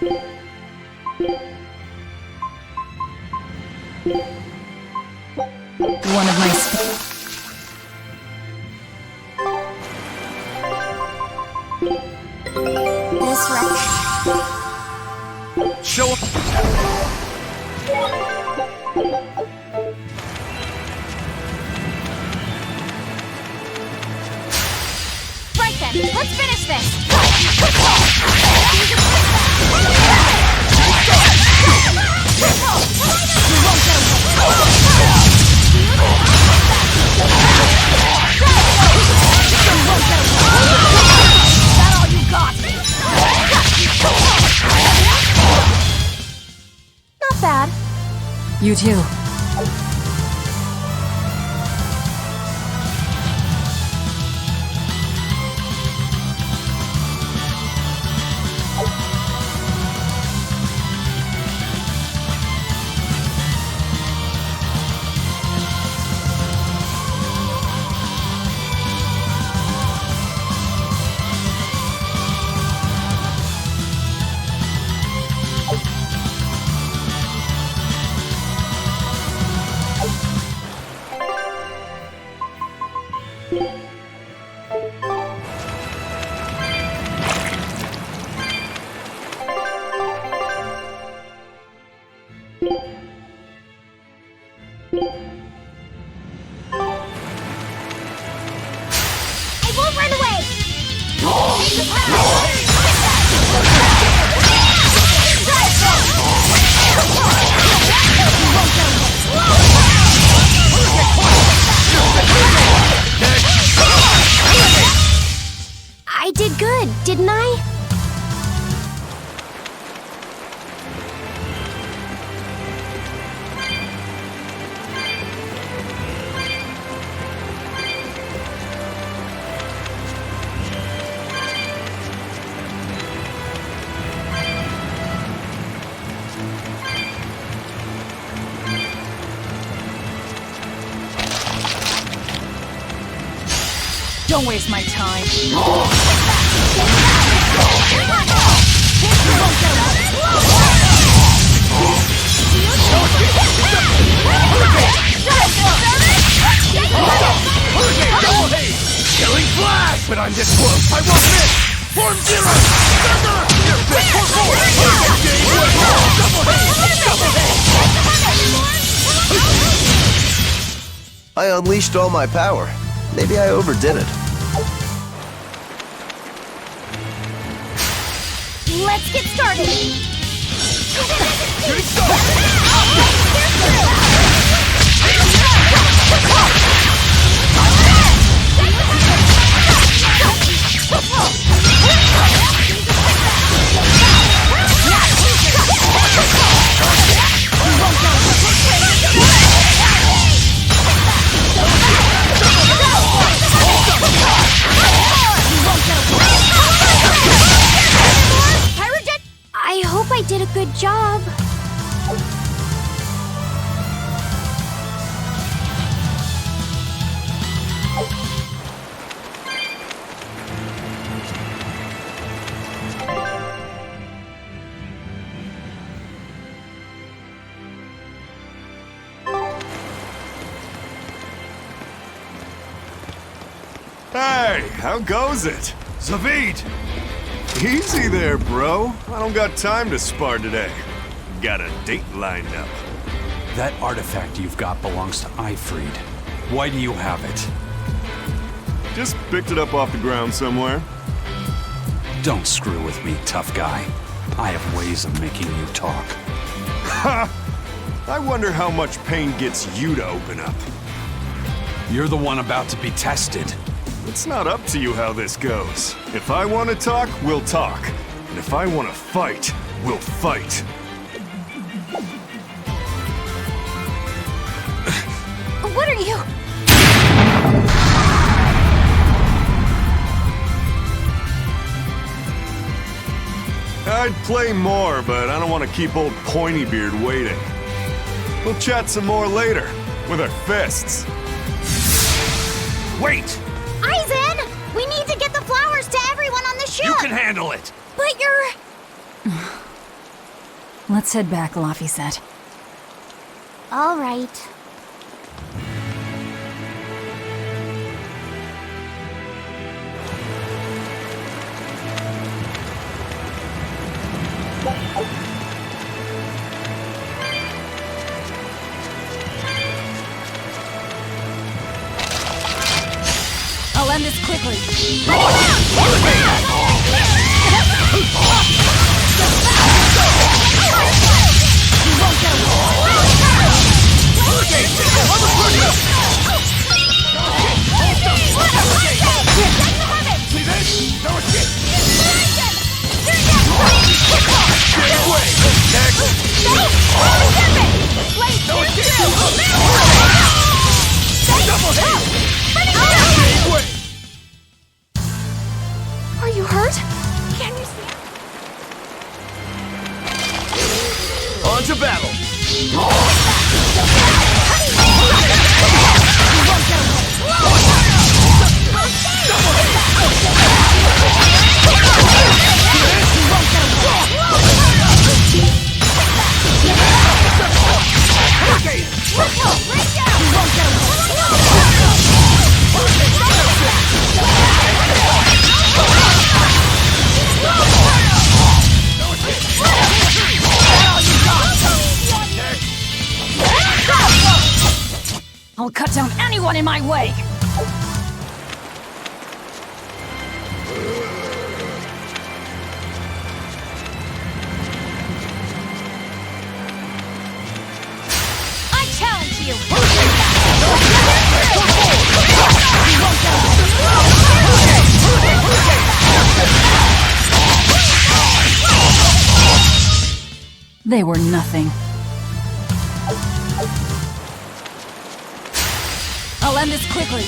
One of my This wreck. Show up. Right then, let's finish this! Is that all you got? Not bad. You too. I won't run away! Take the path! I did good, didn't I? Don't waste my time. Killing flash! But I'm this close, I won't miss! Form zero! I unleashed all my power. Maybe I overdid it. Let's get started! Shooting star! I hope I did a good job. Hey, how goes it? Zavid! Easy there, bro. I don't got time to spar today. Got a date lined up. That artifact you've got belongs to Ifried. Why do you have it? Just picked it up off the ground somewhere. Don't screw with me, tough guy. I have ways of making you talk. Ha! I wonder how much pain gets you to open up. You're the one about to be tested. It's not up to you how this goes. If I want to talk, we'll talk. And if I want to fight, we'll fight. What are you? I'd play more, but I don't want to keep old Pointybeard waiting. We'll chat some more later, with our fists. Wait! Aizen! We need to get the flowers to everyone on the ship! You can handle it! But you're... Let's head back, Laffy said. All right. I'll end this quickly. Are you hurt? Can you see? On to battle! I'll cut down anyone in my way! I challenge you! They were nothing. I'll end this quickly.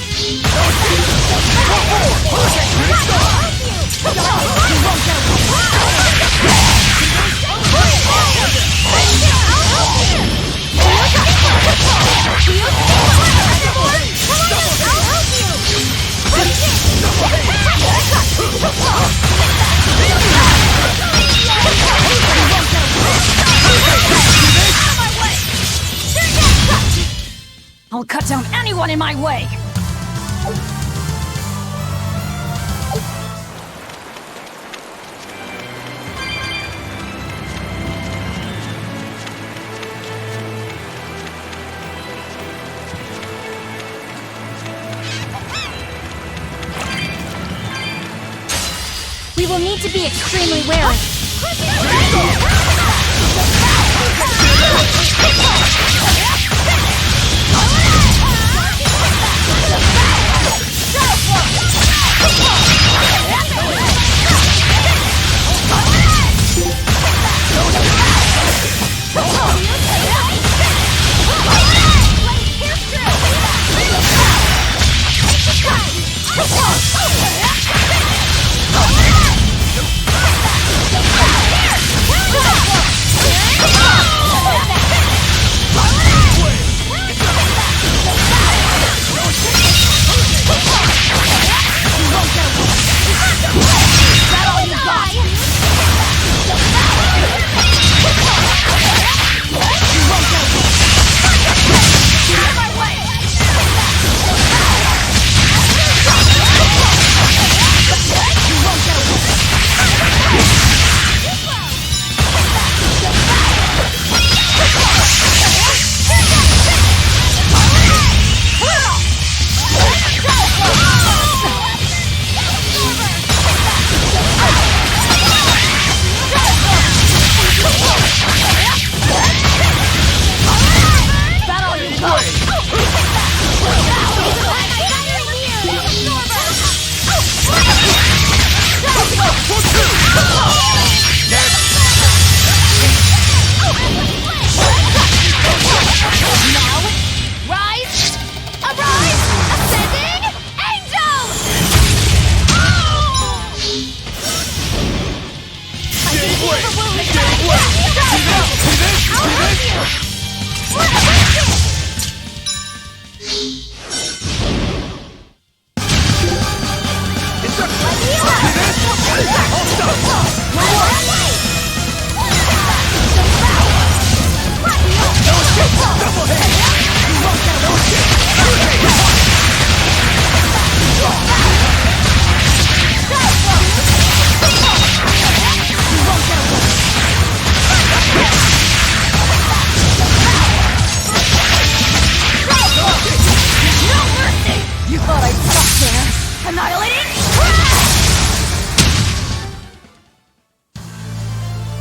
I'll cut down anyone in my way! We will need to be extremely wary.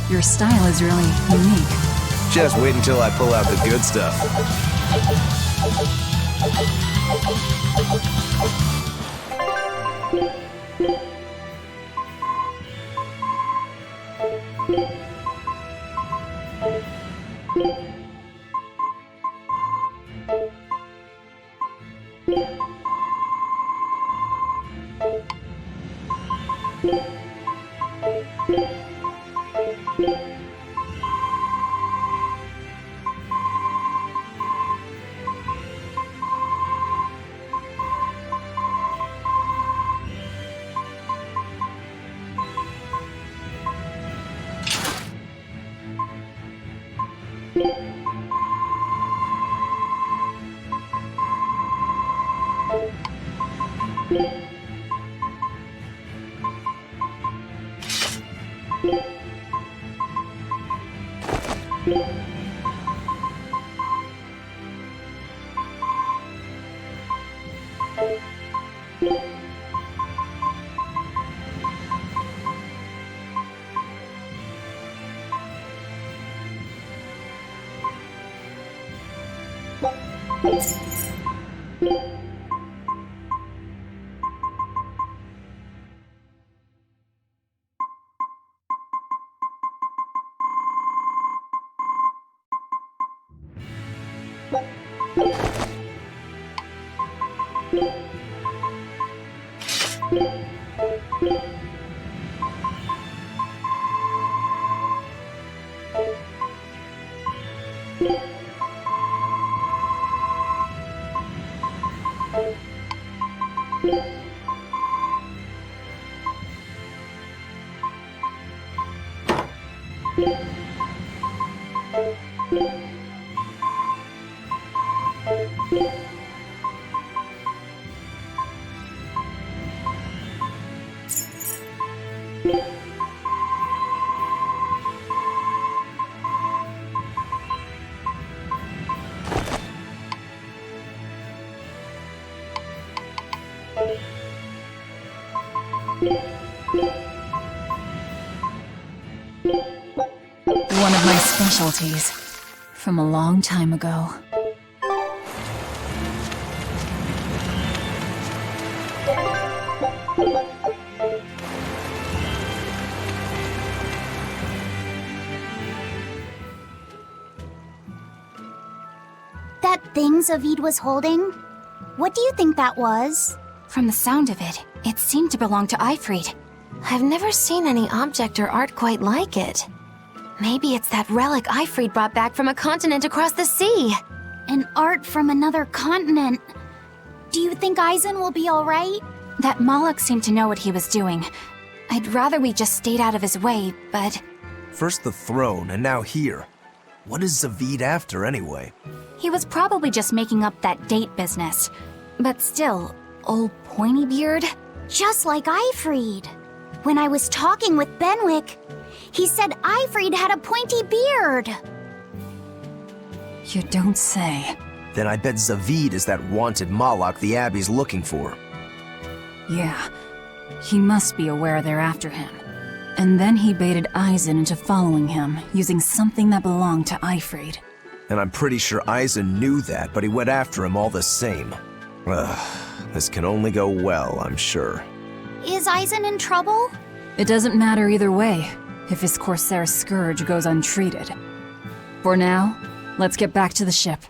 Your style is really unique. Just wait until I pull out the good stuff. One of my specialties. From a long time ago. That thing Zavid was holding? What do you think that was? From the sound of it, it seemed to belong to Ifrid. I've never seen any object or art quite like it. Maybe it's that relic Ifrid brought back from a continent across the sea. An art from another continent. Do you think Aizen will be alright? That Moloch seemed to know what he was doing. I'd rather we just stayed out of his way, but... First the throne, and now here. What is Zavid after, anyway? He was probably just making up that date business. But still, old pointy beard? Just like Ifrid. When I was talking with Benwick, he said Ifrid had a pointy beard. You don't say. Then I bet Zavid is that wanted Moloch the Abbey's looking for. Yeah. He must be aware they're after him. And then he baited Aizen into following him, using something that belonged to Ifrid. And I'm pretty sure Aizen knew that, but he went after him all the same. Ugh, this can only go well, I'm sure. Is Aizen in trouble? It doesn't matter either way, if his Corsair scourge goes untreated. For now, let's get back to the ship.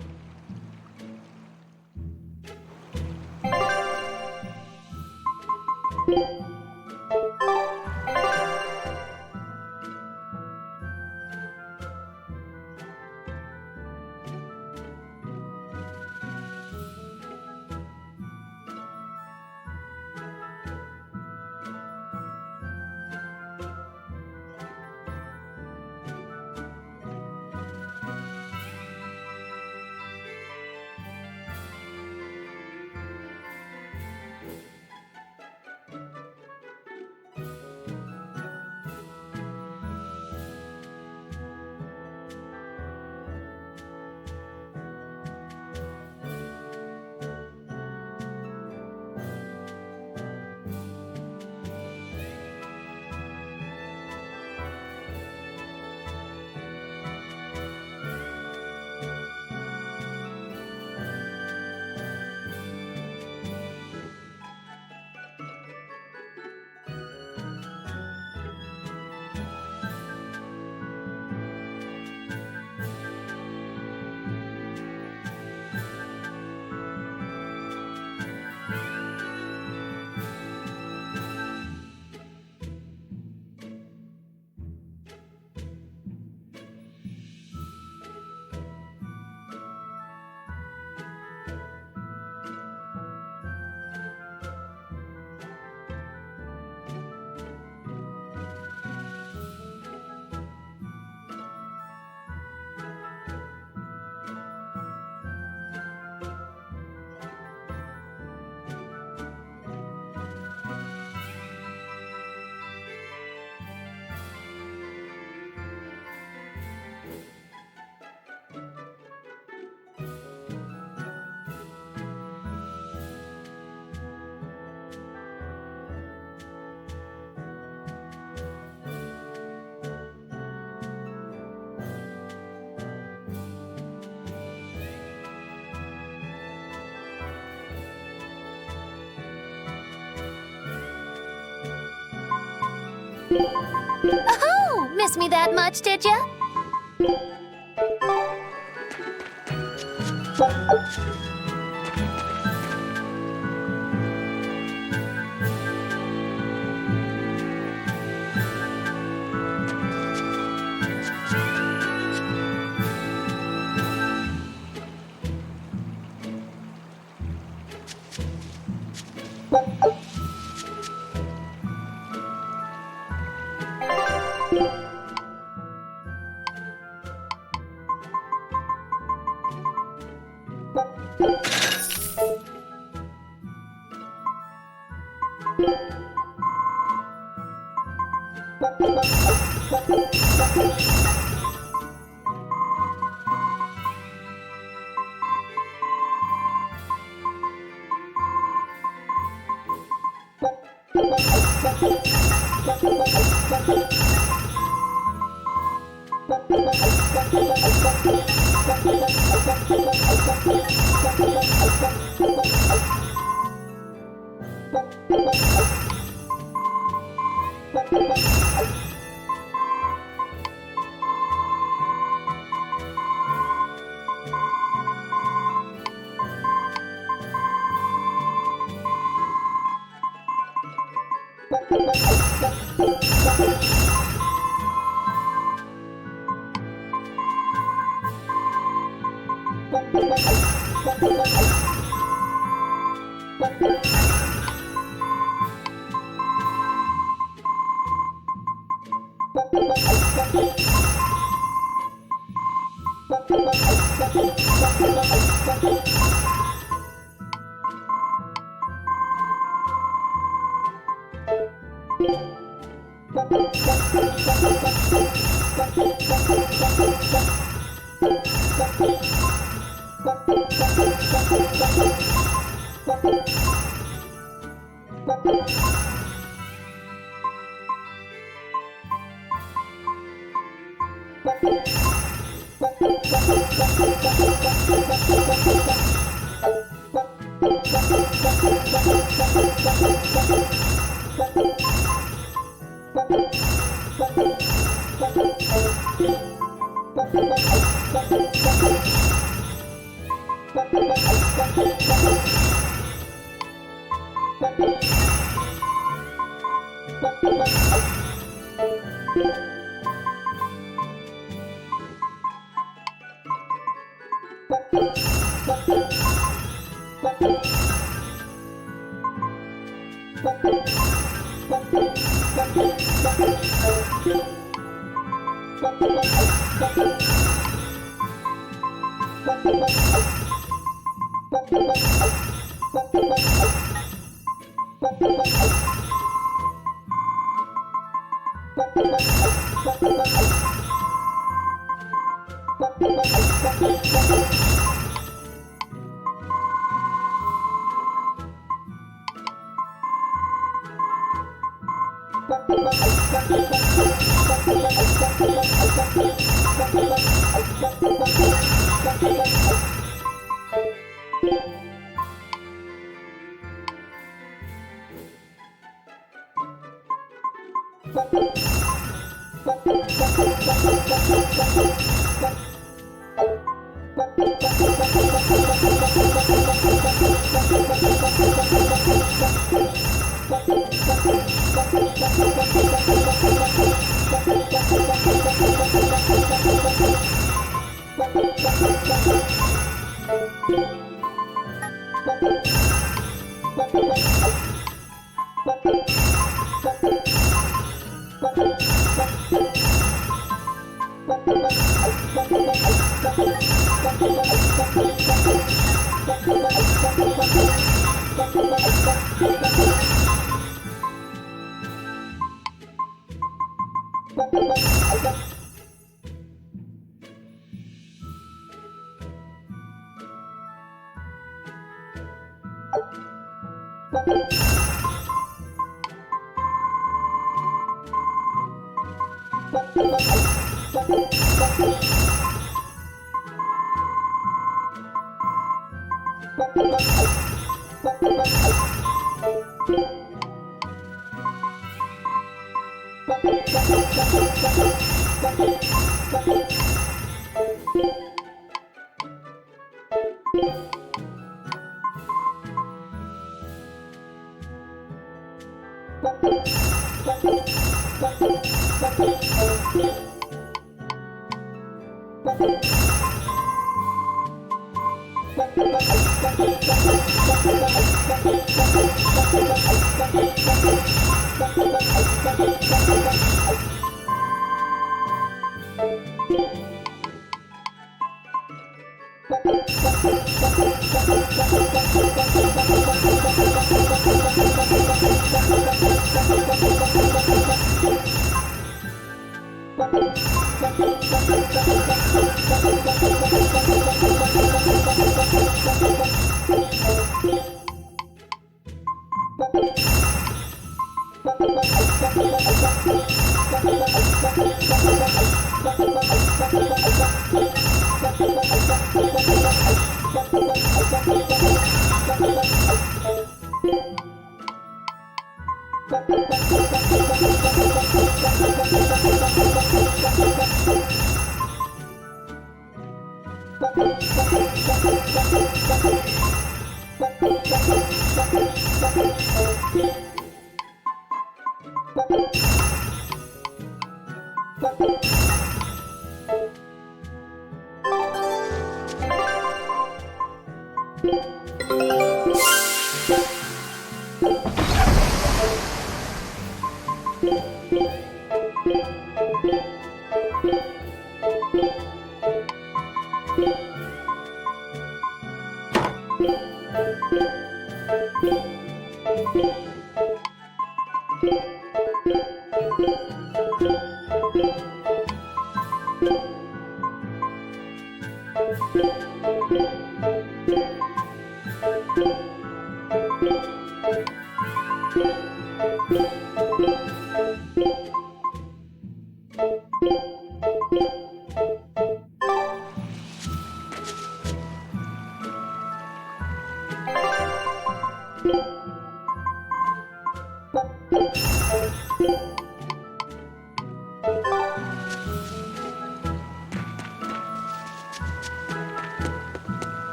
Oh, miss me that much, did ya?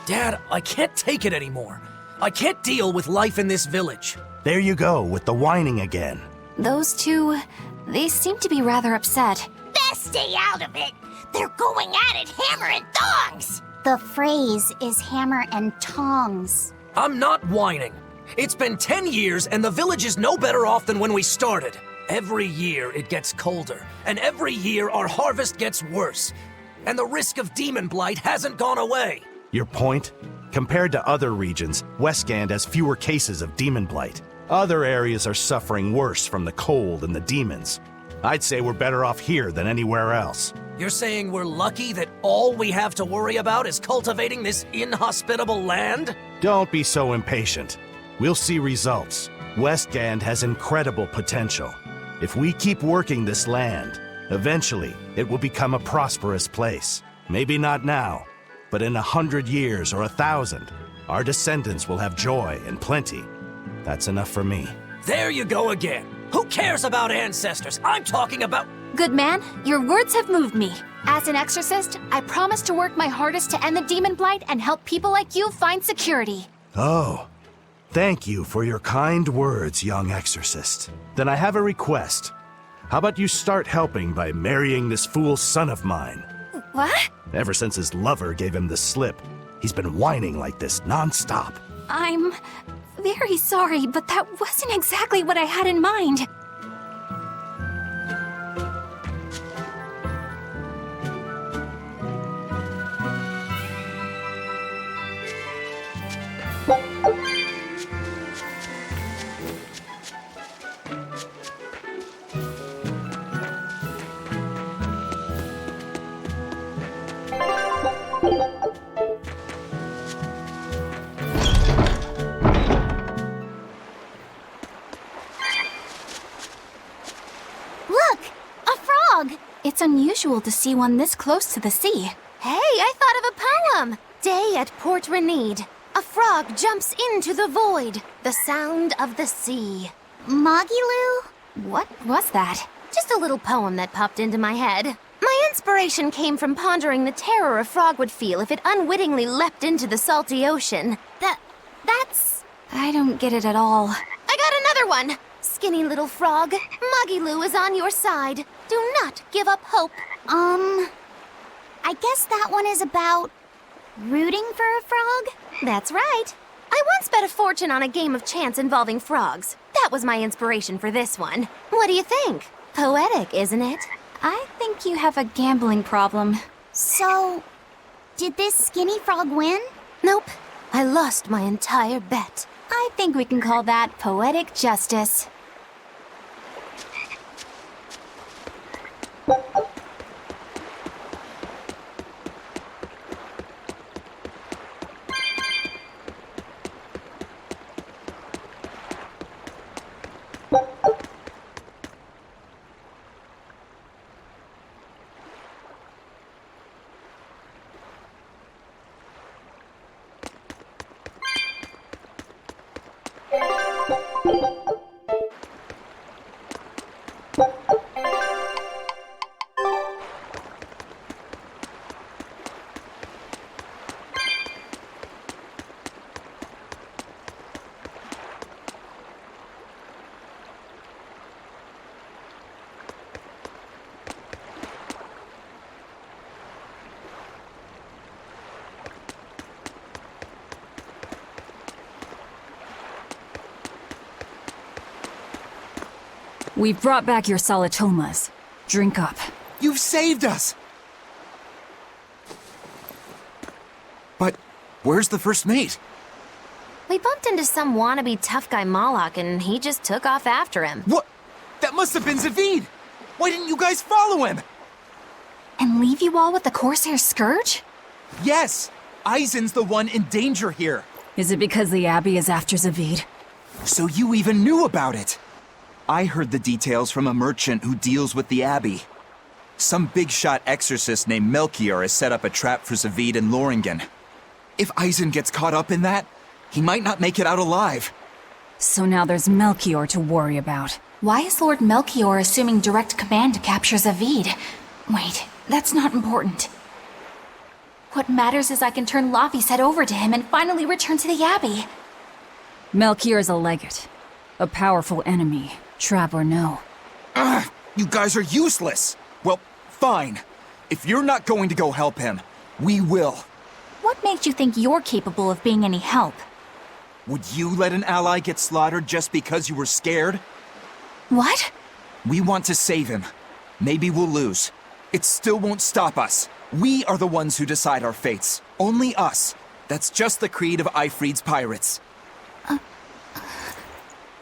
Dad, I can't take it anymore. I can't deal with life in this village. There you go, with the whining again. Those two, they seem to be rather upset. Best stay out of it. They're going at it hammer and tongs. The phrase is hammer and tongs. I'm not whining. It's been 10 years and the village is no better off than when we started. Every year it gets colder, and every year our harvest gets worse. And the risk of demon blight hasn't gone away. Your point? Compared to other regions, Westgand has fewer cases of demon blight. Other areas are suffering worse from the cold and the demons. I'd say we're better off here than anywhere else. You're saying we're lucky that all we have to worry about is cultivating this inhospitable land? Don't be so impatient. We'll see results. Westgand has incredible potential. If we keep working this land, eventually it will become a prosperous place. Maybe not now, but in 100 years or 1,000, our descendants will have joy and plenty. That's enough for me. There you go again. Who cares about ancestors? I'm talking about... Good man, your words have moved me. As an exorcist, I promise to work my hardest to end the demon blight and help people like you find security. Oh, thank you for your kind words, young exorcist. Then I have a request. How about you start helping by marrying this fool son of mine? What? Ever since his lover gave him the slip, he's been whining like this nonstop. I'm very sorry, but that wasn't exactly what I had in mind. Look! A frog! It's unusual to see one this close to the sea. Hey, I thought of a poem! Day at Port Renede. A frog jumps into the void. The sound of the sea. Moggy-Loo? What was that? Just a little poem that popped into my head. My inspiration came from pondering the terror a frog would feel if it unwittingly leapt into the salty ocean. That's... I don't get it at all. I got another one! Skinny little frog, Moggy-Loo is on your side. Do not give up hope. I guess that one is about... rooting for a frog? That's right. I once bet a fortune on a game of chance involving frogs. That was my inspiration for this one. What do you think? Poetic, isn't it? I think you have a gambling problem. So, did this skinny frog win? Nope. I lost my entire bet. I think we can call that poetic justice. We've brought back your solitomas. Drink up. You've saved us! But where's the first mate? We bumped into some wannabe tough guy Moloch and he just took off after him. What? That must have been Zavid! Why didn't you guys follow him? And leave you all with the Corsair Scourge? Yes! Eisen's the one in danger here. Is it because the Abbey is after Zavid? So you even knew about it? I heard the details from a merchant who deals with the Abbey. Some big-shot exorcist named Melchior has set up a trap for Zavid and Loringen. If Eisen gets caught up in that, he might not make it out alive. So now there's Melchior to worry about. Why is Lord Melchior assuming direct command to capture Zavid? Wait, that's not important. What matters is I can turn Laffy's head over to him and finally return to the Abbey. Melchior is a legate. A powerful enemy, trap or no. Ugh, you guys are useless! Well, fine. If you're not going to go help him, we will. What makes you think you're capable of being any help? Would you let an ally get slaughtered just because you were scared? What? We want to save him. Maybe we'll lose. It still won't stop us. We are the ones who decide our fates. Only us. That's just the creed of Eifried's pirates.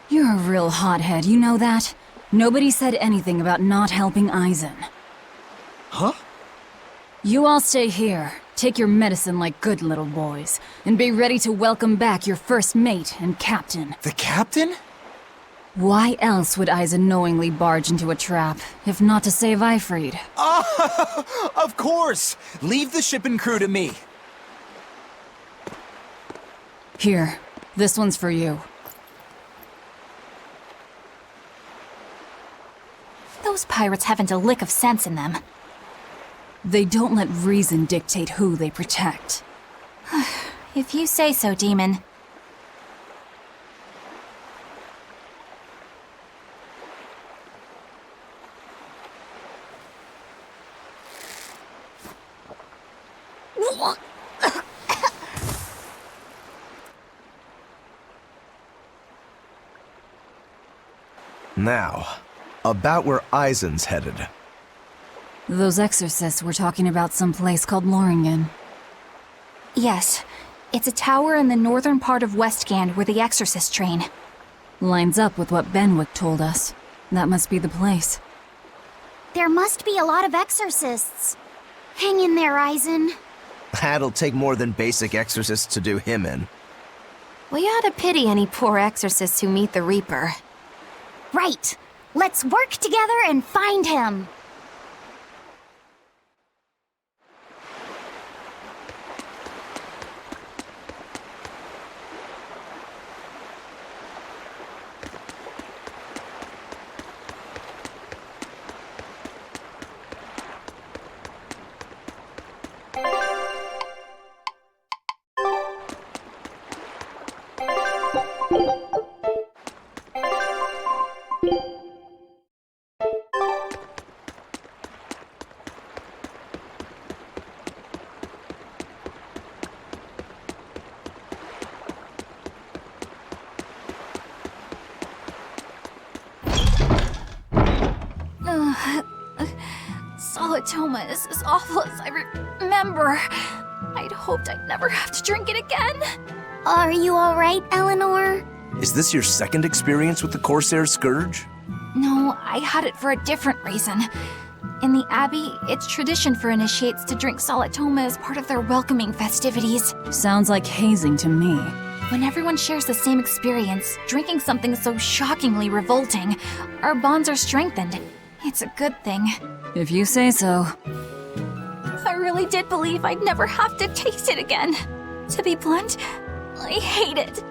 You're a real hothead, you know that? Nobody said anything about not helping Eisen. Huh? You all stay here, take your medicine like good little boys, and be ready to welcome back your first mate and captain. The captain? Why else would Eisen knowingly barge into a trap, if not to save Eifried? Ah, of course! Leave the ship and crew to me. Here, this one's for you. Those Most pirates haven't a lick of sense in them. They don't let reason dictate who they protect. If you say so, Demon. Now, about where Eisen's headed. Those exorcists were talking about some place called Loringen. Yes. It's a tower in the northern part of Westgand where the exorcists train. Lines up with what Benwick told us. That must be the place. There must be a lot of exorcists. Hang in there, Eisen. That'll take more than basic exorcists to do him in. We ought to pity any poor exorcists who meet the Reaper. Right. Let's work together and find him. Solitoma is as awful as I remember. I'd hoped I'd never have to drink it again. Are you alright, Eleanor? Is this your second experience with the Corsair Scourge? No, I had it for a different reason. In the Abbey, it's tradition for initiates to drink Solitoma as part of their welcoming festivities. Sounds like hazing to me. When everyone shares the same experience, drinking something so shockingly revolting, our bonds are strengthened. It's a good thing. If you say so. I really did believe I'd never have to taste it again. To be blunt, I hate it.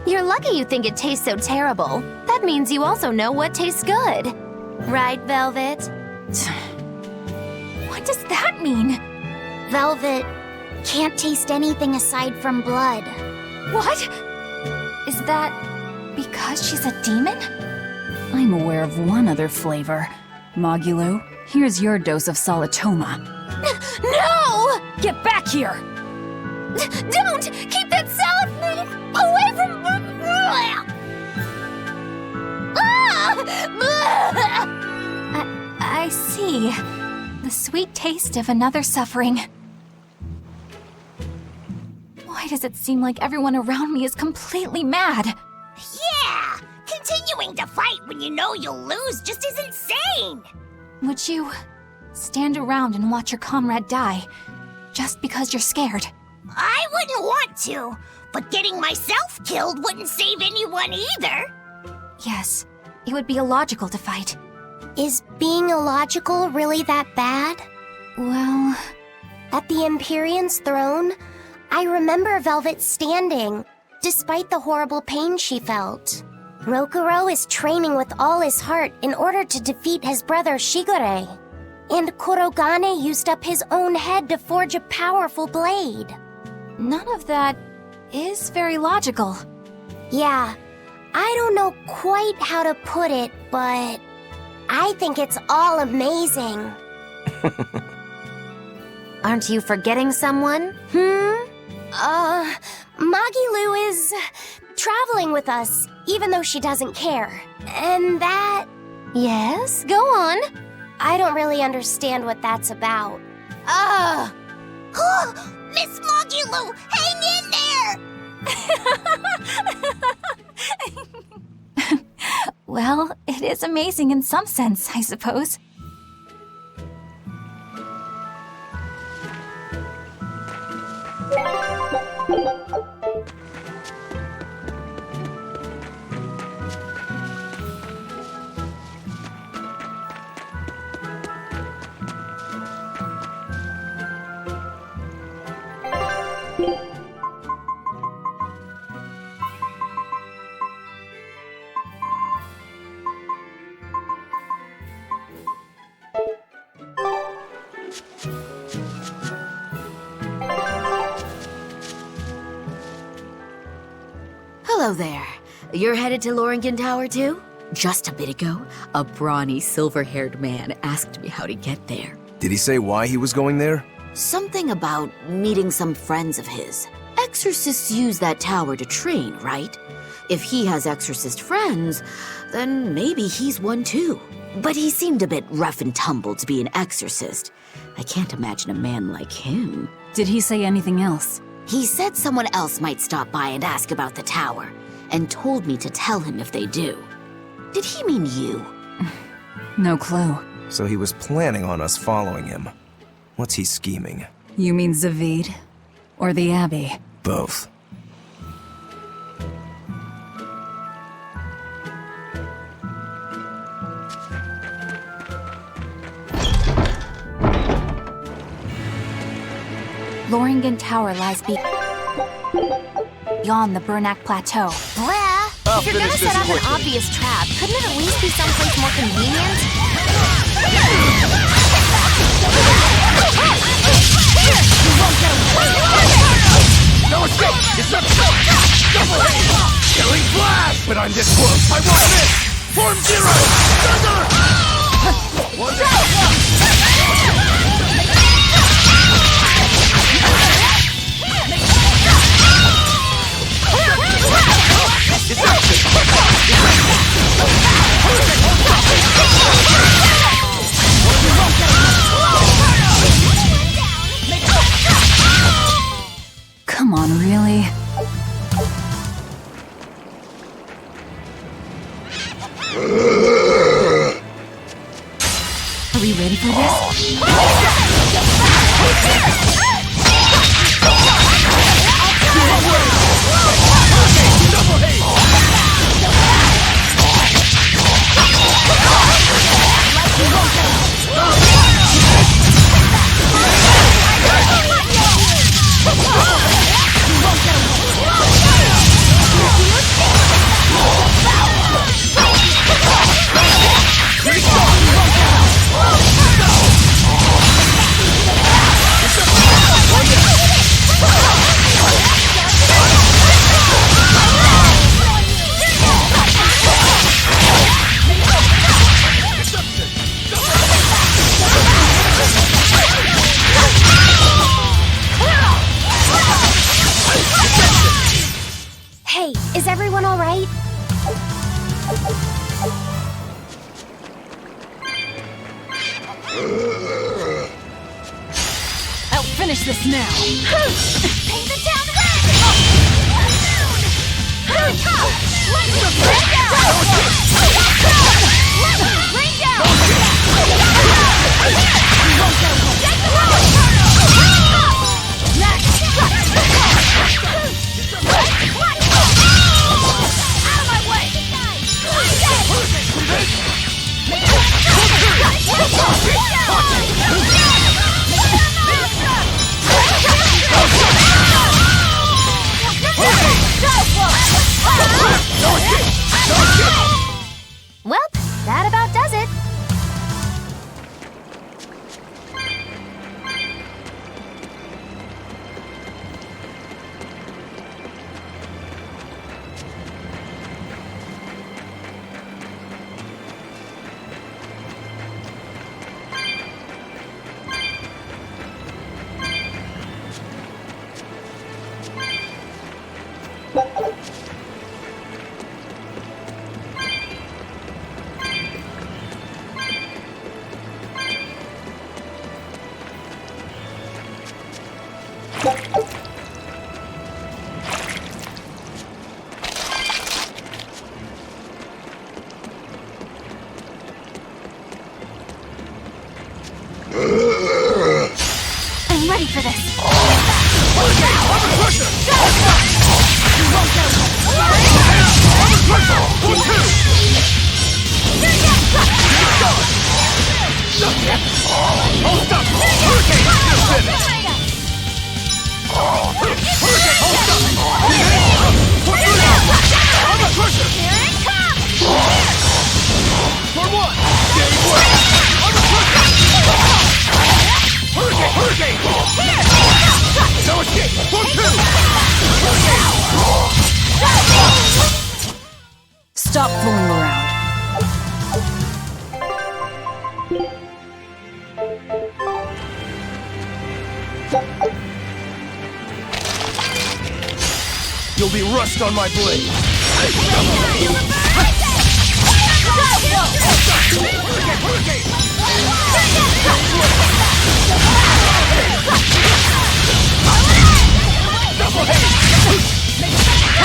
You're lucky you think it tastes so terrible. That means you also know what tastes good. Right, Velvet? What does that mean? Velvet can't taste anything aside from blood. What? Is that because she's a demon? I'm aware of one other flavor. Mogulu, here's your dose of Solitoma. No! Get back here! Don't! Keep that salad away from... I see. The sweet taste of another suffering. Why does it seem like everyone around me is completely mad? Yeah! Continuing to fight when you know you'll lose just is insane! Would you stand around and watch your comrade die just because you're scared? I wouldn't want to, but getting myself killed wouldn't save anyone either. Yes, it would be illogical to fight. Is being illogical really that bad? Well... At the Empyrean's throne, I remember Velvet standing, despite the horrible pain she felt. Rokuro is training with all his heart in order to defeat his brother Shigure. And Kurogane used up his own head to forge a powerful blade. None of that is very logical. Yeah, I don't know quite how to put it, but I think it's all amazing. Aren't you forgetting someone? Magilu is traveling with us, even though she doesn't care. And that... Yes, go on. I don't really understand what that's about. Miss Magilu, hang in there! Well, it is amazing in some sense, I suppose. Hello there. You're headed to Loringen Tower too? Just a bit ago, a brawny, silver-haired man asked me how to get there. Did he say why he was going there? Something about meeting some friends of his. Exorcists use that tower to train, right? If he has exorcist friends, then maybe he's one too. But he seemed a bit rough and tumble to be an exorcist. I can't imagine a man like him. Did he say anything else? He said someone else might stop by and ask about the tower, and told me to tell him if they do. Did he mean you? No clue. So he was planning on us following him. What's he scheming? You mean Zavid? Or the Abbey? Both. Loringen Tower lies beyond the Bernac Plateau. Bruh! If you're gonna set up an obvious trap, couldn't it at least be someplace more convenient? No escape! It's not double killing blast! But I'm this close! I won't miss! Form zero! Come on, really? Are we ready for this? Hey, is everyone alright? I'll finish this now. Paint the town red! Rain down! Well, that about does it. I'm ready for this. Under pressure! You won't get away. stop fooling around. You'll be rust on my blade.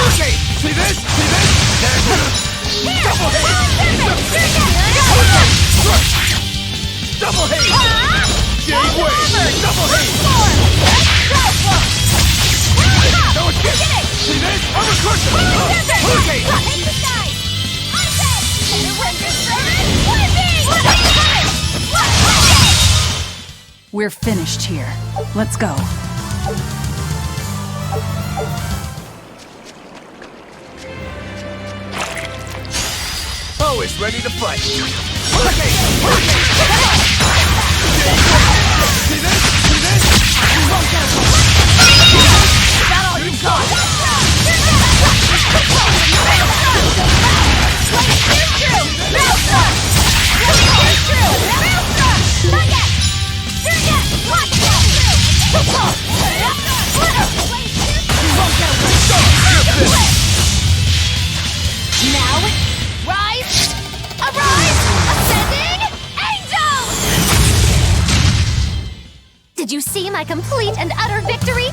Okay, see this? See this? Double hit! Double hit! Jade wave! Double hit! No escape! See this? Armor crusher! Okay! We're finished here. Let's go. Always ready to fight. Hurricane! Hurricane! See this? See this? You won't get it! Is that all you got? Now, rise! Arise! Ascending angels! Did you see my complete and utter victory?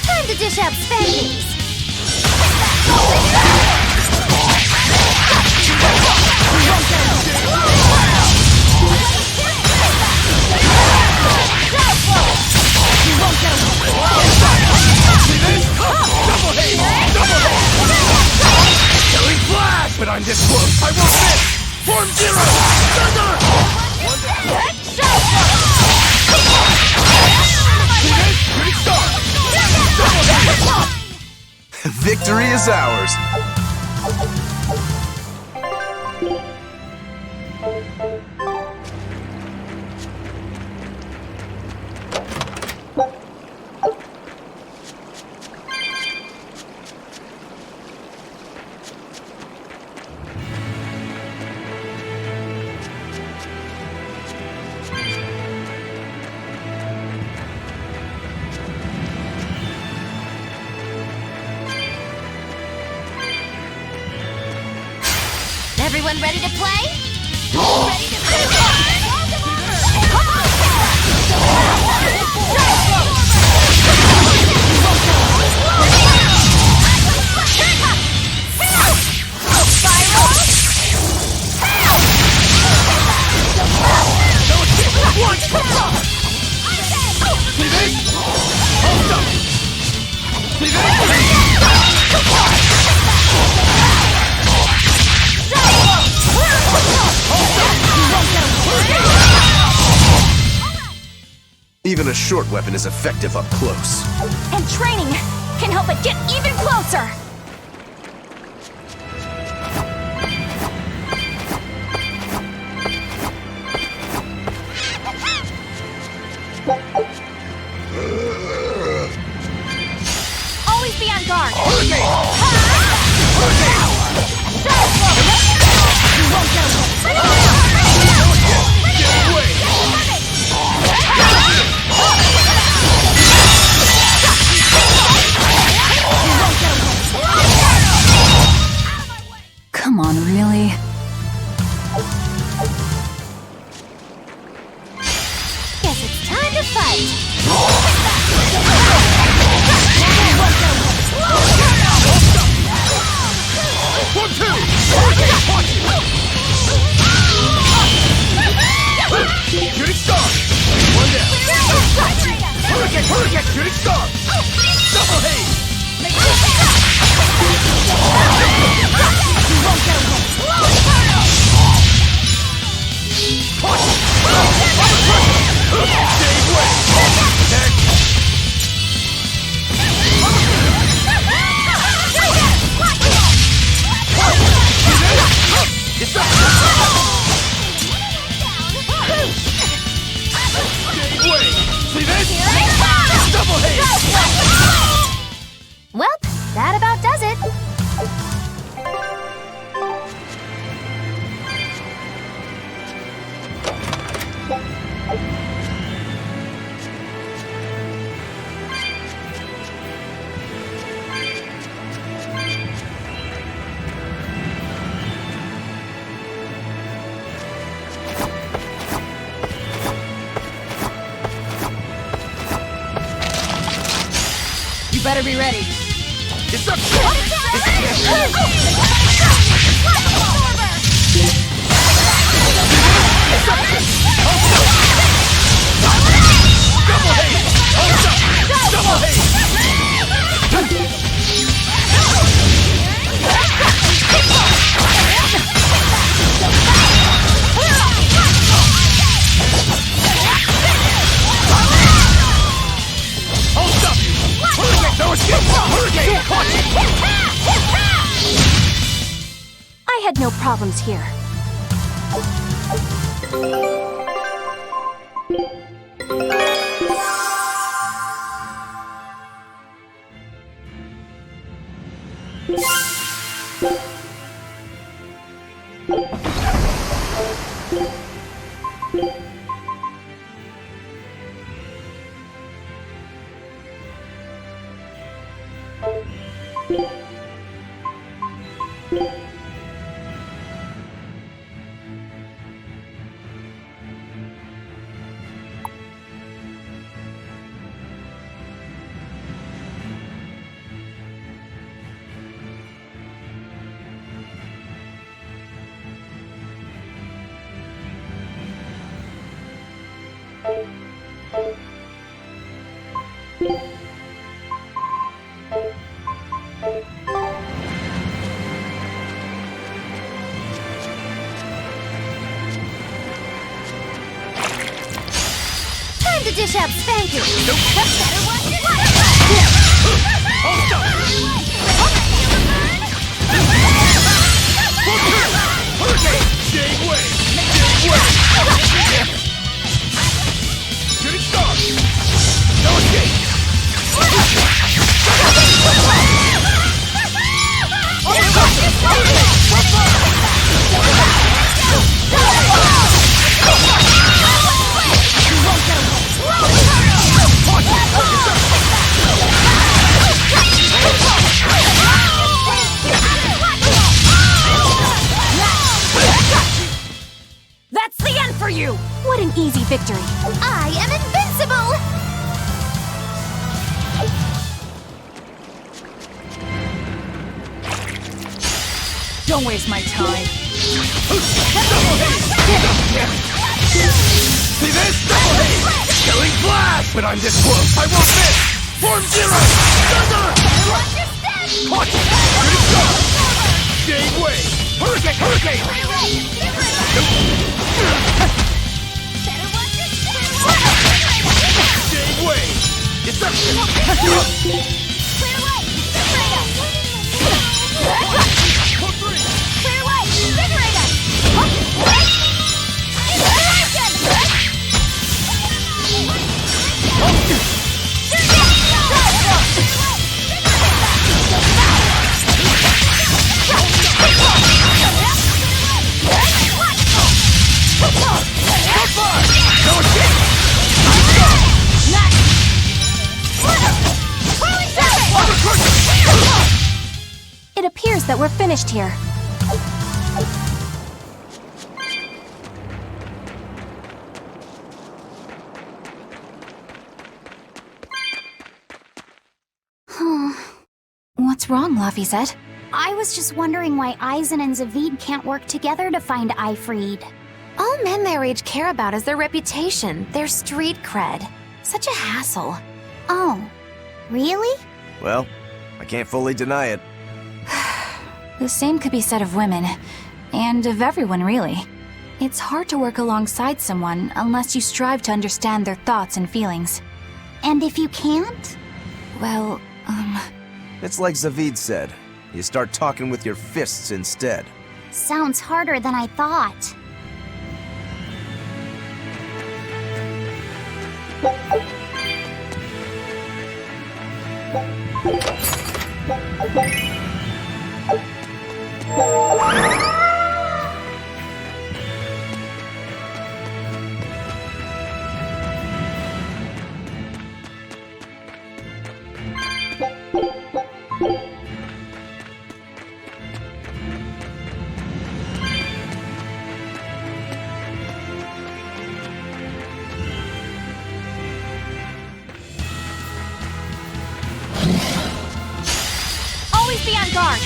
Time to dish out spankings! Killing flash! But I'm this close! I won't miss! Form zero! Thunder! Great start! Victory is ours. Everyone ready to play? Ready to play? Even a short weapon is effective up close. And training can help it get even closer! Always be on guard! Come on, really? Guess it's time to fight! One, two! Well, that about does it. You better be ready. It's up! I had no problems here. Time to dish out spankers. That's the end for you! What an easy victory. I am invincible! Don't waste my time. See this? Double hit! Killing blast! When I'm this close, I won't miss! Form zero! Thunder! Punch! Shooting star! Shade wave! Hurricane! Hurricane! Shade wave! Deception! It appears that we're finished here. What's wrong, Laphicet? I was just wondering why Eisen and Zavid can't work together to find Eifried. All men their age care about is their reputation, their street cred. Such a hassle. Oh, really? Well, I can't fully deny it. The same could be said of women, and of everyone, really. It's hard to work alongside someone unless you strive to understand their thoughts and feelings. And if you can't? Well, It's like Zavid said. You start talking with your fists instead. Sounds harder than I thought. guard!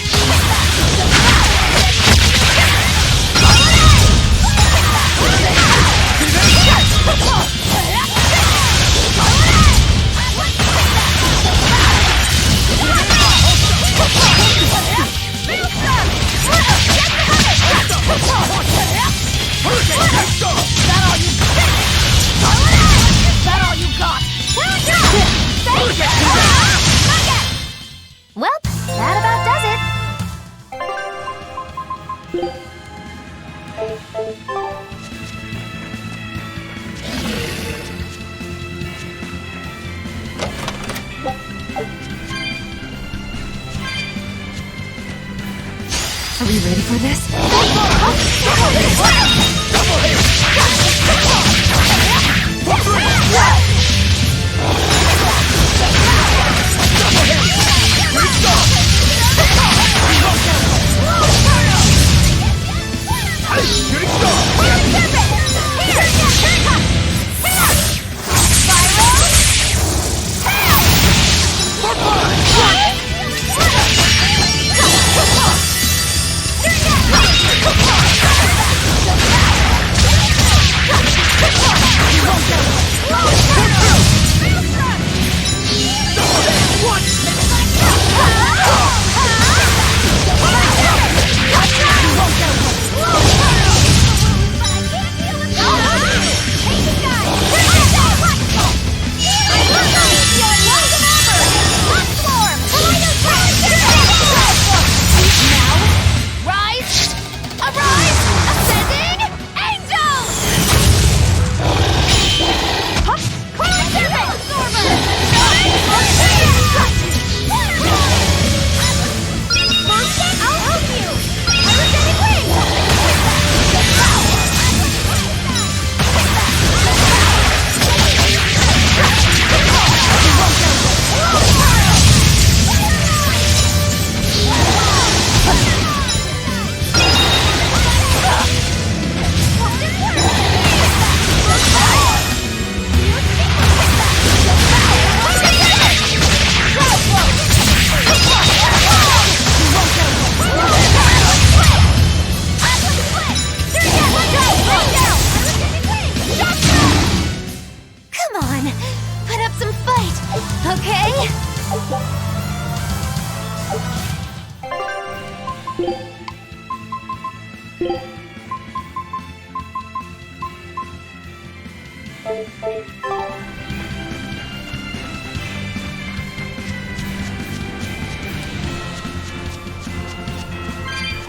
Well, that about does it. Are we ready for this?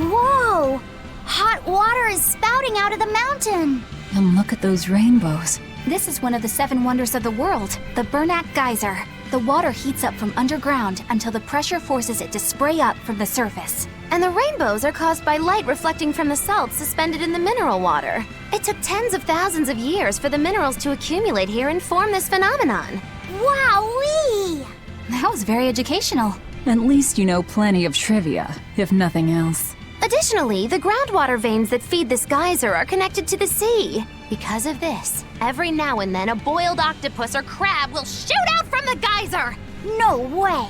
Whoa! Hot water is spouting out of the mountain! And look at those rainbows. This is one of the 7 wonders of the world, the Bernak Geyser. The water heats up from underground until the pressure forces it to spray up from the surface. And the rainbows are caused by light reflecting from the salts suspended in the mineral water. It took tens of thousands of years for the minerals to accumulate here and form this phenomenon. Wowee! That was very educational. At least you know plenty of trivia, if nothing else. Additionally, the groundwater veins that feed this geyser are connected to the sea. Because of this, every now and then a boiled octopus or crab will shoot out from the geyser! No way!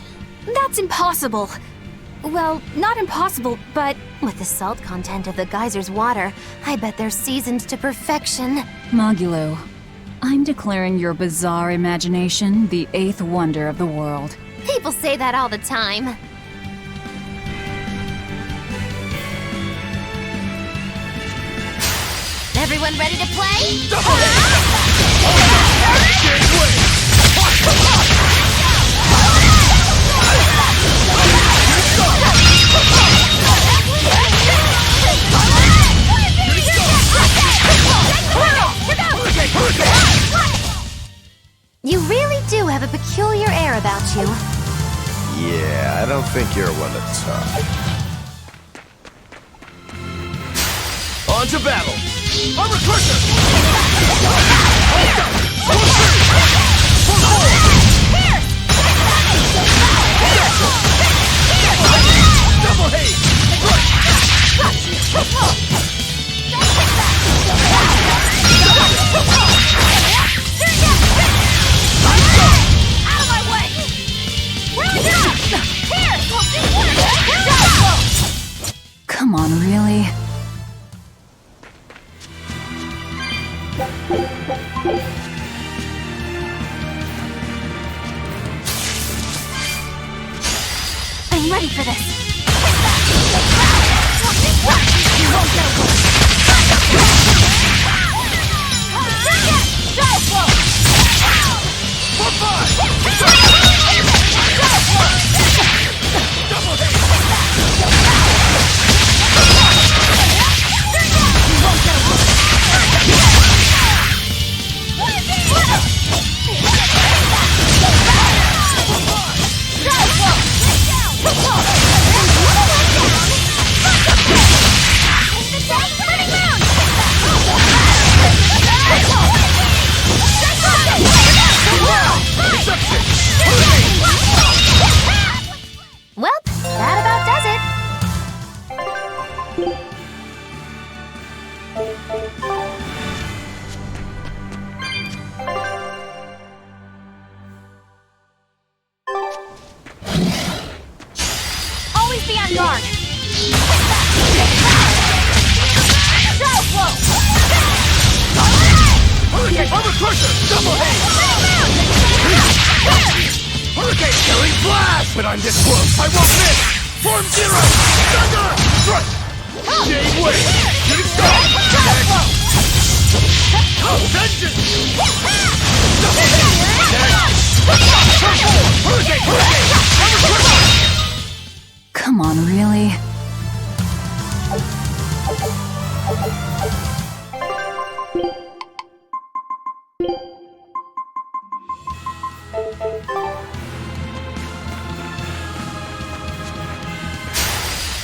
That's impossible. Well, not impossible, but with the salt content of the geyser's water, I bet they're seasoned to perfection. Magulu, I'm declaring your bizarre imagination the 8th wonder of the world. People say that all the time. Everyone ready to play? You really do have a peculiar air about you. Yeah, I don't think you're one to talk. On to battle! Armor Crusher! Double haste! out of my way! Here! I'm ready for this. Well, that about does it. Always be on guard. Hurricane! Armor Crusher! Double haste! Hurricane! Killing Flash! But I'm this close, I won't miss! Form Zero! Thunder! Strike! Jade Wave! Shooting Star! Vengeance! Double haste! Hurricane! Hurricane! Armor Crusher! Come on, really?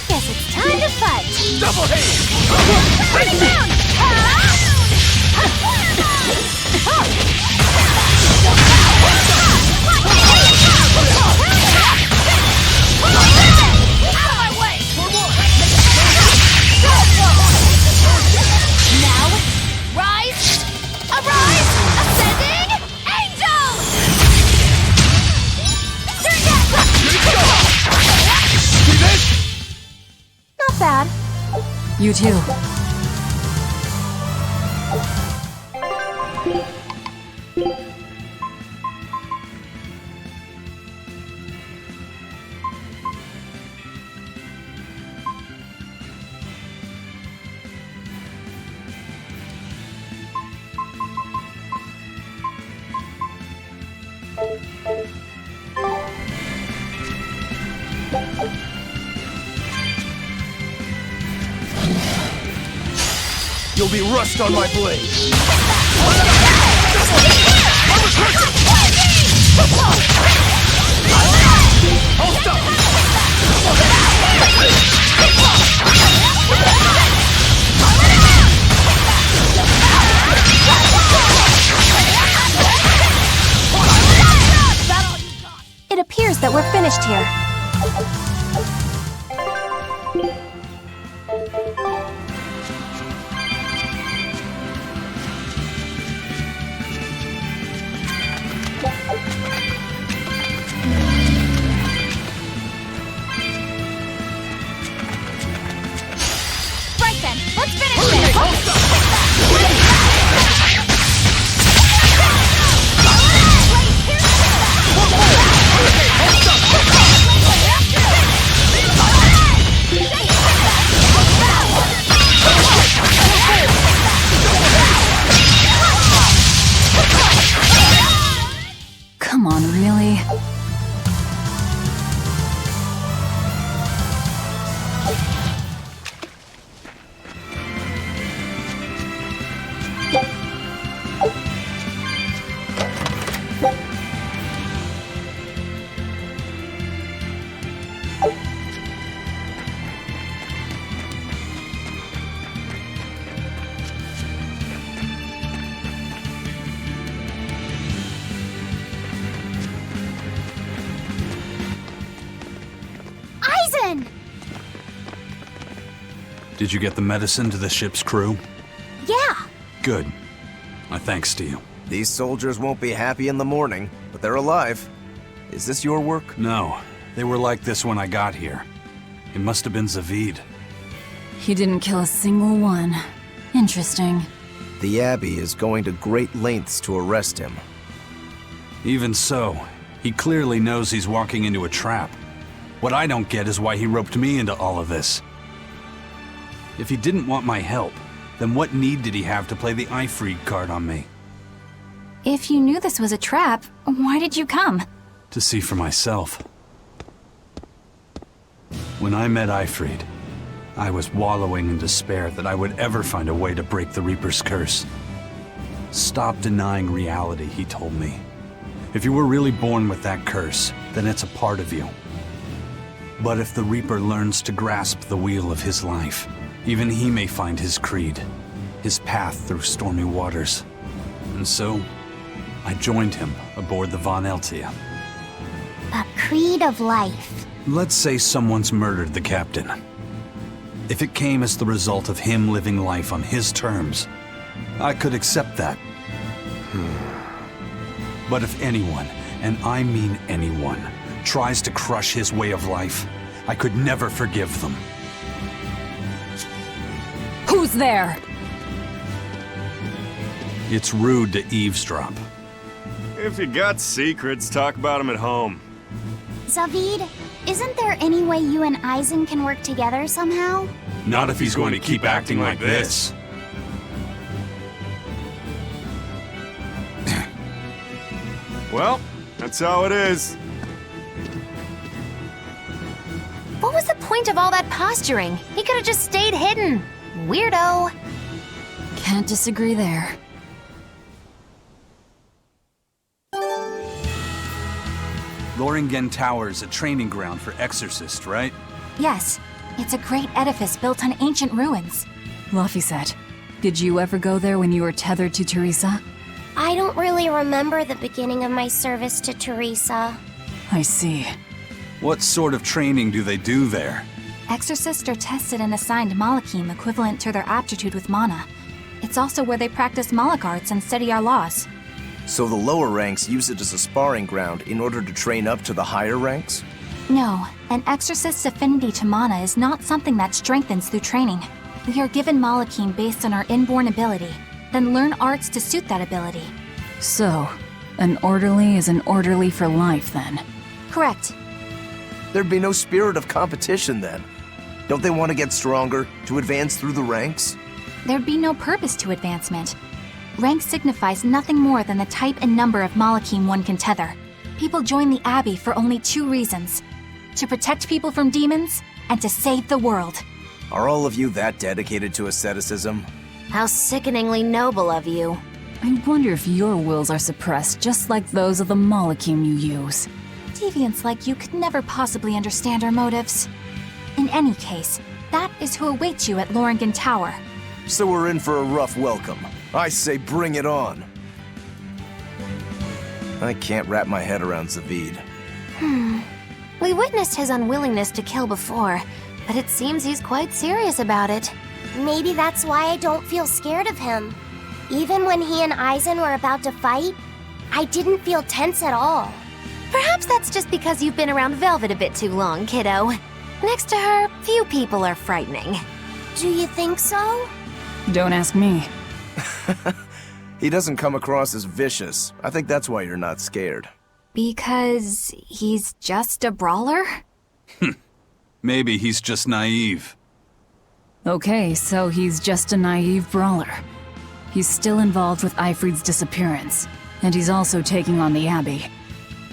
Guess it's time to fight. Double haste! Bring it down! Now, rise! Arise! Ascending angels! See this? Not bad. You too. You'll be rust on my blade. I'll stop. It appears that we're finished here. Right then, let's finish this! Come on, really? Did you get the medicine to the ship's crew? Yeah. Good. My thanks to you. These soldiers won't be happy in the morning, but they're alive. Is this your work? No. They were like this when I got here. It must have been Zavid. He didn't kill a single one. Interesting. the Abbey is going to great lengths to arrest him. Even so, he clearly knows he's walking into a trap. What I don't get is why he roped me into all of this. If he didn't want my help, then what need did he have to play the Ifrid card on me? If you knew this was a trap, why did you come? To see for myself. When I met Ifrid, I was wallowing in despair that I would ever find a way to break the Reaper's curse. Stop denying reality, he told me. If you were really born with that curse, then it's a part of you. But if the Reaper learns to grasp the wheel of his life, even he may find his creed, his path through stormy waters. And so, I joined him aboard the Von Eltia. A creed of life. Let's say someone's murdered the captain. If it came as the result of him living life on his terms, I could accept that. But if anyone, and I mean anyone, tries to crush his way of life, I could never forgive them. Who's there? It's rude to eavesdrop. If you got secrets, talk about them at home. Zavid, isn't there any way you and Eisen can work together somehow? Not if he's going to keep acting like this. Well, that's how it is. What was the point of all that posturing? He could have just stayed hidden. Weirdo. Can't disagree there. Loringen Tower's a training ground for exorcists, right? Yes, it's a great edifice built on ancient ruins. Laphicet, did you ever go there when you were tethered to Teresa? I don't really remember the beginning of my service to Teresa. I see. What sort of training do they do there? Exorcists are tested and assigned Malachim equivalent to their aptitude with mana. It's also where they practice Malach arts and study our laws. So the lower ranks use it as a sparring ground in order to train up to the higher ranks? No, an exorcist's affinity to mana is not something that strengthens through training. We are given Malachim based on our inborn ability, then learn arts to suit that ability. So, an orderly is an orderly for life, then? Correct. There'd be no spirit of competition then. Don't they want to get stronger, to advance through the ranks? There'd be no purpose to advancement. Rank signifies nothing more than the type and number of Malachim one can tether. People join the Abbey for only two reasons: to protect people from demons, and to save the world. Are all of you that dedicated to asceticism? How sickeningly noble of you. I wonder if your wills are suppressed just like those of the Malachim you use. Deviants like you could never possibly understand our motives. In any case, that is who awaits you at Loringen Tower. So we're in for a rough welcome. I say bring it on. I can't wrap my head around Zavid. We witnessed his unwillingness to kill before, but it seems he's quite serious about it. Maybe that's why I don't feel scared of him. Even when he and Eisen were about to fight, I didn't feel tense at all. Perhaps that's just because you've been around Velvet a bit too long, kiddo. Next to her, few people are frightening. Do you think so? Don't ask me. He doesn't come across as vicious. I think that's why you're not scared. Because he's just a brawler? Maybe he's just naive. Okay, so he's just a naive brawler. He's still involved with Ifrid's disappearance, and he's also taking on the Abbey.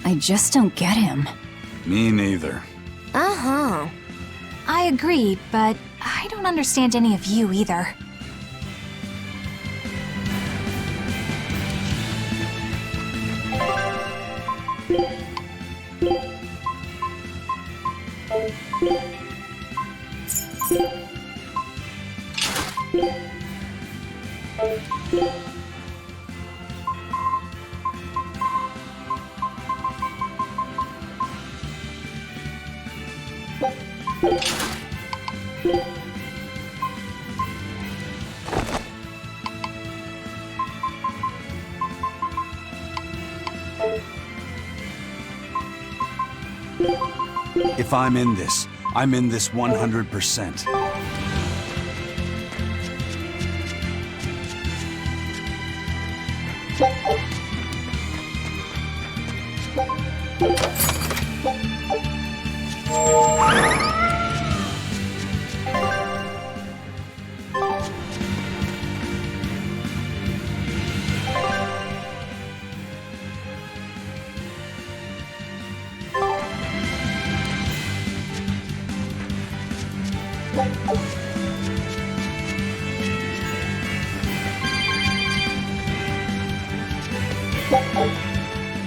I just don't get him. Me neither. Uh-huh. I agree, but I don't understand any of you either. If I'm in this 100%.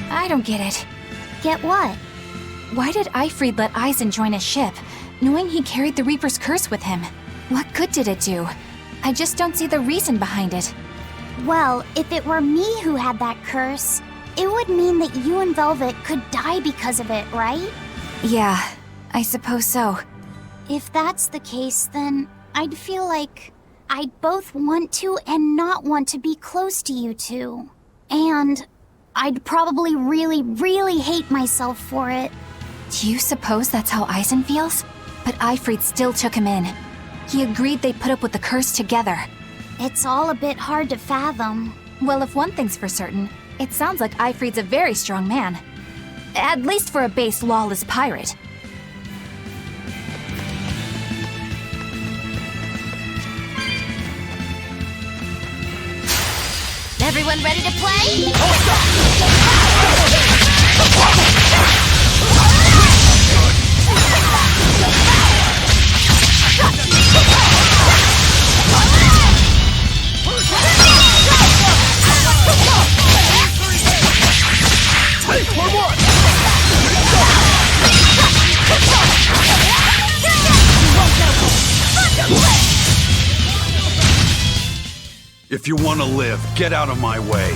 I don't get it. Get what? Why did Ifrid let Eisen join his ship, knowing he carried the Reaper's curse with him? What good did it do? I just don't see the reason behind it. Well, if it were me who had that curse, it would mean that you and Velvet could die because of it, right? Yeah, I suppose so. If that's the case, then I'd feel like I'd both want to and not want to be close to you two. And I'd probably really hate myself for it. Do you suppose that's how Eisen feels? But Ifrid still took him in. He agreed they'd put up with the curse together. It's all a bit hard to fathom. Well, if one thing's for certain, it sounds like Ifrid's a very strong man. At least for a base, lawless pirate. Everyone ready to play? If you want to live, get out of my way.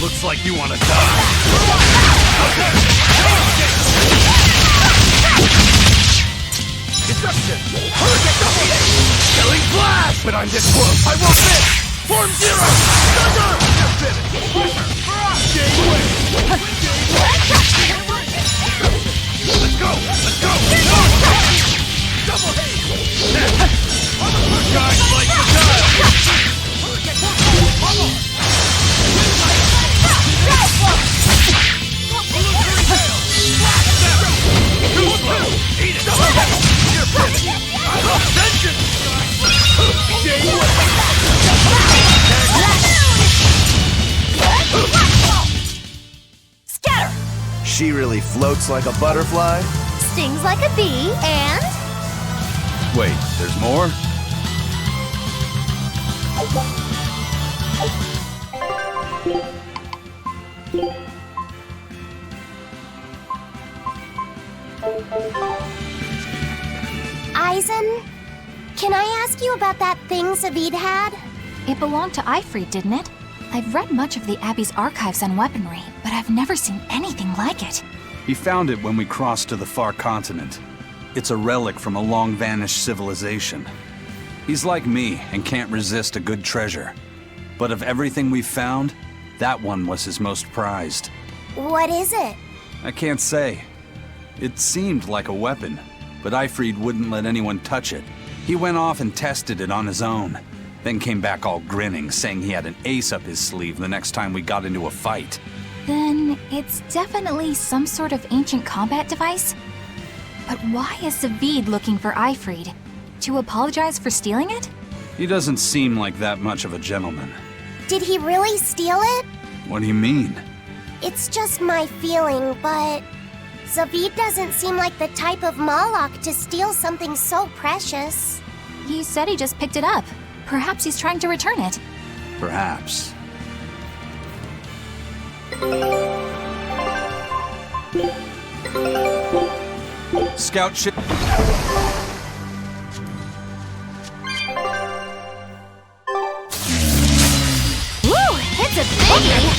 Looks like you want to die. Destruction! Hurricane! Killing blast! But I'm this close, I won't miss! Form zero! Thunder! Just finished! Gateway! Let's go! Let's go! Double haste! Guys like the dial! Too slow! Eat it! You're finished! Vengeance! Scatter! She really floats like a butterfly? Stings like a bee, and... Wait, there's more? Eisen, can I ask you about that thing Zavid had? It belonged to Ifrid, didn't it? I've read much of the Abbey's archives on weaponry, but I've never seen anything like it. He found it when we crossed to the far continent. It's a relic from a long-vanished civilization. He's like me and can't resist a good treasure. But of everything we've found, that one was his most prized. What is it? I can't say. It seemed like a weapon, but Ifrid wouldn't let anyone touch it. He went off and tested it on his own, then came back all grinning, saying he had an ace up his sleeve the next time we got into a fight. Then it's definitely some sort of ancient combat device? But why is Zavid looking for Ifrid? To apologize for stealing it? He doesn't seem like that much of a gentleman. Did he really steal it? What do you mean? It's just my feeling, but... Zavid doesn't seem like the type of Malak to steal something so precious. He said he just picked it up. Perhaps he's trying to return it. Perhaps. Scout ship. Woo! It's a biggie!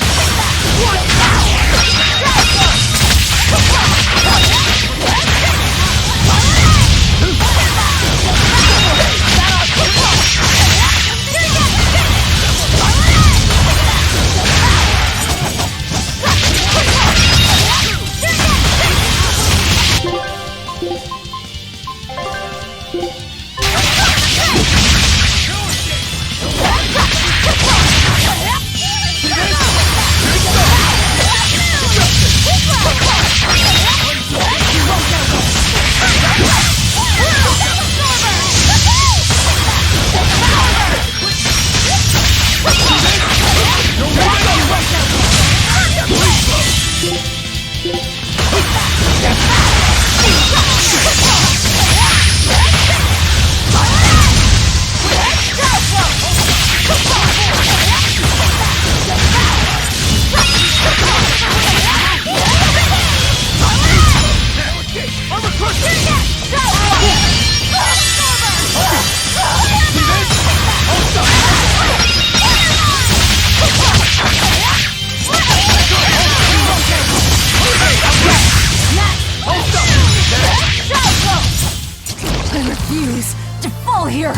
refuse to fall here!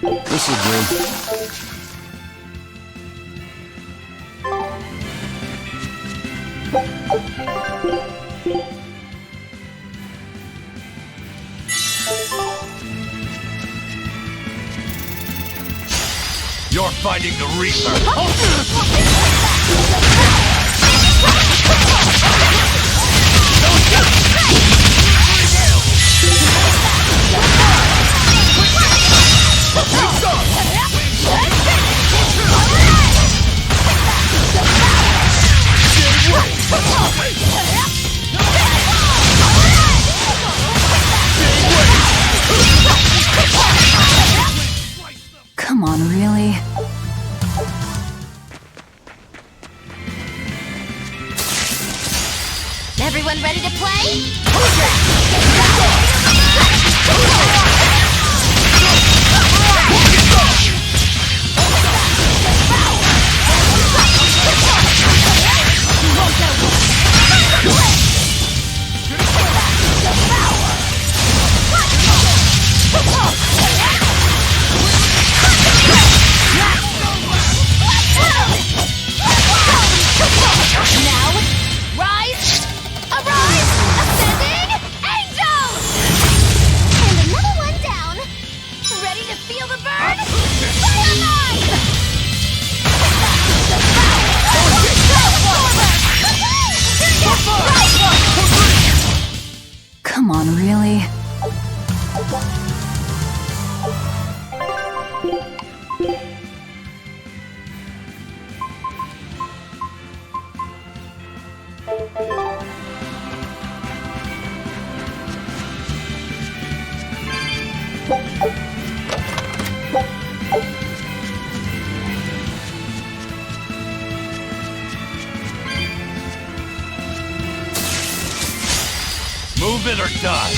This'll do. You're fighting the Reaper! Come on, really? Everyone ready to play? Now, rise! Arise! Ascending angels! And another one down. Ready to feel the burn? Fire line! Come on, really? Move it or die!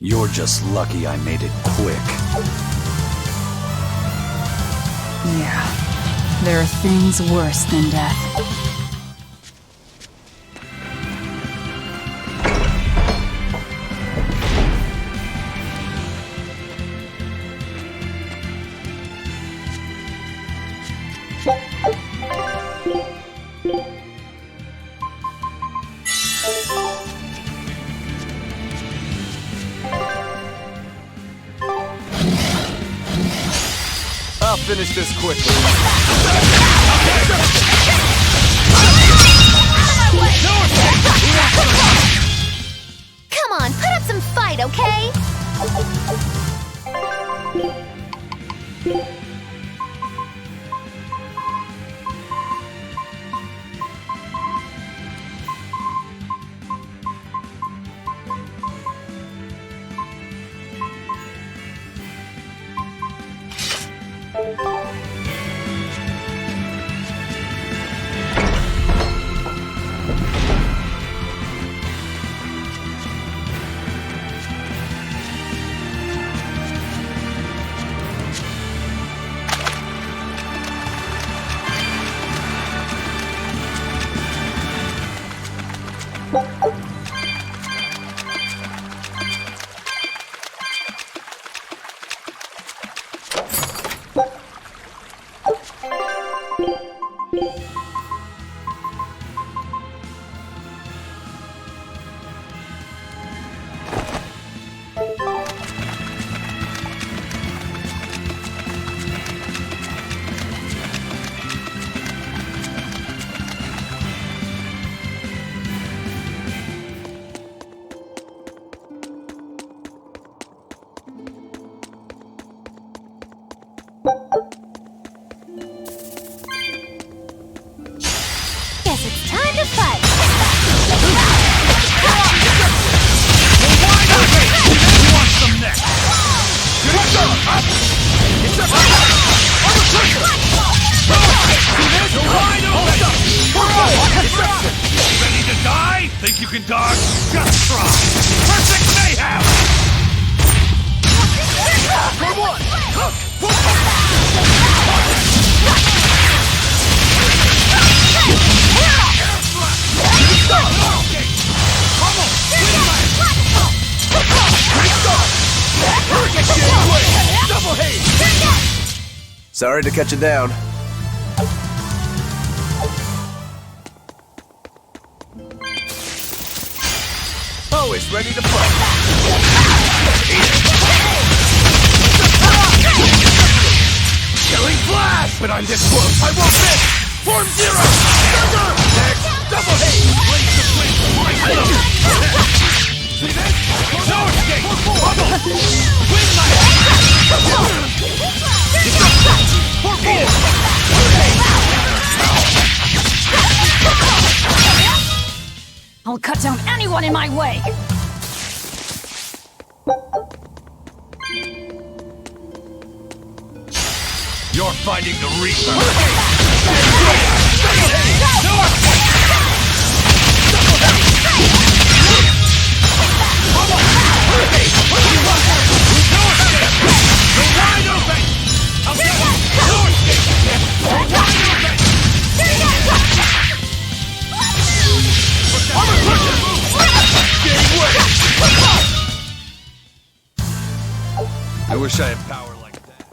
You're just lucky I made it quick. Yeah. There are things worse than death. I'll finish this quickly. Come on, put up some fight, okay? Guess it's time to fight! Who wants some next? It's a ready to die? Think you can dodge? Just try! Perfect mayhem! For one! Sorry to cut you down. Always ready to play. Killing flash! But I'm this close, I won't miss! Form zero! Thunder! Next! Double haze! Blaze the flame! See this? No escape! Bubble! Win my for four! I'll cut down anyone in my way! You're fighting the Reaper! I wish I had power like that.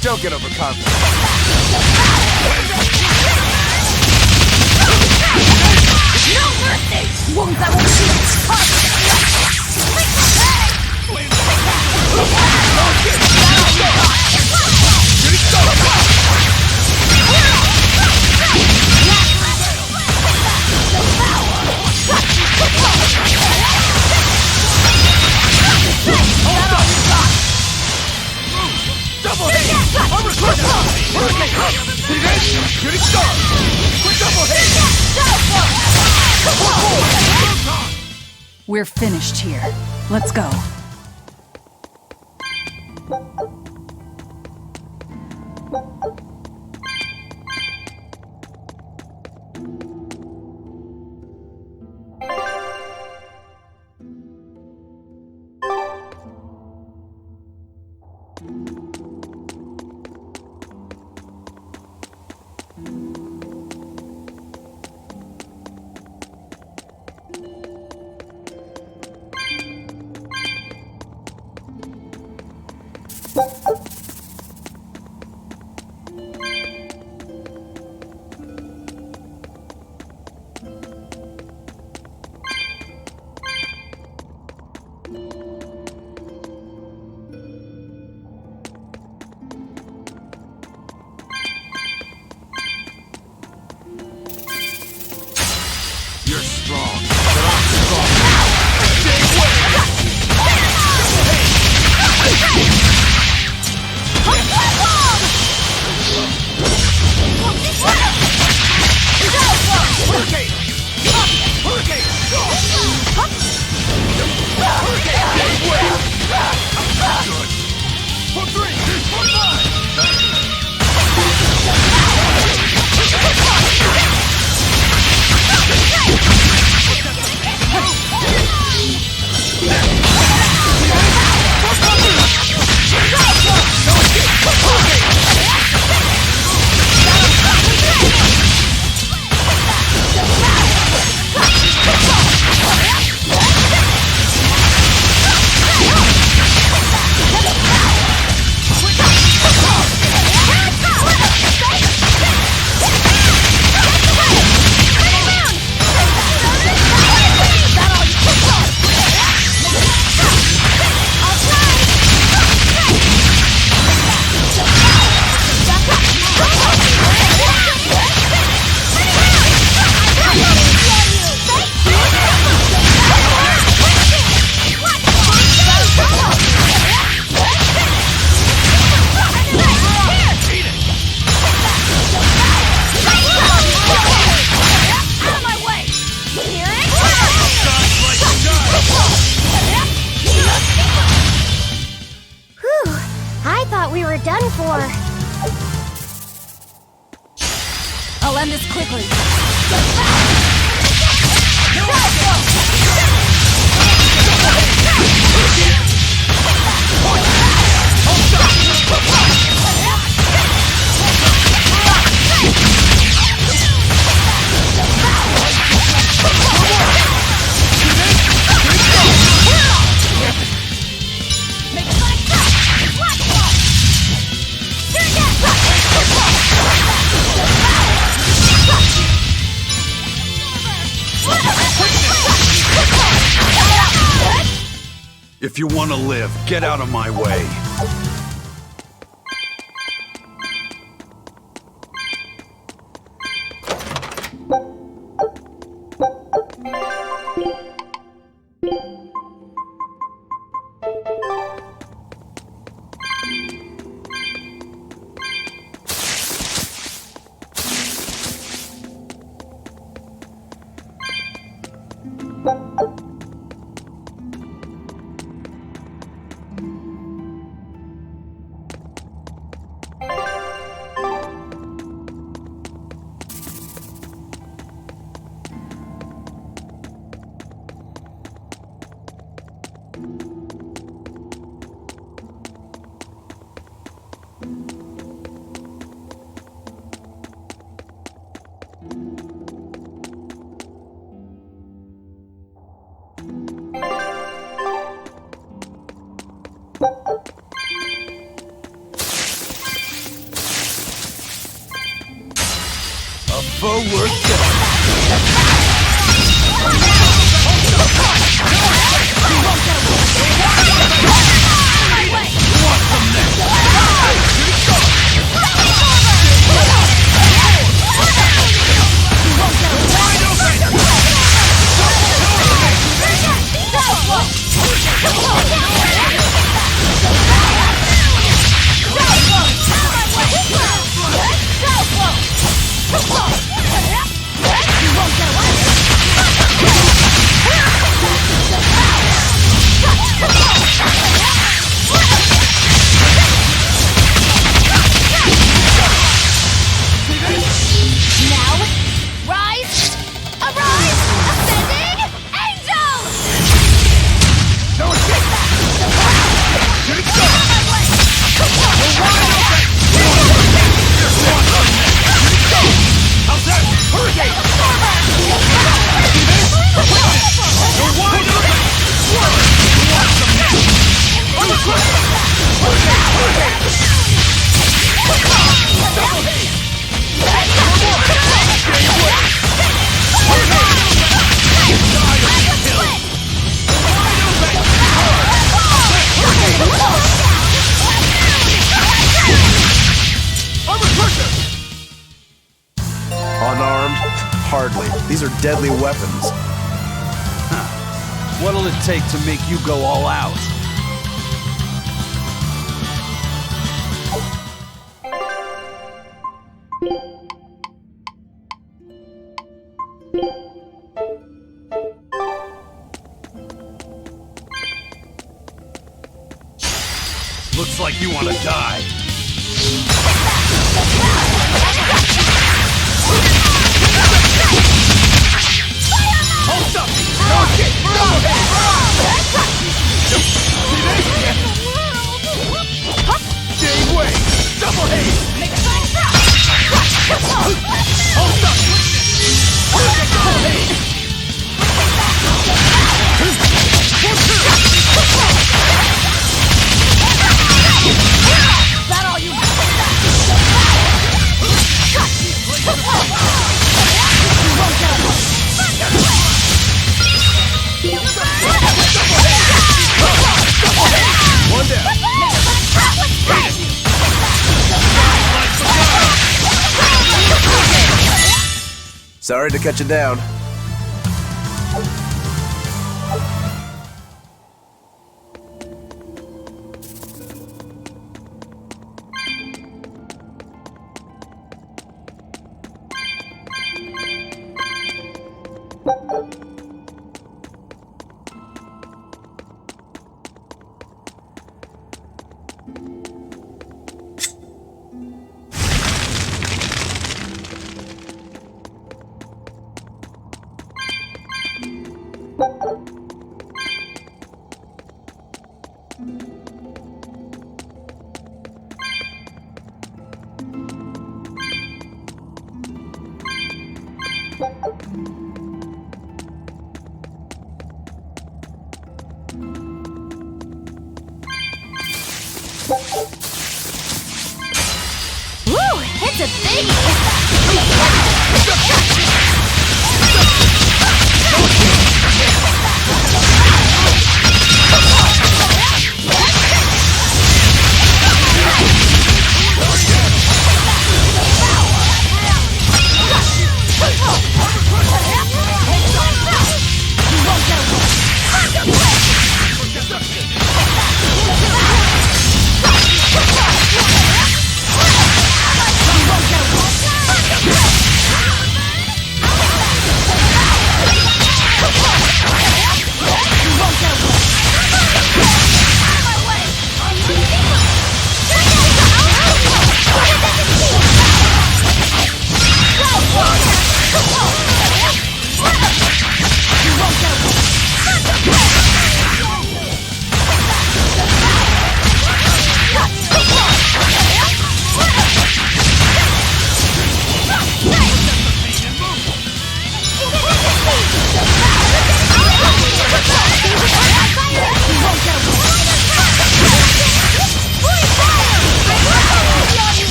Don't get overconfident. No mercy! Wounds that will Double hit! See this? Shooting star! Quick double hit! We're finished here. Let's go. If you want to live, get out of my way. These are deadly weapons. Huh. What'll it take to make you go all out? Looks like you want to die. Hold up! No shit! Double hit! Jade way! Double hit! Hold up! Double hit! Is that all you One down. Sorry to cut you down. Woo! It's a biggie!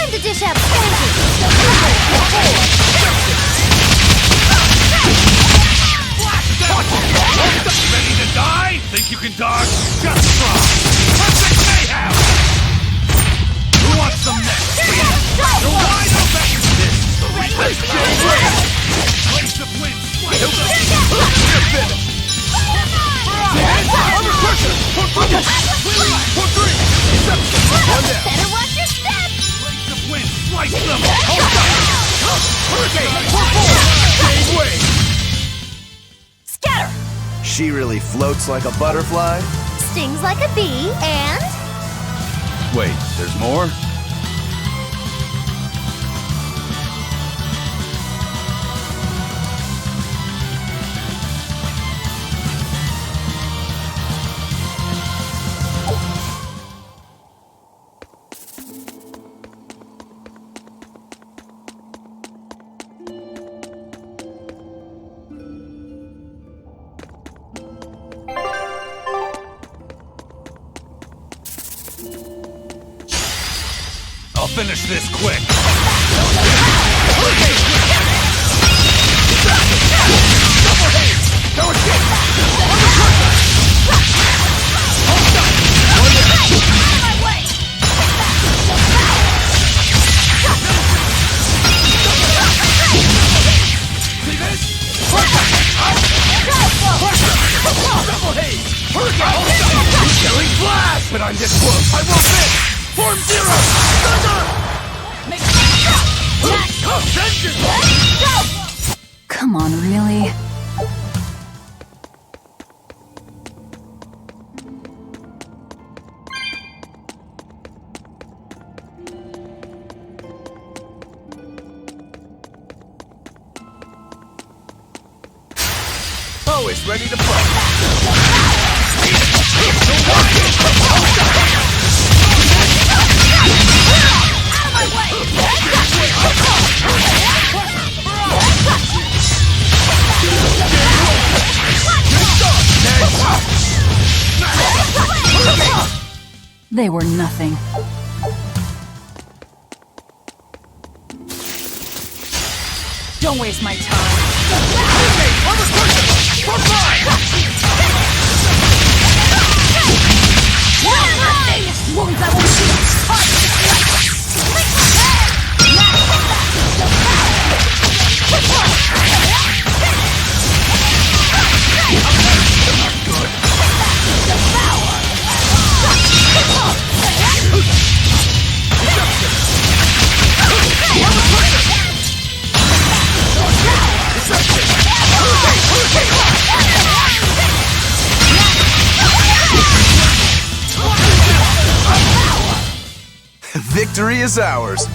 Time to dish out Ready to die? Think you can dodge? Just try! Perfect mayhem! Who wants some next? You're wide open! This is the Reaper's Gateway! Place the flint! Slice them! You're finished! Under pressure! For 2! For 3! One down! Better watch your step! Place the flint! Slice them! Hold up! Hurricane! For 4! Gateway! Scatter! She really floats like a butterfly? Stings like a bee, and... Wait, there's more? I'll finish this quick! But I'm this close! I won't miss! Form 0! Thunder! Come on, really? Always ready to fight. They were nothing. Don't waste my time. Wounds that will Victory is ours.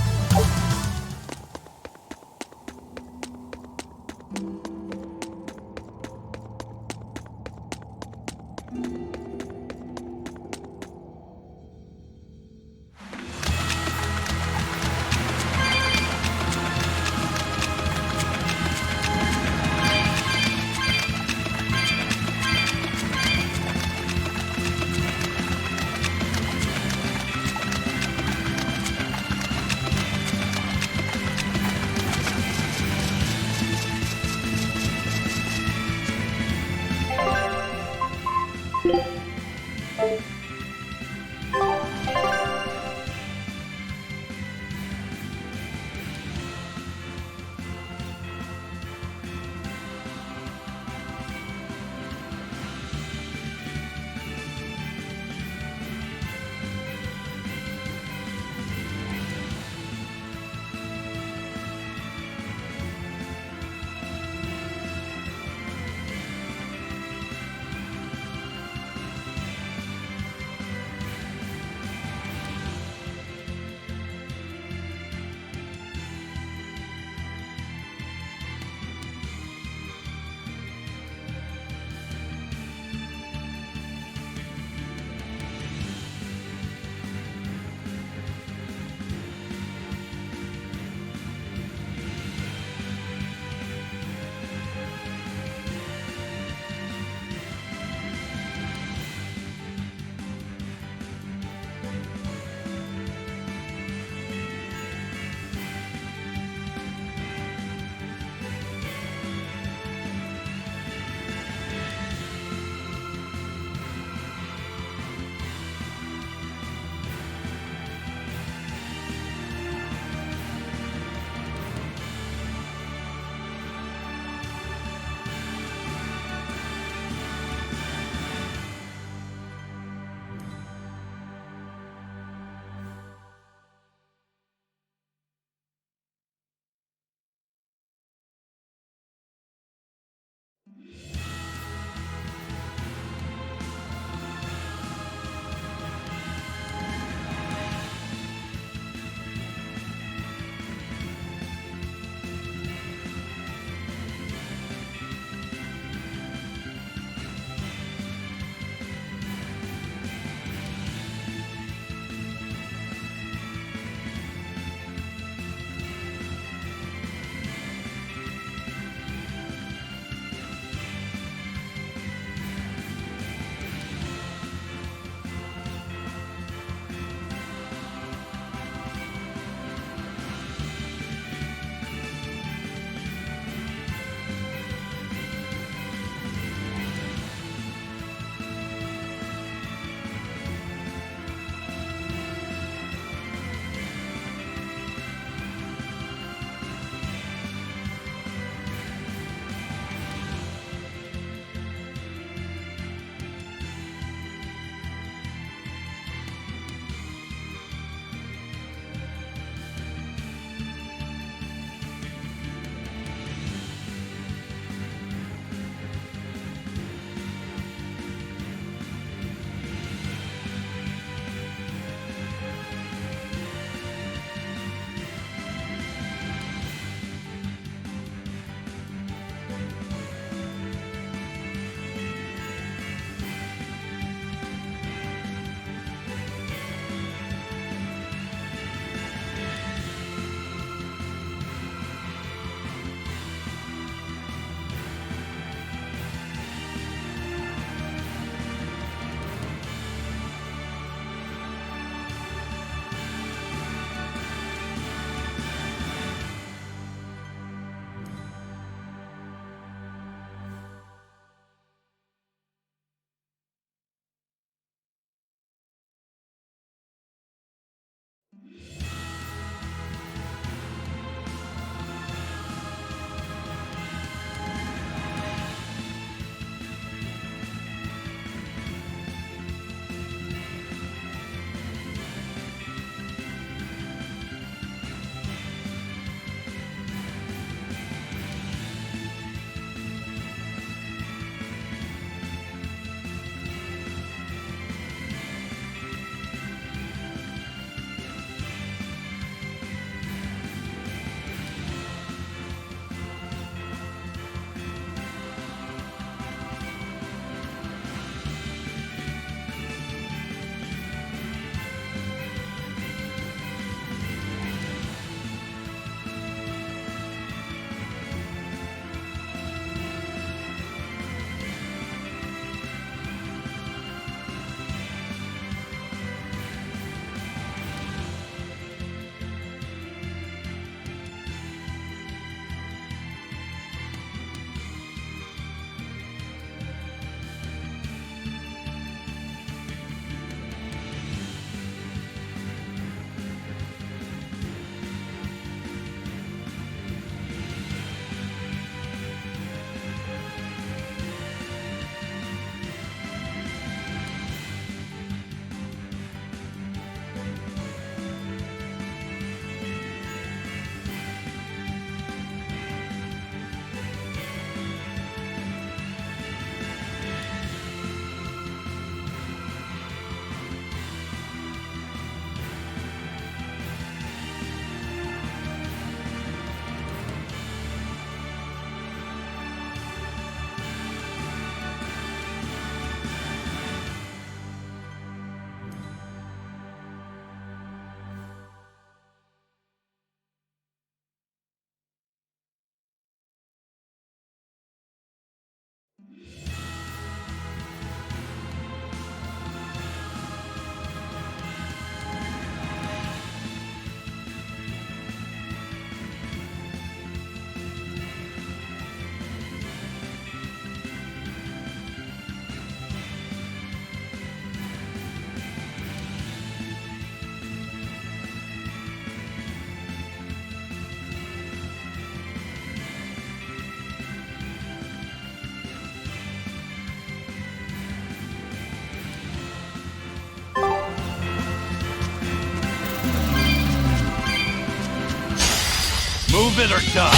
Move it or die!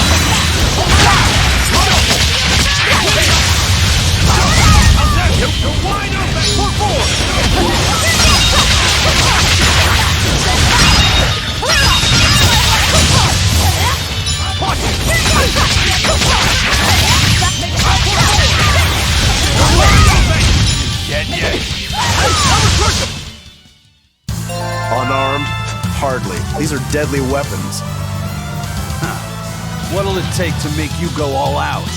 You're wide open! For four! Dead yet? Unarmed? Hardly. These are deadly weapons. What'll it take to make you go all out?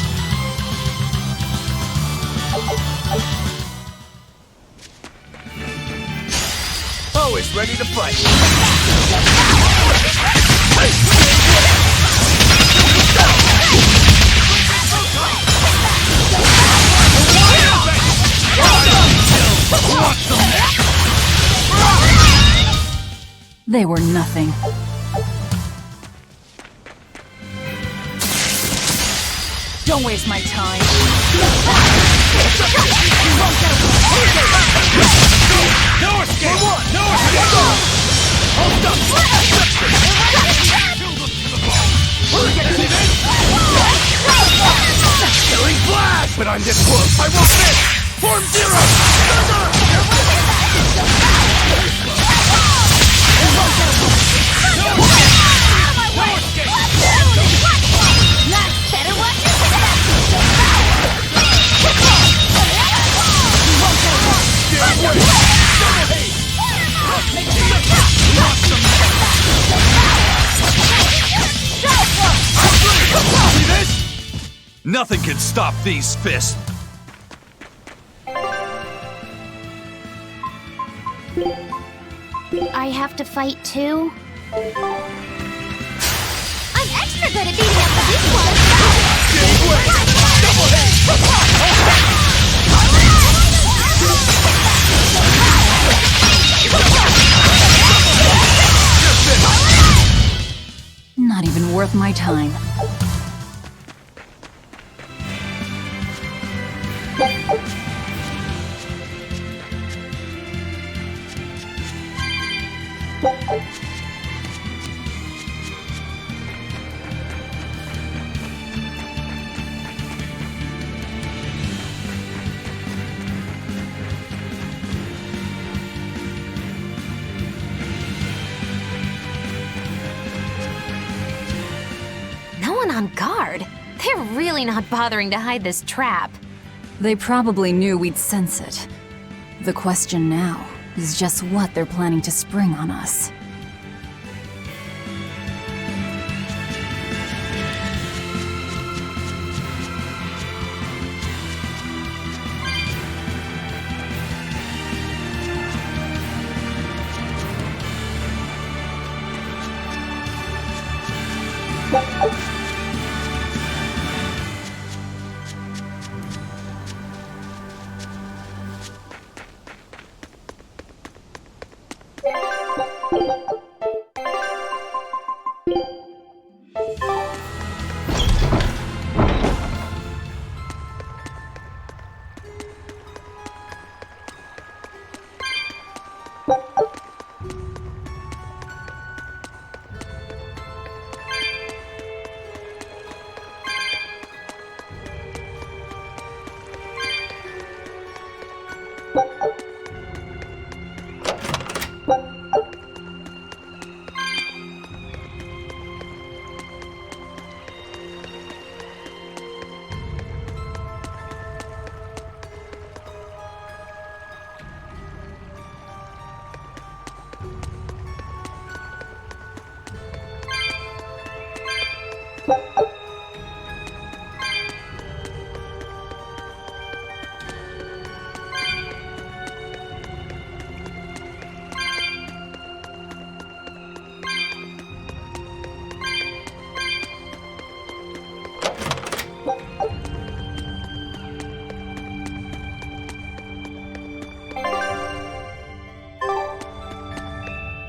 Always ready to fight. They were nothing. Don't waste my time. No escape! No escape! Hold up! Killing flash! But I'm this close! I won't miss! Form zero! Nothing can stop these fists. I have to fight too? I'm extra good at beating up the weak ones! Not even worth my time. No one on guard. They're really not bothering to hide this trap. They probably knew we'd sense it. The question now is just what they're planning to spring on us.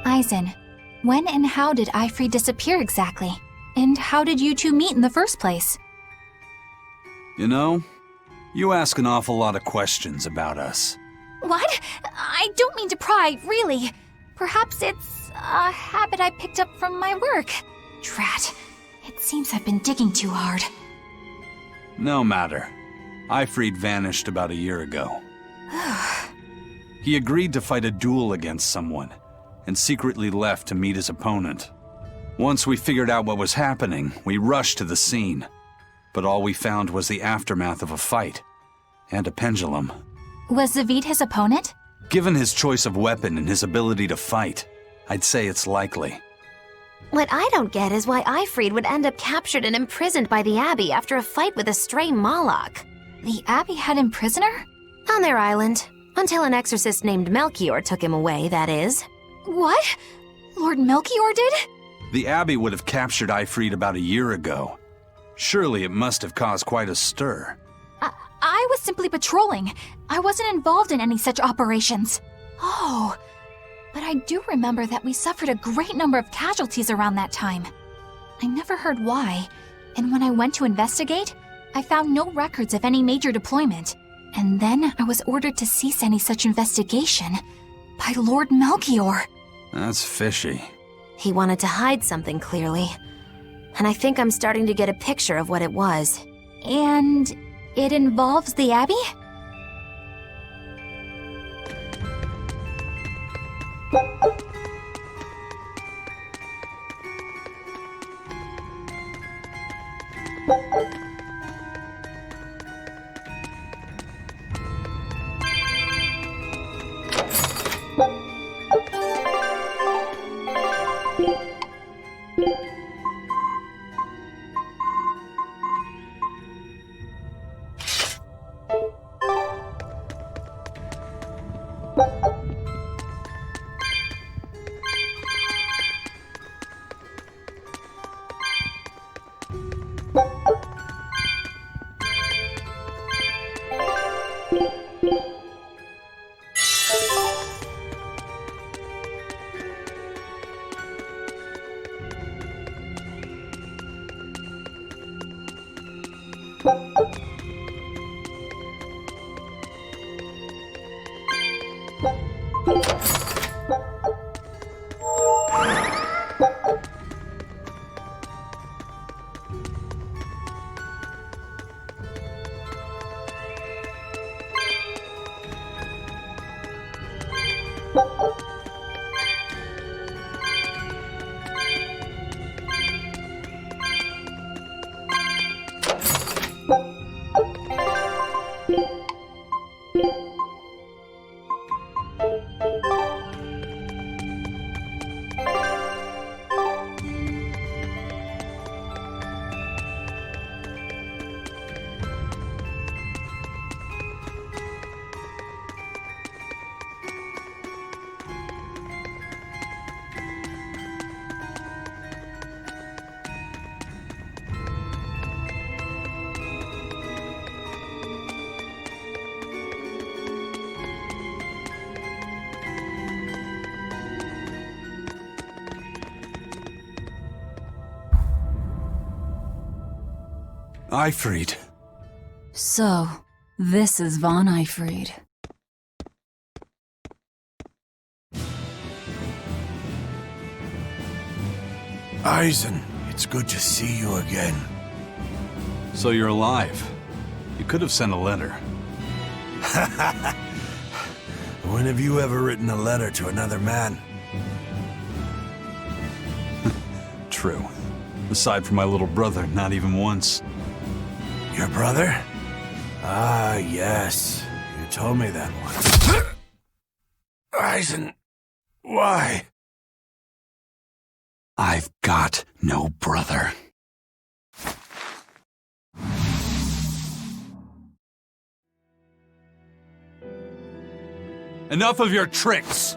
Eisen, when and how did Ifrit disappear exactly? And how did you two meet in the first place? You know, you ask an awful lot of questions about us. What? I don't mean to pry, really. Perhaps it's a habit I picked up from my work. Drat. It seems I've been digging too hard. No matter. Ifrid vanished about a year ago. He agreed to fight a duel against someone, and secretly left to meet his opponent. Once we figured out what was happening, we rushed to the scene. But all we found was the aftermath of a fight, and a pendulum. Was Zavid his opponent? Given his choice of weapon and his ability to fight, I'd say it's likely. What I don't get is why Ifrid would end up captured and imprisoned by the Abbey after a fight with a stray Moloch. The Abbey had him prisoner? On their island. Until an exorcist named Melchior took him away, that is. What? Lord Melchior did? The Abbey would have captured Ifrid about a year ago. Surely it must have caused quite a stir. I was simply patrolling. I wasn't involved in any such operations. Oh, but I do remember that we suffered a great number of casualties around that time. I never heard why, and when I went to investigate, I found no records of any major deployment. And then I was ordered to cease any such investigation by Lord Melchior. That's fishy. He wanted to hide something, clearly. And I think I'm starting to get a picture of what it was. And it involves the Abbey? Ifrid. So, this is Von Ifrid. Eisen, it's good to see you again. So you're alive. You could have sent a letter. When have you ever written a letter to another man? True. Aside from my little brother, not even once. Your brother? Ah, yes. You told me that once. Eisen, why? I've got no brother. Enough of your tricks!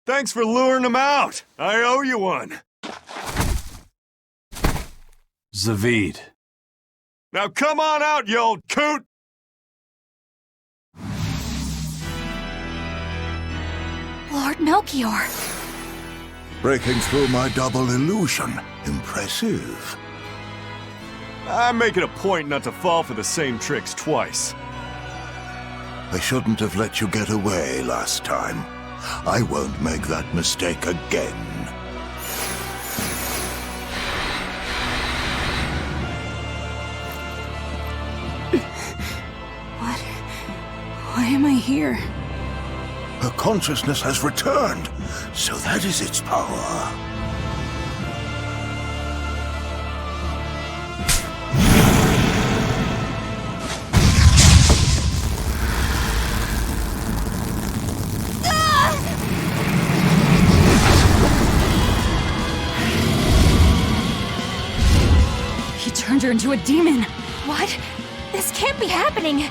Thanks for luring him out. I owe you one. Zavid. Now come on out, you old coot! Lord Melchior. Breaking through my double illusion. Impressive. I make it a point not to fall for the same tricks twice. I shouldn't have let you get away last time. I won't make that mistake again. Why am I here? Her consciousness has returned, so that is its power. He turned her into a demon. What? This can't be happening.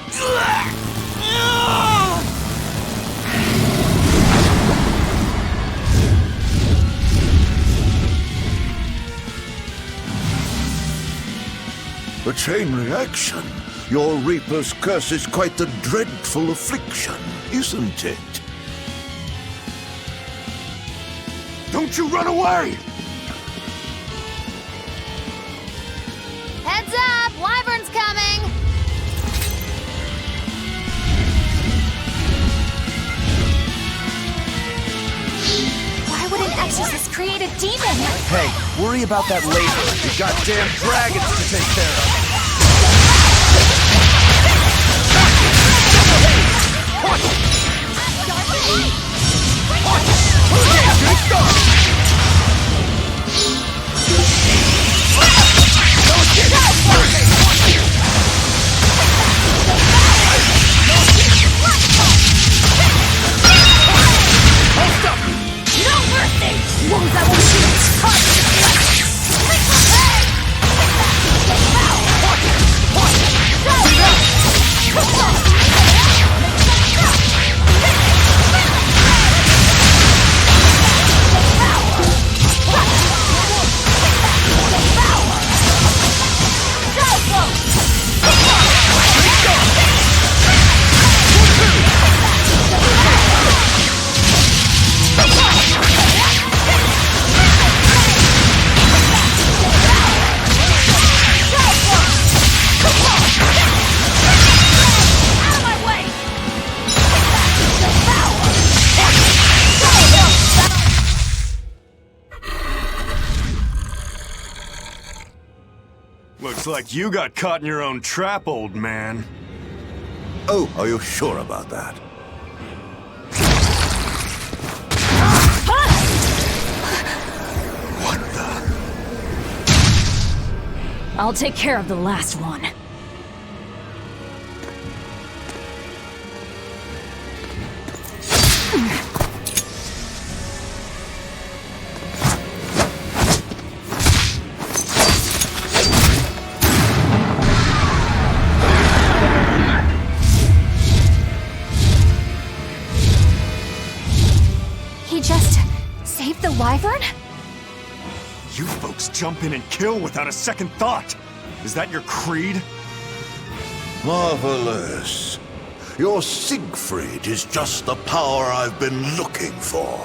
A chain reaction. Your Reaper's curse is quite the dreadful affliction, isn't it? Don't you run away! Heads up! Wyvern's coming! Why would an exorcist create a demon? Hey, worry about that later. You goddamn dragons to take care of. Looks like you got caught in your own trap, old man. Oh, are you sure about that? What the? I'll take care of the last one. He just saved the wyvern? You folks jump in and kill without a second thought. Is that your creed? Marvelous. Your Siegfried is just the power I've been looking for.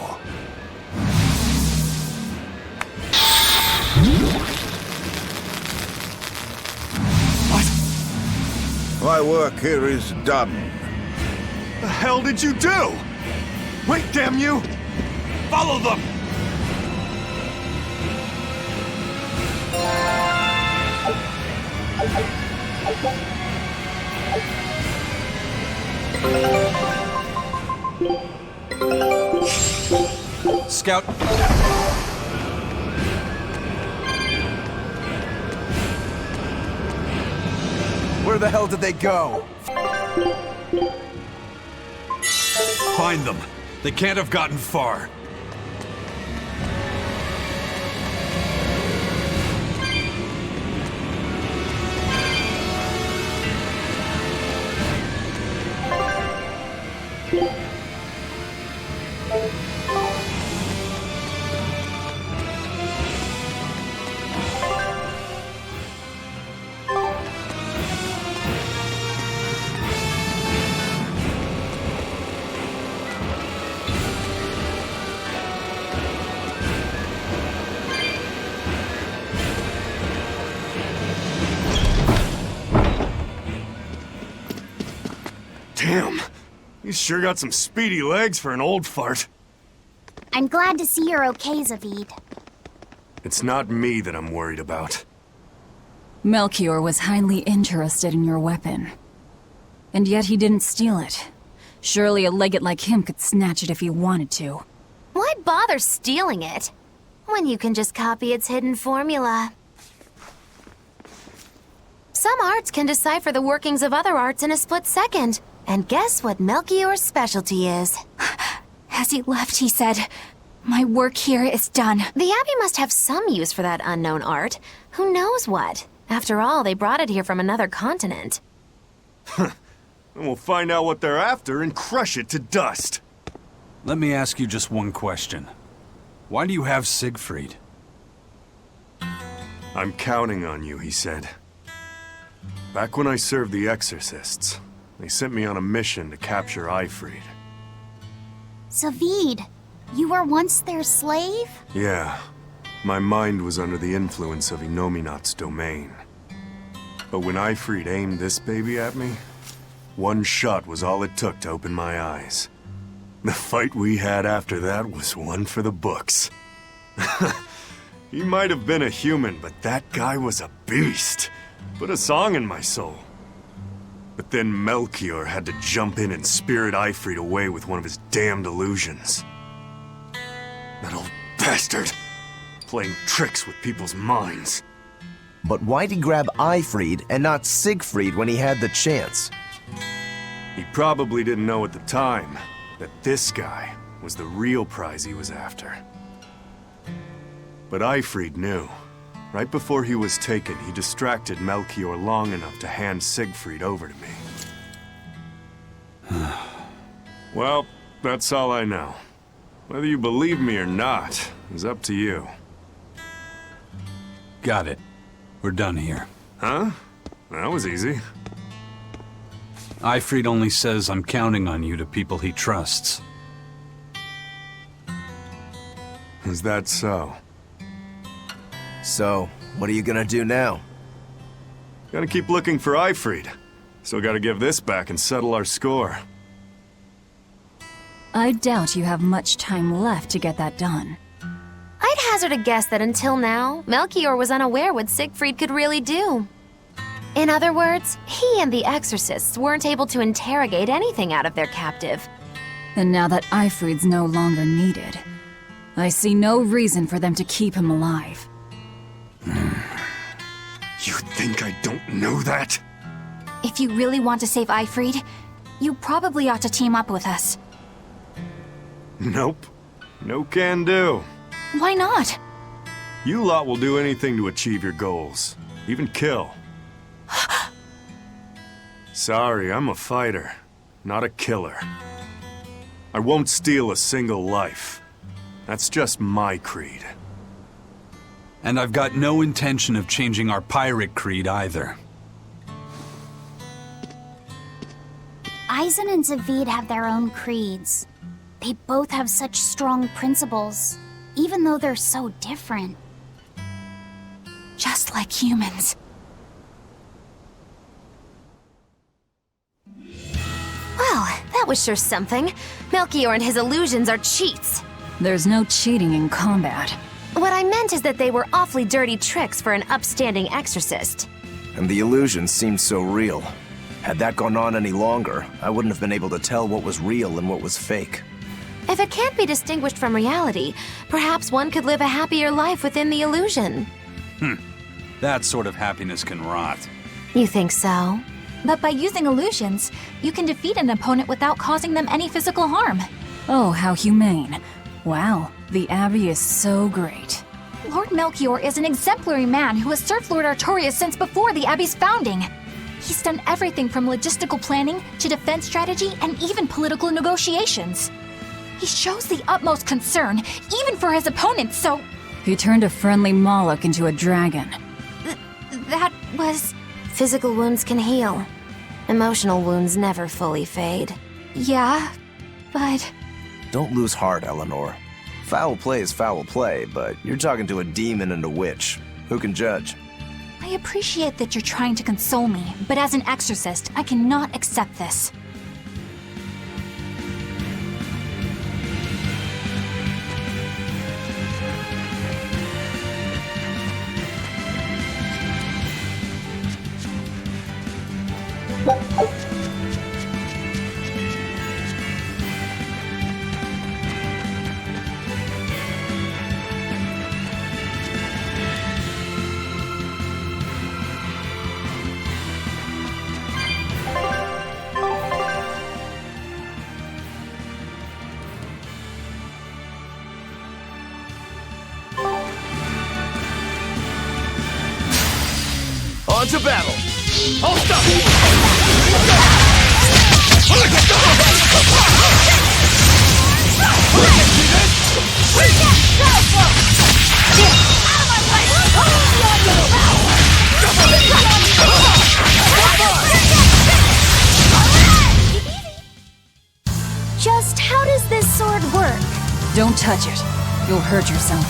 What? My work here is done. The hell did you do? Wait, damn you! Follow them! Scout. Where the hell did they go? Find them. They can't have gotten far. Damn. He's sure got some speedy legs for an old fart. I'm glad to see you're okay, Zavid. It's not me that I'm worried about. Melchior was highly interested in your weapon. And yet he didn't steal it. Surely a legate like him could snatch it if he wanted to. Why bother stealing it when you can just copy its hidden formula? Some arts can decipher the workings of other arts in a split second. And guess what Melchior's specialty is? As he left, he said, "My work here is done." The Abbey must have some use for that unknown art. Who knows what? After all, they brought it here from another continent. And we'll find out what they're after and crush it to dust. Let me ask you just one question. Why do you have Siegfried? I'm counting on you, he said. Back when I served the Exorcists, they sent me on a mission to capture Eifried. Zavid, you were once their slave? Yeah. My mind was under the influence of Inominat's domain. But when Eifried aimed this baby at me, one shot was all it took to open my eyes. The fight we had after that was one for the books. He might have been a human, but that guy was a beast. Put a song in my soul. But then Melchior had to jump in and spirit Eifried away with one of his damned illusions. That old bastard! Playing tricks with people's minds. But why'd he grab Eifried and not Siegfried when he had the chance? He probably didn't know at the time that this guy was the real prize he was after. But Eifried knew. Right before he was taken, he distracted Melchior long enough to hand Siegfried over to me. Well, that's all I know. Whether you believe me or not is up to you. Got it. We're done here. Huh? That was easy. Eifried only says I'm counting on you to people he trusts. Is that so? So, what are you gonna do now? Gotta keep looking for Eifried. Still gotta give this back and settle our score. I doubt you have much time left to get that done. I'd hazard a guess that until now, Melchior was unaware what Siegfried could really do. In other words, he and the Exorcists weren't able to interrogate anything out of their captive. And now that Eifried's no longer needed, I see no reason for them to keep him alive. You think I don't know that? If you really want to save Eifried, you probably ought to team up with us. Nope. No can do. Why not? You lot will do anything to achieve your goals. Even kill. Sorry, I'm a fighter, not a killer. I won't steal a single life. That's just my creed. And I've got no intention of changing our pirate creed either. Eisen and Zavid have their own creeds. They both have such strong principles, even though they're so different. Just like humans. Well, that was sure something. Melchior and his illusions are cheats. There's no cheating in combat. What I meant is that they were awfully dirty tricks for an upstanding exorcist. And the illusions seemed so real. Had that gone on any longer, I wouldn't have been able to tell what was real and what was fake. If it can't be distinguished from reality, perhaps one could live a happier life within the illusion. That sort of happiness can rot. You think so? But by using illusions, you can defeat an opponent without causing them any physical harm. Oh, how humane. Wow, the Abbey is so great. Lord Melchior is an exemplary man who has served Lord Artorias since before the Abbey's founding. He's done everything from logistical planning to defense strategy and even political negotiations. He shows the utmost concern, even for his opponents, so... He turned a friendly Moloch into a dragon. That was... Physical wounds can heal. Emotional wounds never fully fade. Yeah, but... Don't lose heart, Eleanor. Foul play is foul play, but you're talking to a demon and a witch. Who can judge? I appreciate that you're trying to console me, but as an exorcist, I cannot accept this. On to battle! Hold up! Just how does this sword work? Don't touch it. You'll hurt yourself.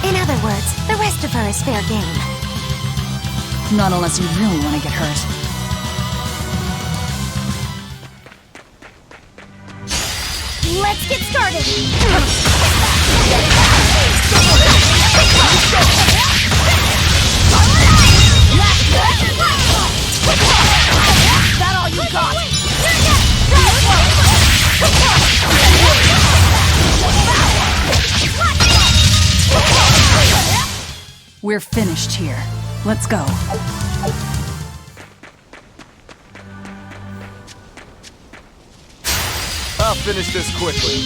In other words, the rest of her is fair game. Not unless you really want to get hurt. Let's get started! That all you got? We're finished here. Let's go. I'll finish this quickly.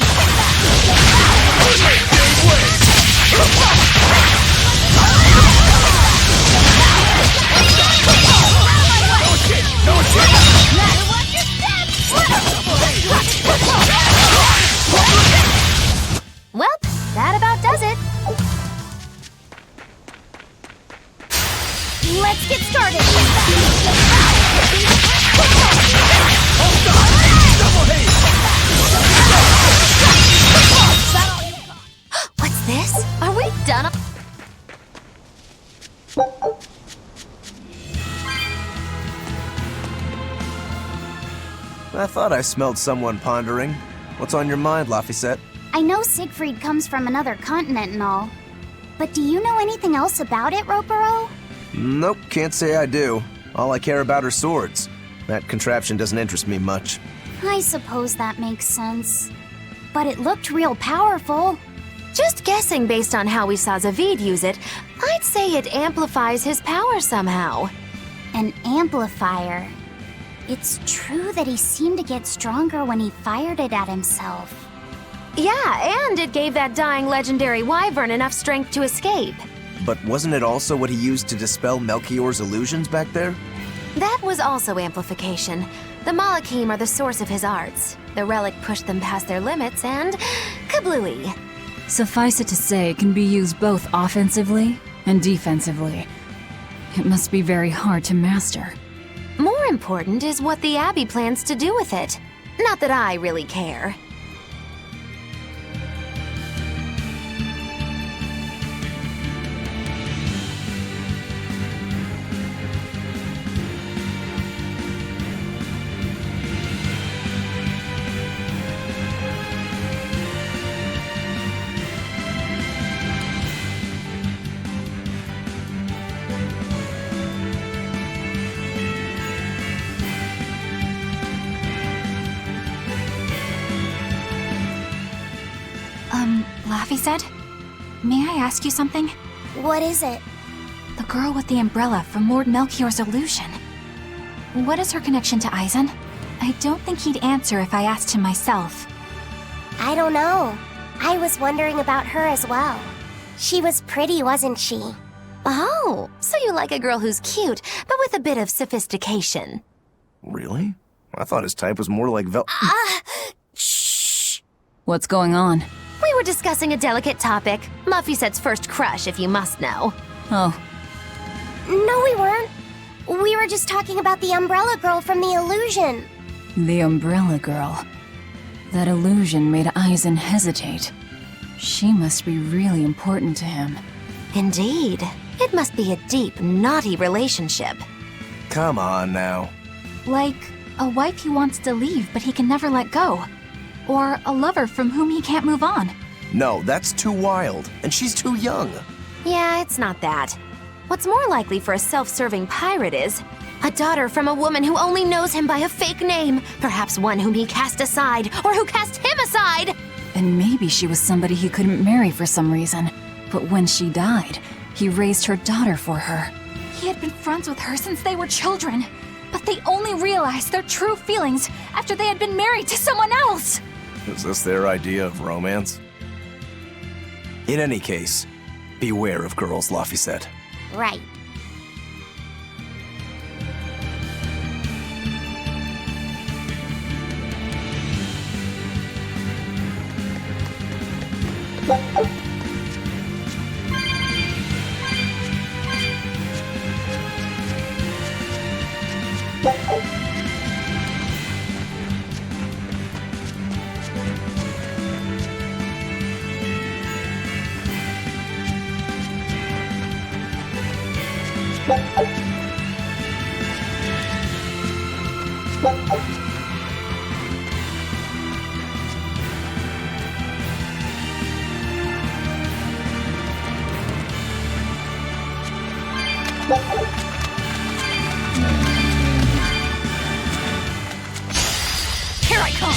Well, that about does it. Let's get started! What's this? Are we done? I thought I smelled someone pondering. What's on your mind, Laphicet? I know Siegfried comes from another continent and all, but do you know anything else about it, Ropero? Nope, can't say I do. All I care about are swords. That contraption doesn't interest me much. I suppose that makes sense. But it looked real powerful. Just guessing based on how we saw Zavid use it, I'd say it amplifies his power somehow. An amplifier. It's true that he seemed to get stronger when he fired it at himself. Yeah, and it gave that dying legendary wyvern enough strength to escape. But wasn't it also what he used to dispel Melchior's illusions back there? That was also amplification. The Malachim are the source of his arts. The relic pushed them past their limits and... kablooey. Suffice it to say, it can be used both offensively and defensively. It must be very hard to master. More important is what the Abbey plans to do with it. Not that I really care. Laphicet? May I ask you something? What is it? The girl with the umbrella from Lord Melchior's illusion. What is her connection to Eisen? I don't think he'd answer if I asked him myself. I don't know. I was wondering about her as well. She was pretty, wasn't she? Oh, so you like a girl who's cute, but with a bit of sophistication. Really? I thought his type was more like Shh! What's going on? We were discussing a delicate topic. Laphicet's first crush, if you must know. Oh. No, we weren't. We were just talking about the umbrella girl from the illusion. The umbrella girl. That illusion made Eisen hesitate. She must be really important to him. Indeed. It must be a deep, naughty relationship. Come on now. Like a wife he wants to leave but he can never let go. Or a lover from whom he can't move on. No, that's too wild, and she's too young. Yeah, it's not that. What's more likely for a self-serving pirate is a daughter from a woman who only knows him by a fake name, perhaps one whom he cast aside, or who cast him aside! And maybe she was somebody he couldn't marry for some reason. But when she died, he raised her daughter for her. He had been friends with her since they were children, but they only realized their true feelings after they had been married to someone else! Is this their idea of romance? In any case, beware of girls, Luffy said. Right. Here I come!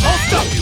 I'll stop you!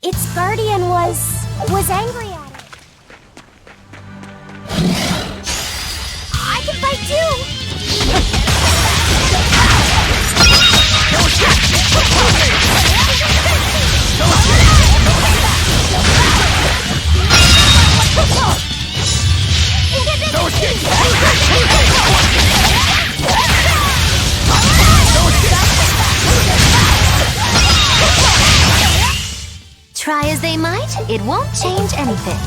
Its guardian was angry at it. I can fight too! Try as they might, it won't change anything.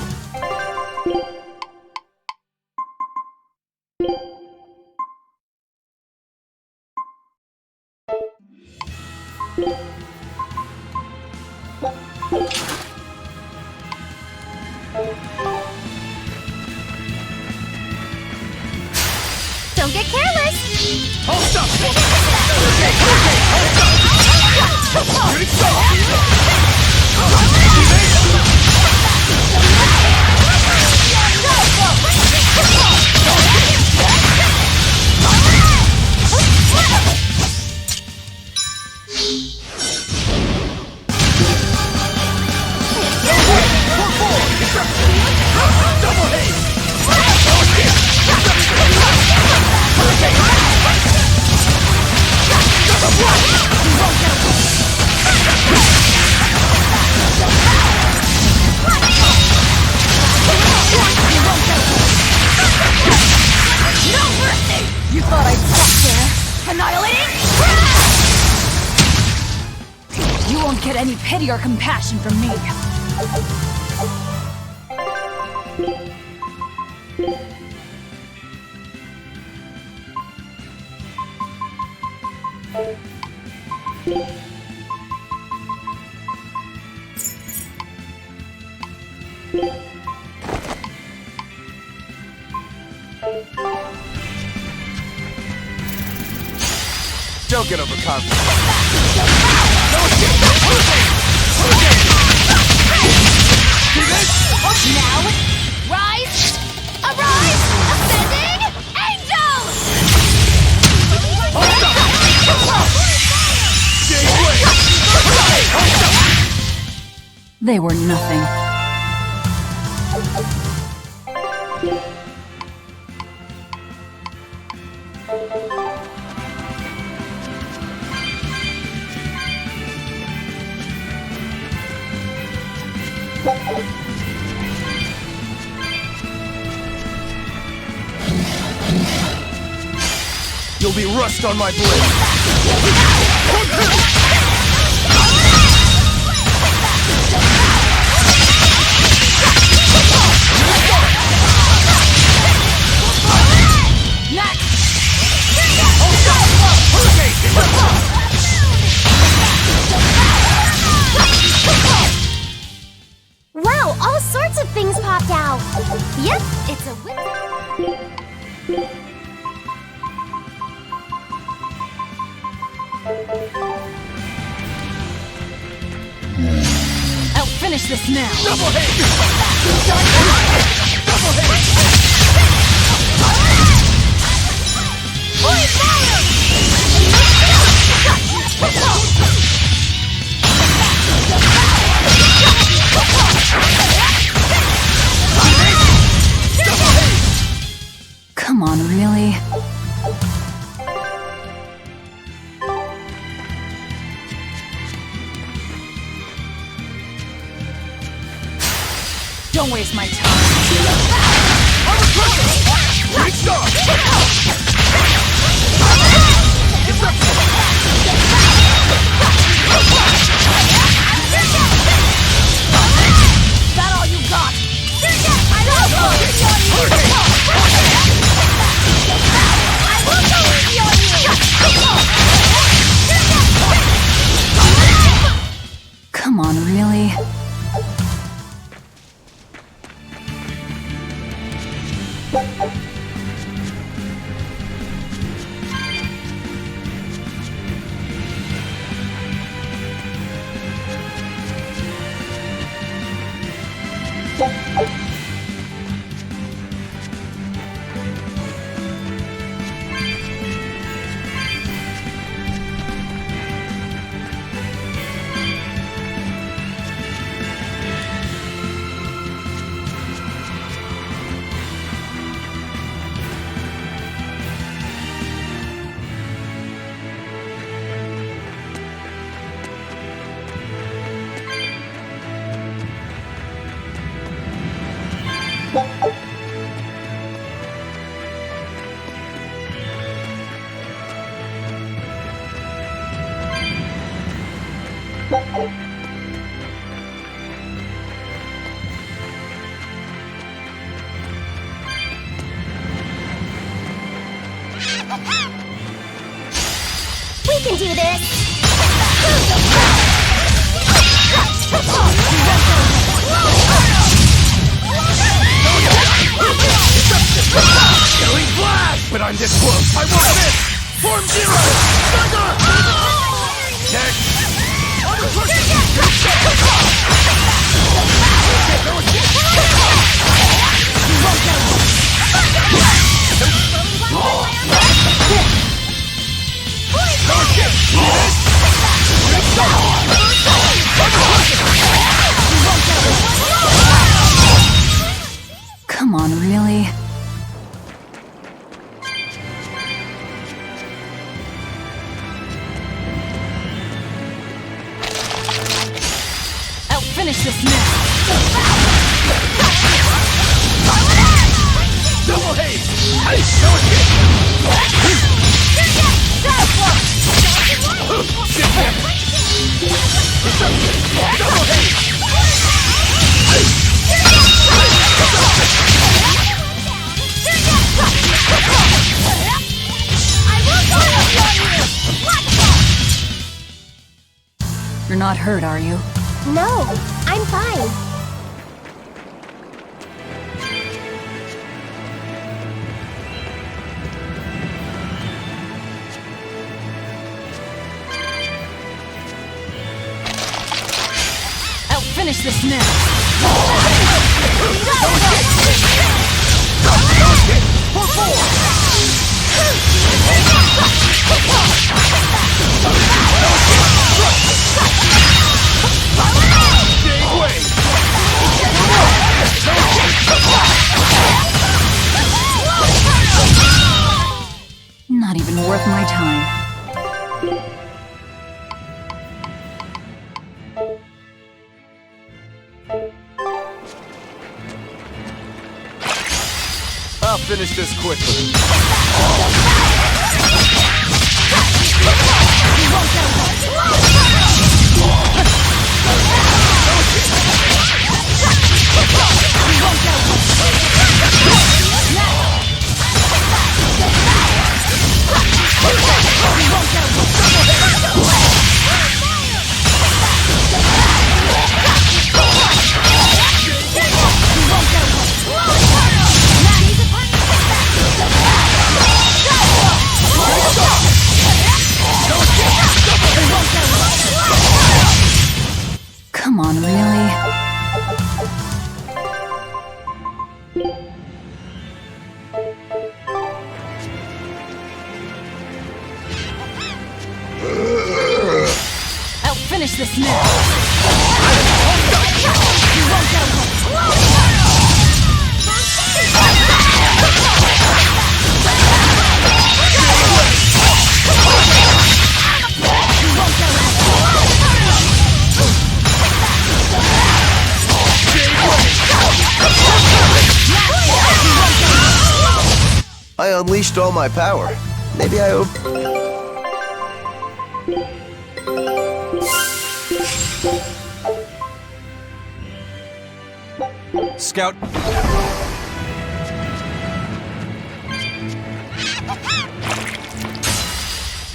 Don't get careless! Hold up! You thought I'd stop there? Annihilating? You won't get any pity or compassion from me. Don't get overconfident. Now, rise! Arise! Ascending! Angel! They were nothing. You'll be rust on my blade. I'll finish this now! Double hit! Double hit! Come on, really? Don't waste my time. Great start! That all you got? Come on, really? We can do this! Killing blast! But I'm this close! I won't miss! Form zero! Next! Come on, really? I'll finish this now! Double haste! Ice! No Double haste! You're not hurt, are you? No, I'm fine. I'll finish this now! Not even worth my time. I'll finish this quickly. I'll finish this now! I unleashed all my power. Maybe I Scout.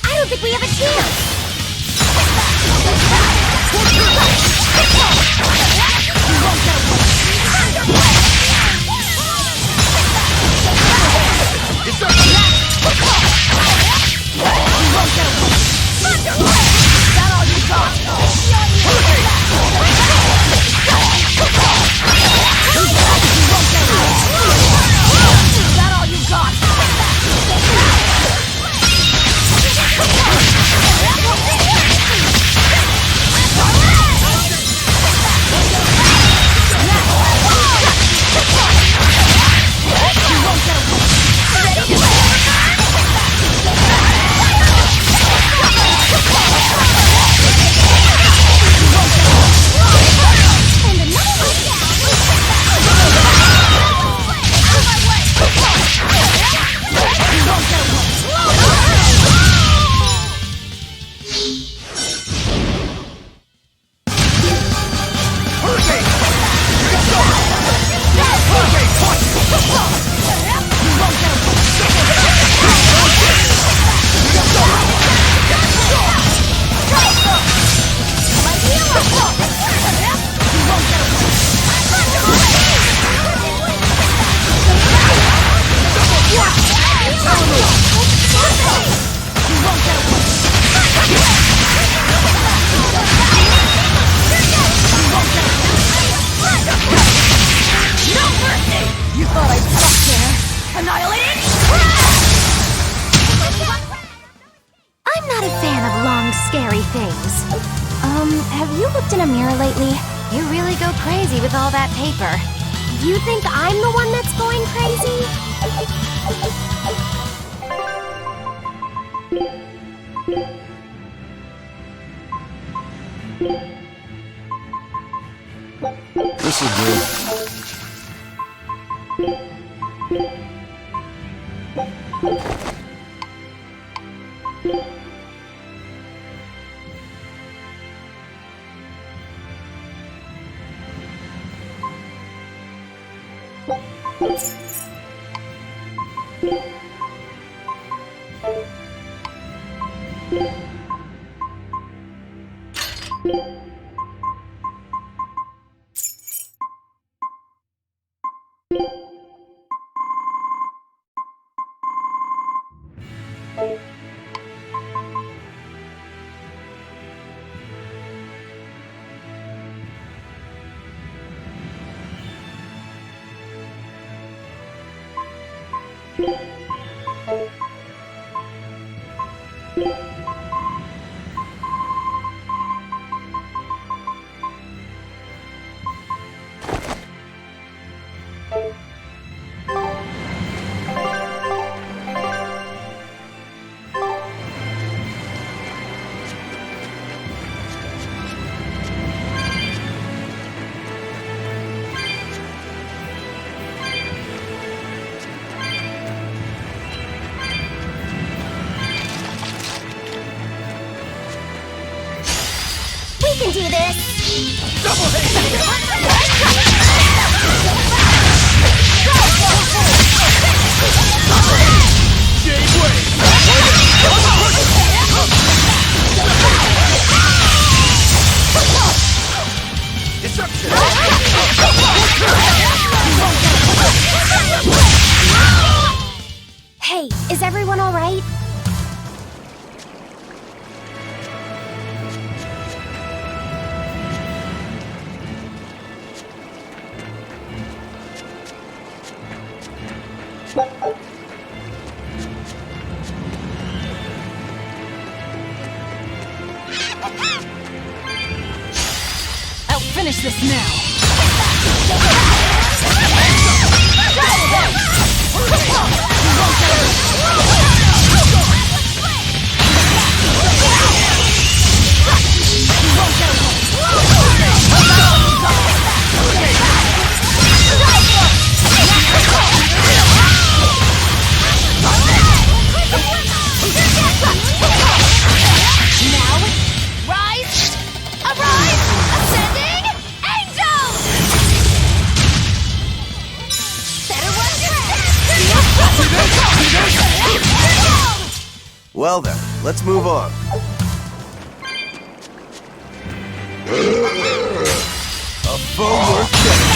I don't think we have a chance! I'm not a fan of long, scary things. Have you looked in a mirror lately? You really go crazy with all that paper. You think I'm the one that's going crazy? This'll do. We can do this! Double hit! Hey, is everyone all right? I'll finish this now. Well then, let's move on. A foe worth killing.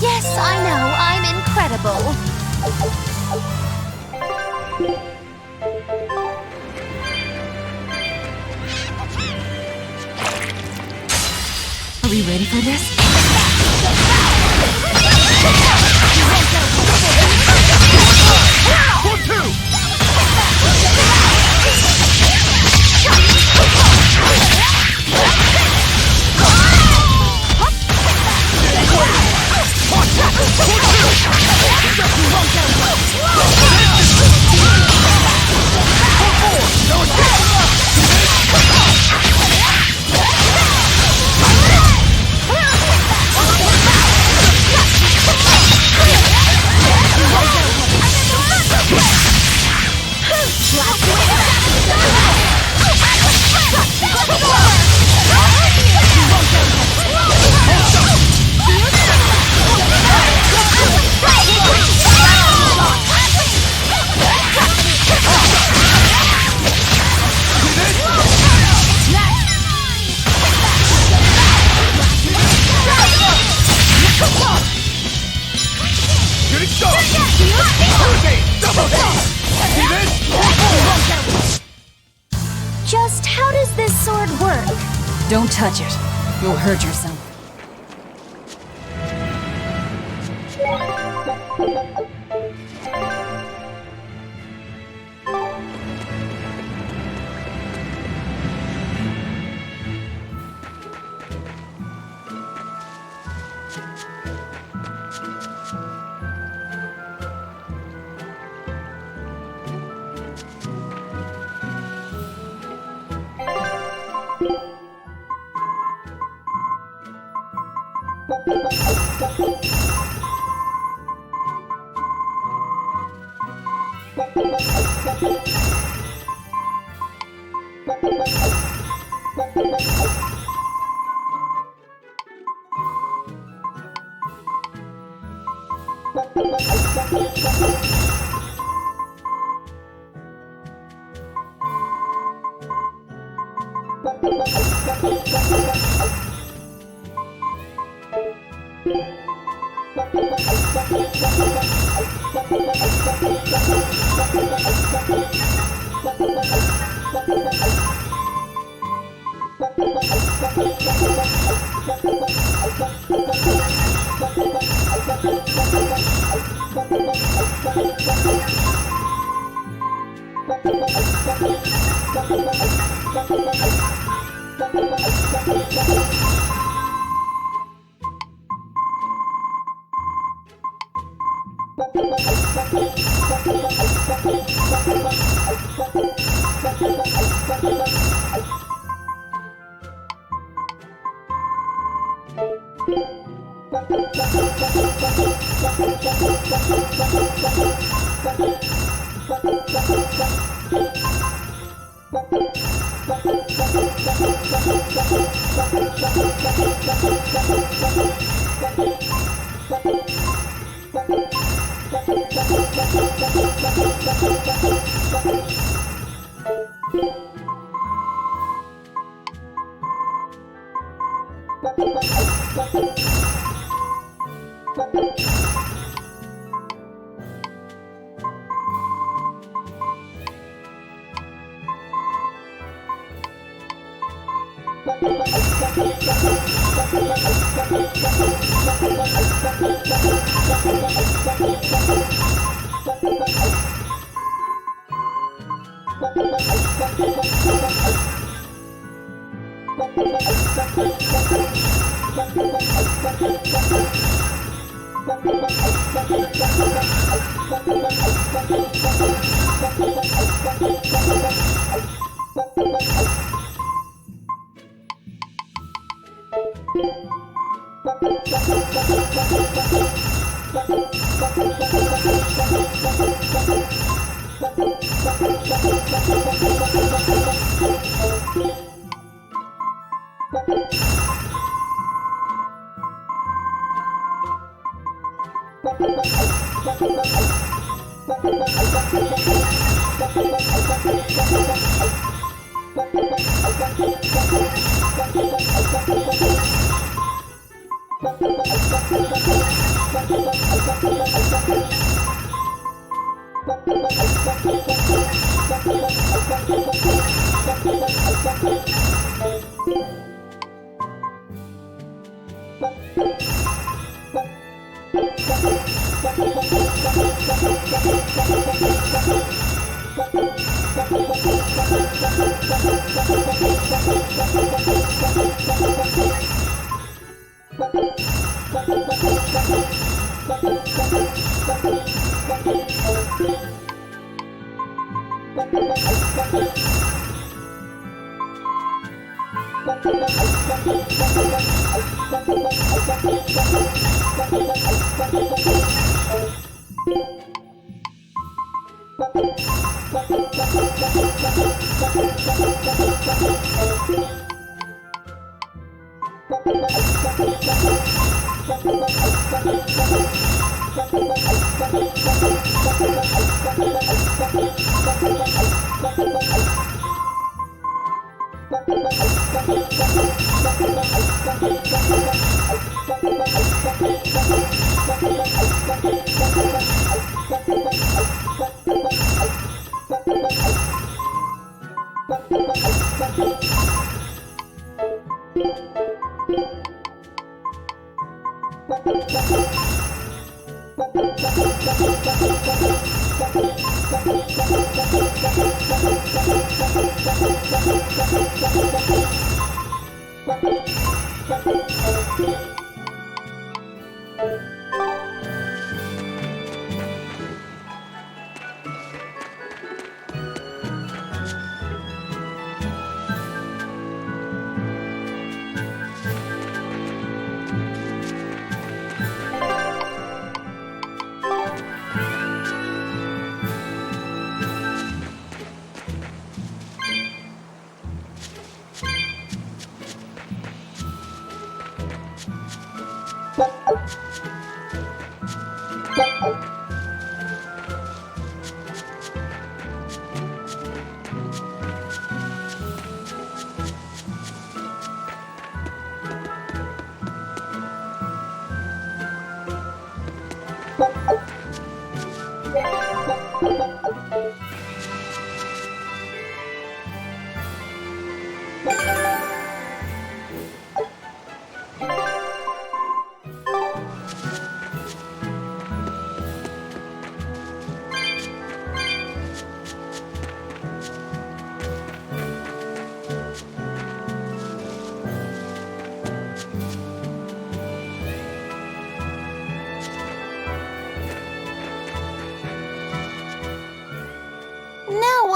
Yes, I know, I'm incredible. Are we ready for this? Just how does this sword work? Don't touch it. You'll hurt yourself.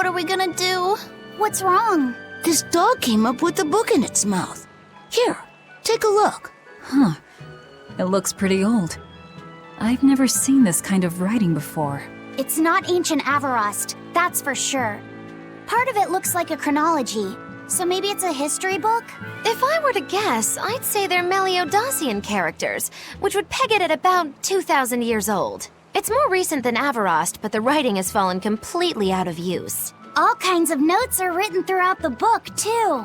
what are we gonna do? What's wrong? This dog came up with a book in its mouth. Here, take a look. Huh. It looks pretty old. I've never seen this kind of writing before. It's not ancient Avarost, that's for sure. Part of it looks like a chronology, so maybe it's a history book? If I were to guess, I'd say they're Meliodosian characters, which would peg it at about 2,000 years old. It's more recent than Avarost, but the writing has fallen completely out of use. All kinds of notes are written throughout the book, too.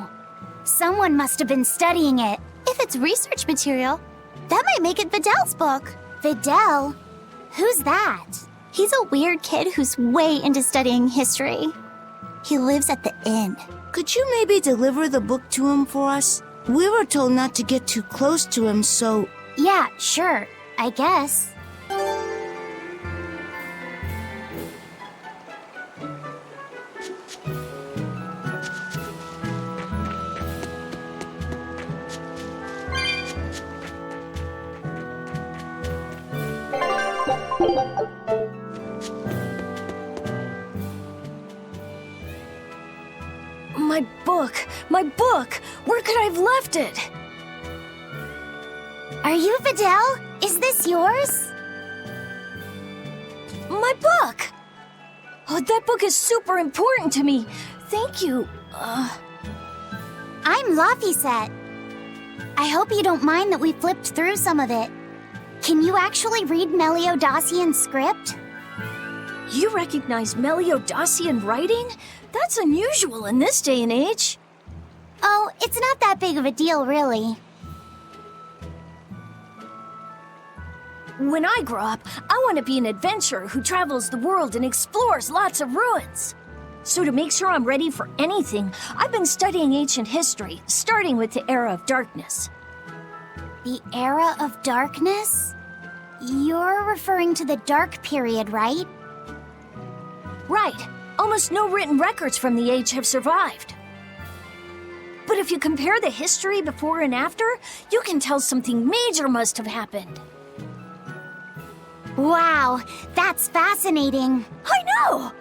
Someone must have been studying it. If it's research material, that might make it Videl's book. Videl? Who's that? He's a weird kid who's way into studying history. He lives at the inn. Could you maybe deliver the book to him for us? We were told not to get too close to him, so... Yeah, sure. I guess. My book! Where could I have left it? Are you Videl? Is this yours? My book! Oh, that book is super important to me. Thank you. I'm Laphicet. I hope you don't mind that we flipped through some of it. Can you actually read Meliodosian script? You recognize Meliodosian writing? That's unusual in this day and age. Oh, it's not that big of a deal, really. When I grow up, I want to be an adventurer who travels the world and explores lots of ruins. So to make sure I'm ready for anything, I've been studying ancient history, starting with the Era of Darkness. The Era of Darkness? You're referring to the Dark Period, right? Right. Almost no written records from the age have survived. But if you compare the history before and after, you can tell something major must have happened. Wow, that's fascinating. I know!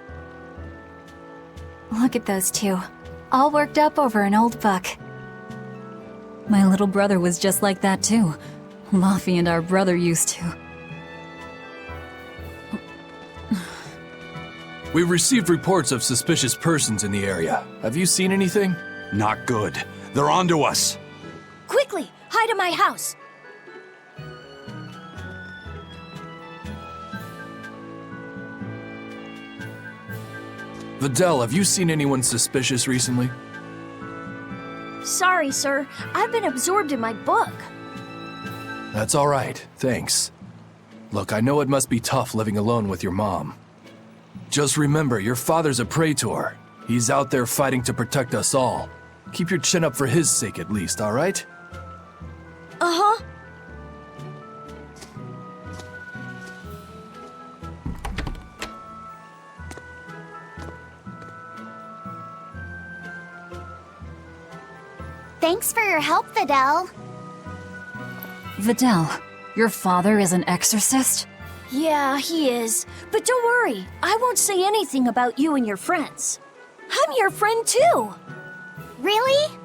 Look at those two, all worked up over an old book. My little brother was just like that too. Laffy and our brother used to. We've received reports of suspicious persons in the area. Have you seen anything? Not good. They're onto us. Quickly, hide in my house. Videl, have you seen anyone suspicious recently? Sorry, sir. I've been absorbed in my book. That's all right, thanks. Look, I know it must be tough living alone with your mom. Just remember, your father's a praetor. He's out there fighting to protect us all. Keep your chin up for his sake at least, all right? Uh-huh. Thanks for your help, Videl. Videl, your father is an exorcist? Yeah, he is. But don't worry, I won't say anything about you and your friends. I'm your friend too. Really?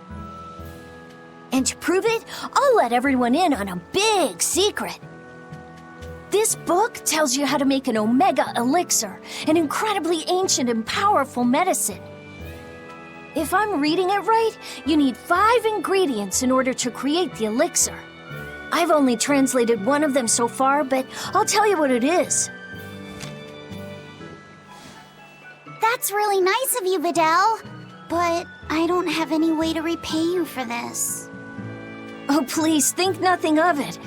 And to prove it, I'll let everyone in on a big secret. This book tells you how to make an Omega Elixir, an incredibly ancient and powerful medicine. If I'm reading it right, you need 5 ingredients in order to create the elixir. I've only translated one of them so far, but I'll tell you what it is. That's really nice of you, Videl. But I don't have any way to repay you for this. Oh, please, think nothing of it.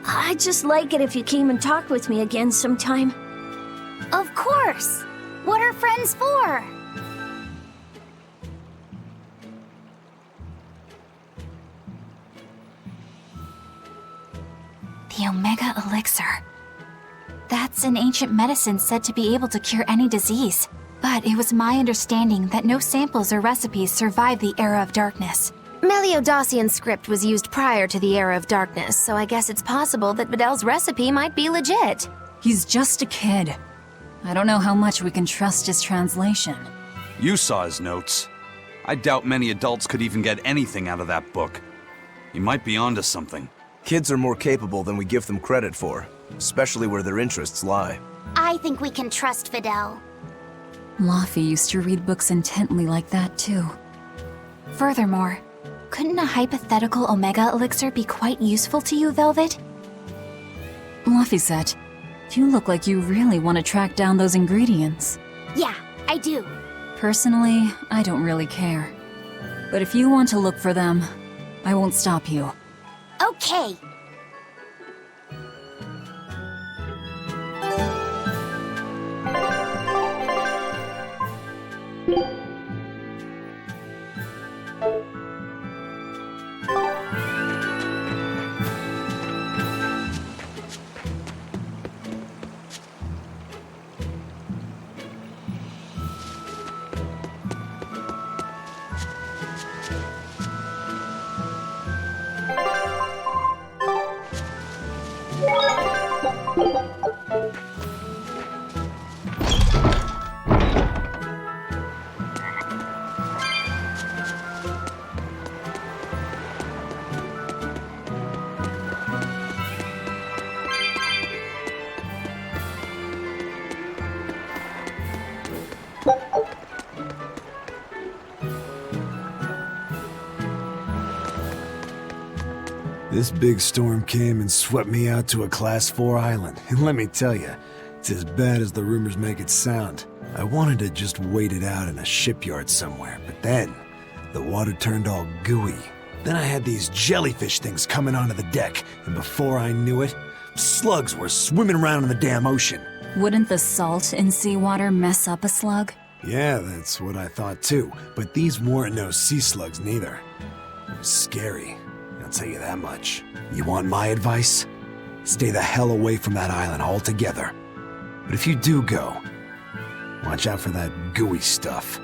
I'd just like it if you came and talked with me again sometime. Of course! What are friends for? The Omega Elixir. That's an ancient medicine said to be able to cure any disease. But it was my understanding that no samples or recipes survived the Era of Darkness. Meliodosian script was used prior to the Era of Darkness, so I guess it's possible that Videl's recipe might be legit. He's just a kid. I don't know how much we can trust his translation. You saw his notes. I doubt many adults could even get anything out of that book. He might be onto something. Kids are more capable than we give them credit for, especially where their interests lie. I think we can trust Fidel. Laffy used to read books intently like that, too. Furthermore, couldn't a hypothetical Omega Elixir be quite useful to you, Velvet? Laffy-set, you look like you really want to track down those ingredients. Yeah, I do. Personally, I don't really care. But if you want to look for them, I won't stop you. Okay. This big storm came and swept me out to a Class 4 island, and let me tell you, it's as bad as the rumors make it sound. I wanted to just wait it out in a shipyard somewhere, but then the water turned all gooey. Then I had these jellyfish things coming onto the deck, and before I knew it, slugs were swimming around in the damn ocean. Wouldn't the salt in seawater mess up a slug? Yeah, that's what I thought too, but these weren't no sea slugs neither. It was scary. I'll tell you that much. You want my advice? Stay the hell away from that island altogether. But if you do go, watch out for that gooey stuff.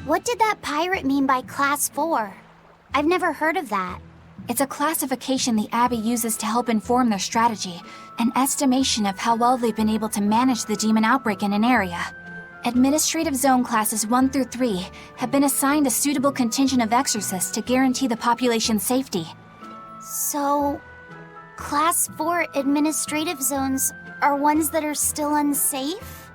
What did that pirate mean by Class 4? I've never heard of that. It's a classification the Abbey uses to help inform their strategy, an estimation of how well they've been able to manage the demon outbreak in an area. Administrative Zone Classes 1 through 3 have been assigned a suitable contingent of exorcists to guarantee the population's safety. So, Class 4 administrative zones are ones that are still unsafe?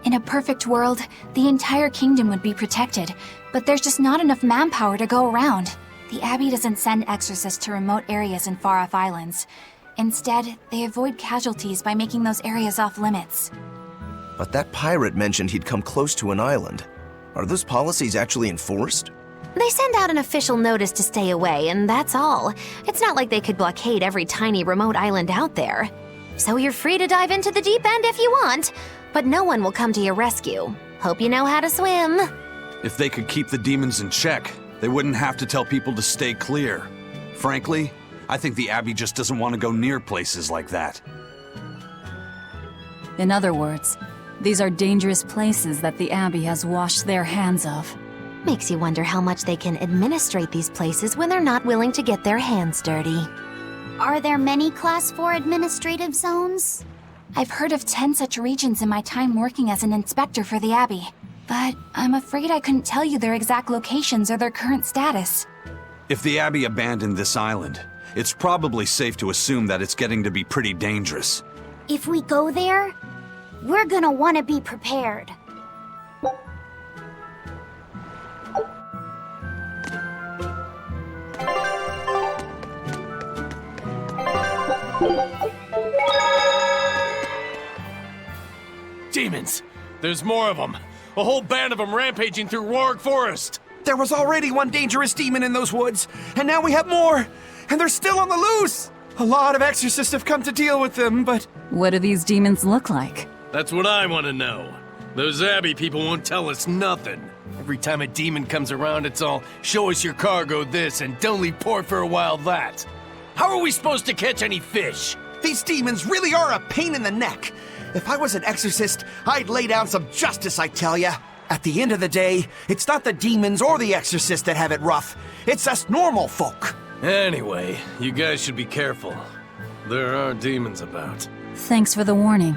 In a perfect world, the entire kingdom would be protected, but there's just not enough manpower to go around. The Abbey doesn't send exorcists to remote areas and far-off islands. Instead, they avoid casualties by making those areas off-limits. But that pirate mentioned he'd come close to an island. Are those policies actually enforced? They send out an official notice to stay away, and that's all. It's not like they could blockade every tiny remote island out there. So you're free to dive into the deep end if you want, but no one will come to your rescue. Hope you know how to swim. If they could keep the demons in check, they wouldn't have to tell people to stay clear. Frankly, I think the Abbey just doesn't want to go near places like that. In other words, these are dangerous places that the Abbey has washed their hands of. Makes you wonder how much they can administrate these places when they're not willing to get their hands dirty. Are there many Class 4 administrative zones? I've heard of 10 such regions in my time working as an inspector for the Abbey, but I'm afraid I couldn't tell you their exact locations or their current status. If the Abbey abandoned this island, it's probably safe to assume that it's getting to be pretty dangerous. If we go there, we're gonna want to be prepared. Demons! There's more of them! A whole band of them rampaging through Roaring Forest! There was already one dangerous demon in those woods, and now we have more! And they're still on the loose! A lot of exorcists have come to deal with them, but... What do these demons look like? That's what I want to know. Those Abbey people won't tell us nothing. Every time a demon comes around, it's all, show us your cargo this, and don't leave port for a while that. How are we supposed to catch any fish? These demons really are a pain in the neck. If I was an exorcist, I'd lay down some justice, I tell ya. At the end of the day, it's not the demons or the exorcists that have it rough. It's us normal folk. Anyway, you guys should be careful. There are demons about. Thanks for the warning.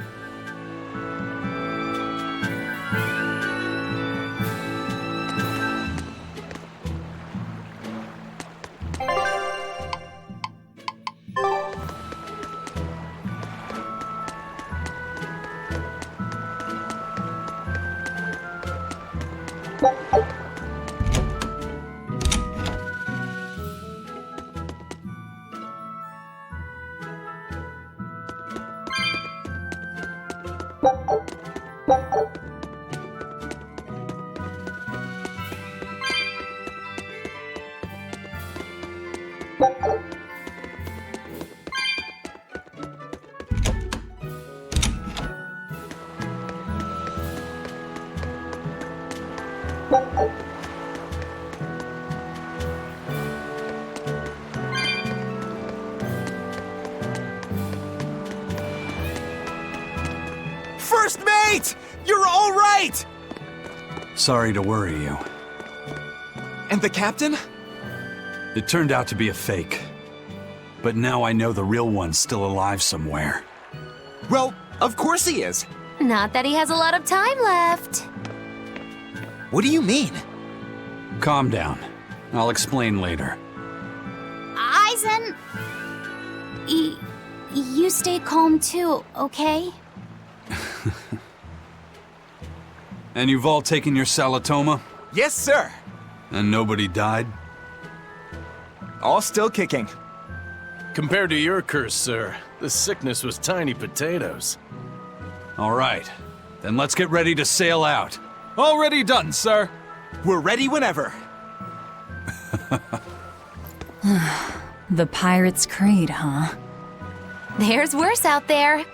First mate! You're all right! Sorry to worry you. And the captain? It turned out to be a fake. But now I know the real one's still alive somewhere. Well, of course he is. Not that he has a lot of time left. What do you mean? Calm down. I'll explain later. Aizen... You stay calm too, okay? And you've all taken your Salatoma? Yes, sir. And nobody died? All still kicking. Compared to your curse, sir, the sickness was tiny potatoes. All right. Then let's get ready to sail out. Already done, sir. We're ready whenever. The Pirate's Creed, huh? There's worse out there.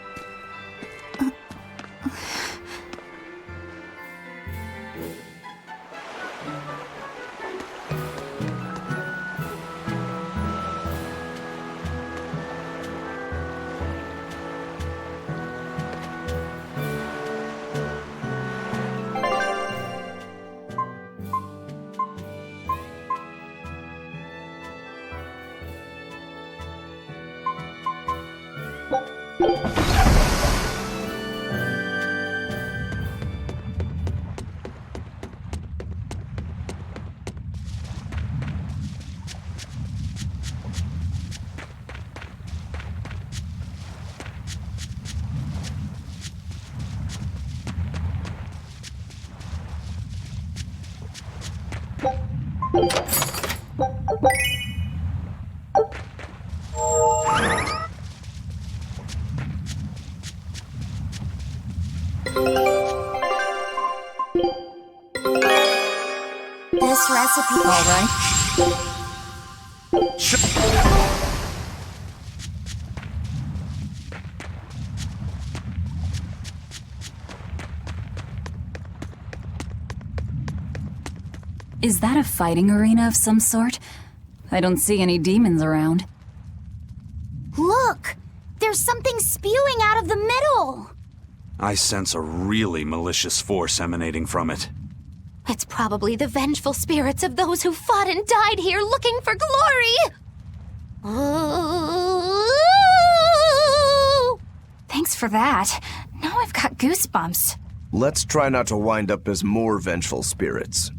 This recipe... All right. Is that a fighting arena of some sort? I don't see any demons around. Look! There's something spewing out of the middle! I sense a really malicious force emanating from it. It's probably the vengeful spirits of those who fought and died here looking for glory! Thanks for that. Now I've got goosebumps. Let's try not to wind up as more vengeful spirits.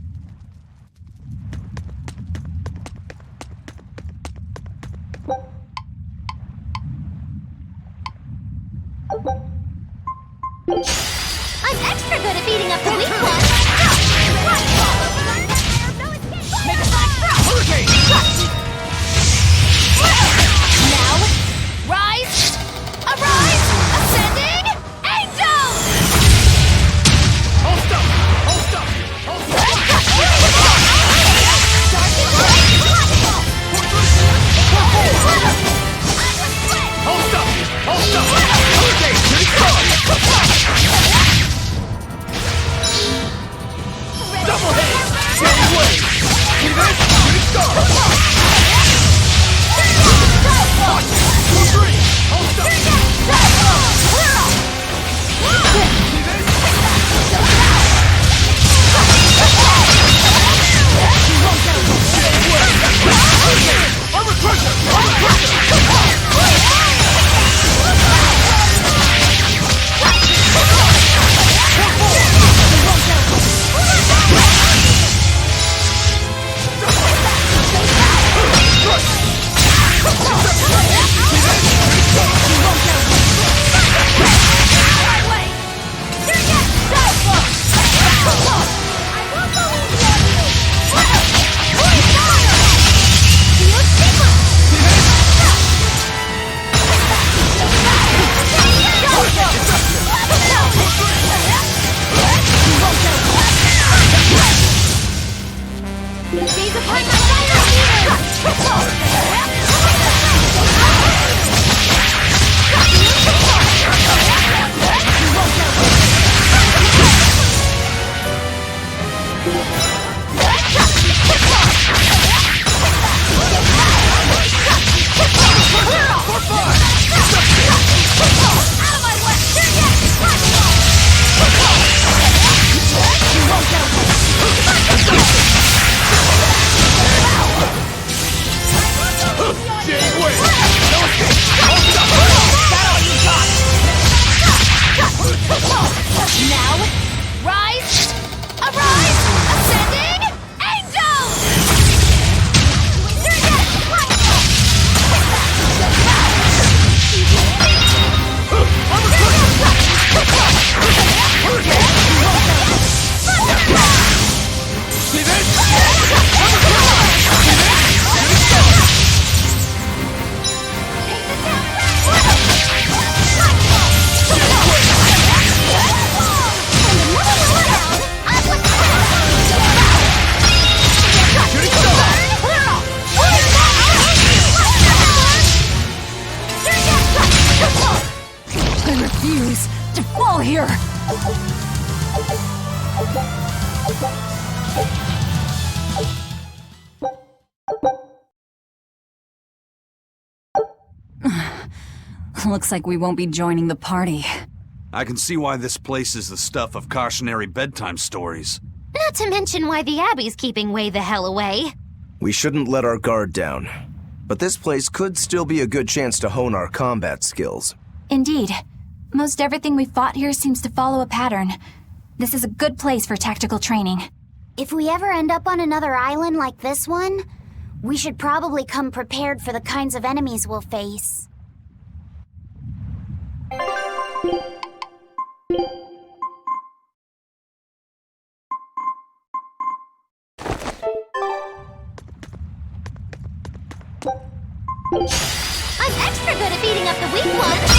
I'm extra good at beating up the weak ones! Now, rise! Arise! Ascending! Angel! Hold up! Hold up! Hold up! Hold up! Hold up! Okay, here it comes! Double hit! Same way! See this? Here it goes! 1, 2, 3! Hold up! See this? I'm a crusher! I'm a crusher! Gaze upon my fire Now, rise! Arise! Ascending! Angels! See this? I refuse to fall here! Looks like we won't be joining the party. I can see why this place is the stuff of cautionary bedtime stories. Not to mention why the Abbey's keeping way the hell away. We shouldn't let our guard down. But this place could still be a good chance to hone our combat skills. Indeed. Most everything we fought here seems to follow a pattern. This is a good place for tactical training. If we ever end up on another island like this one, we should probably come prepared for the kinds of enemies we'll face. I'm extra good at beating up the weak ones!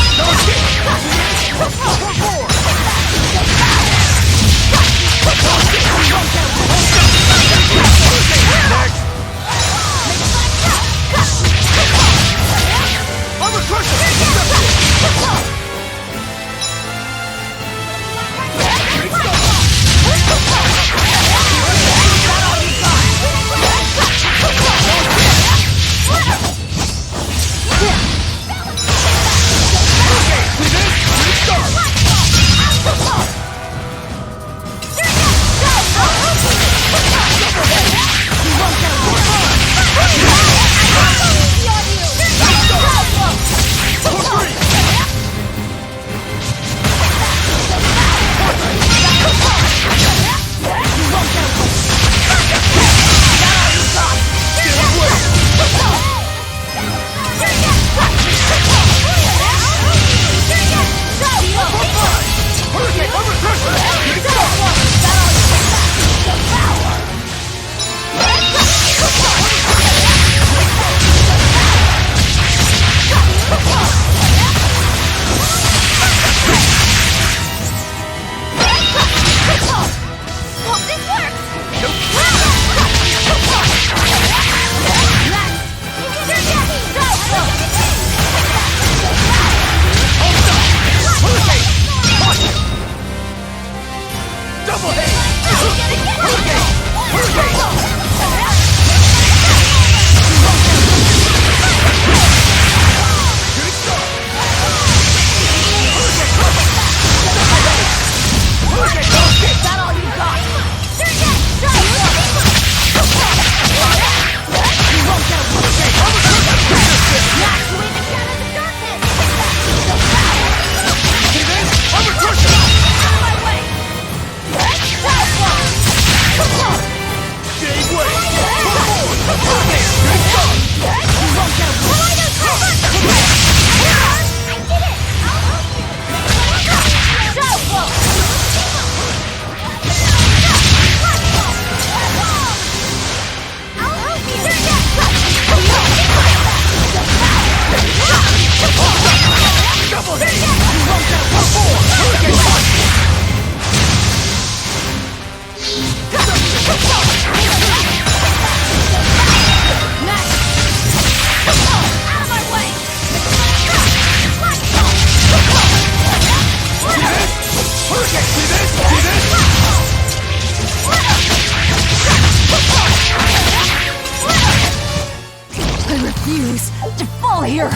here!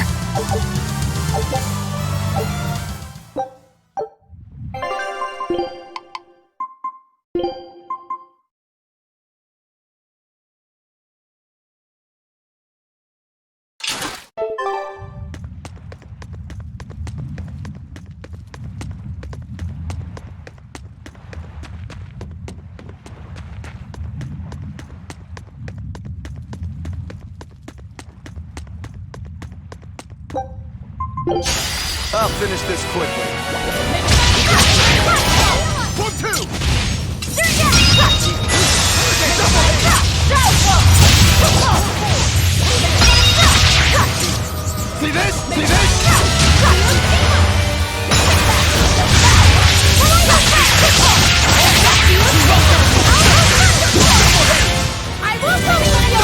I'll finish this quickly. 1, 2! See this? See this? I will come with you!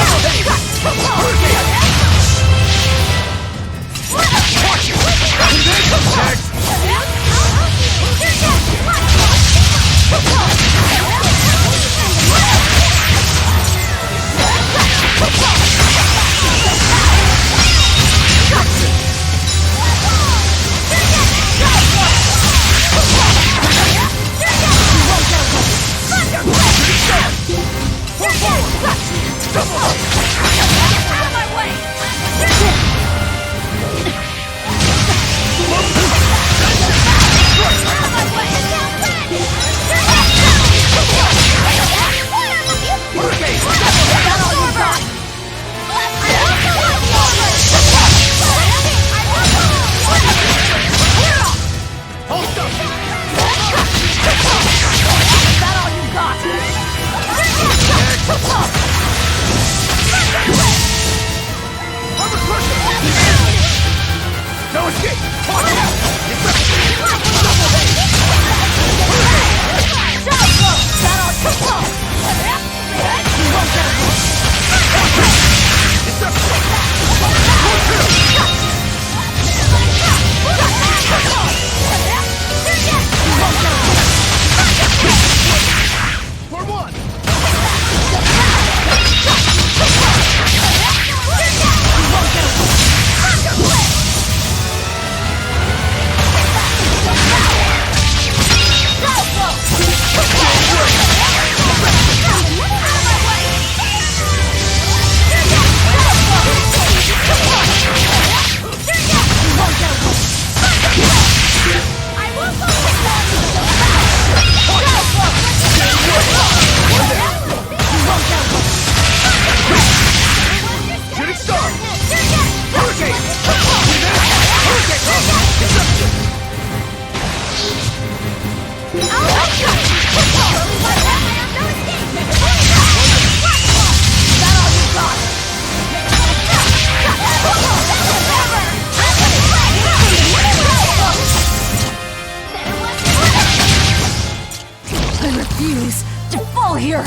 here!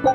Are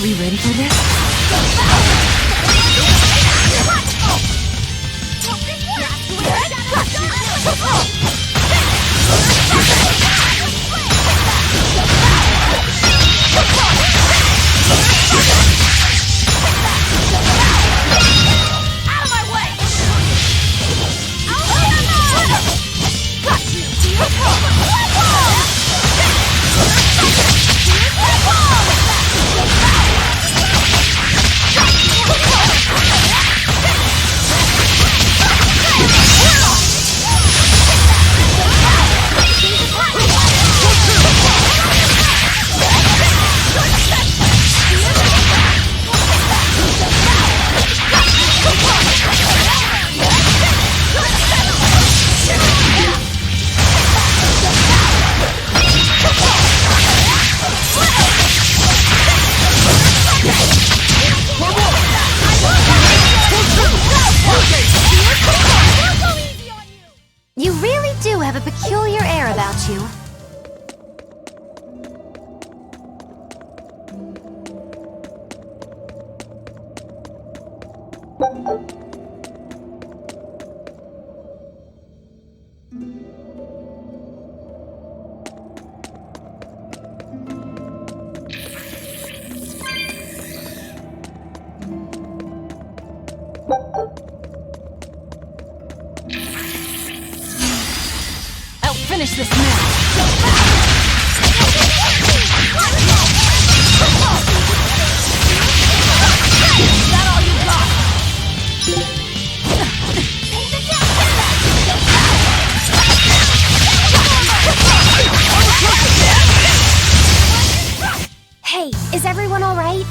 we ready for this? You really do have a peculiar air about you. I'll finish this now. Is that all you got? Hey, is everyone all right?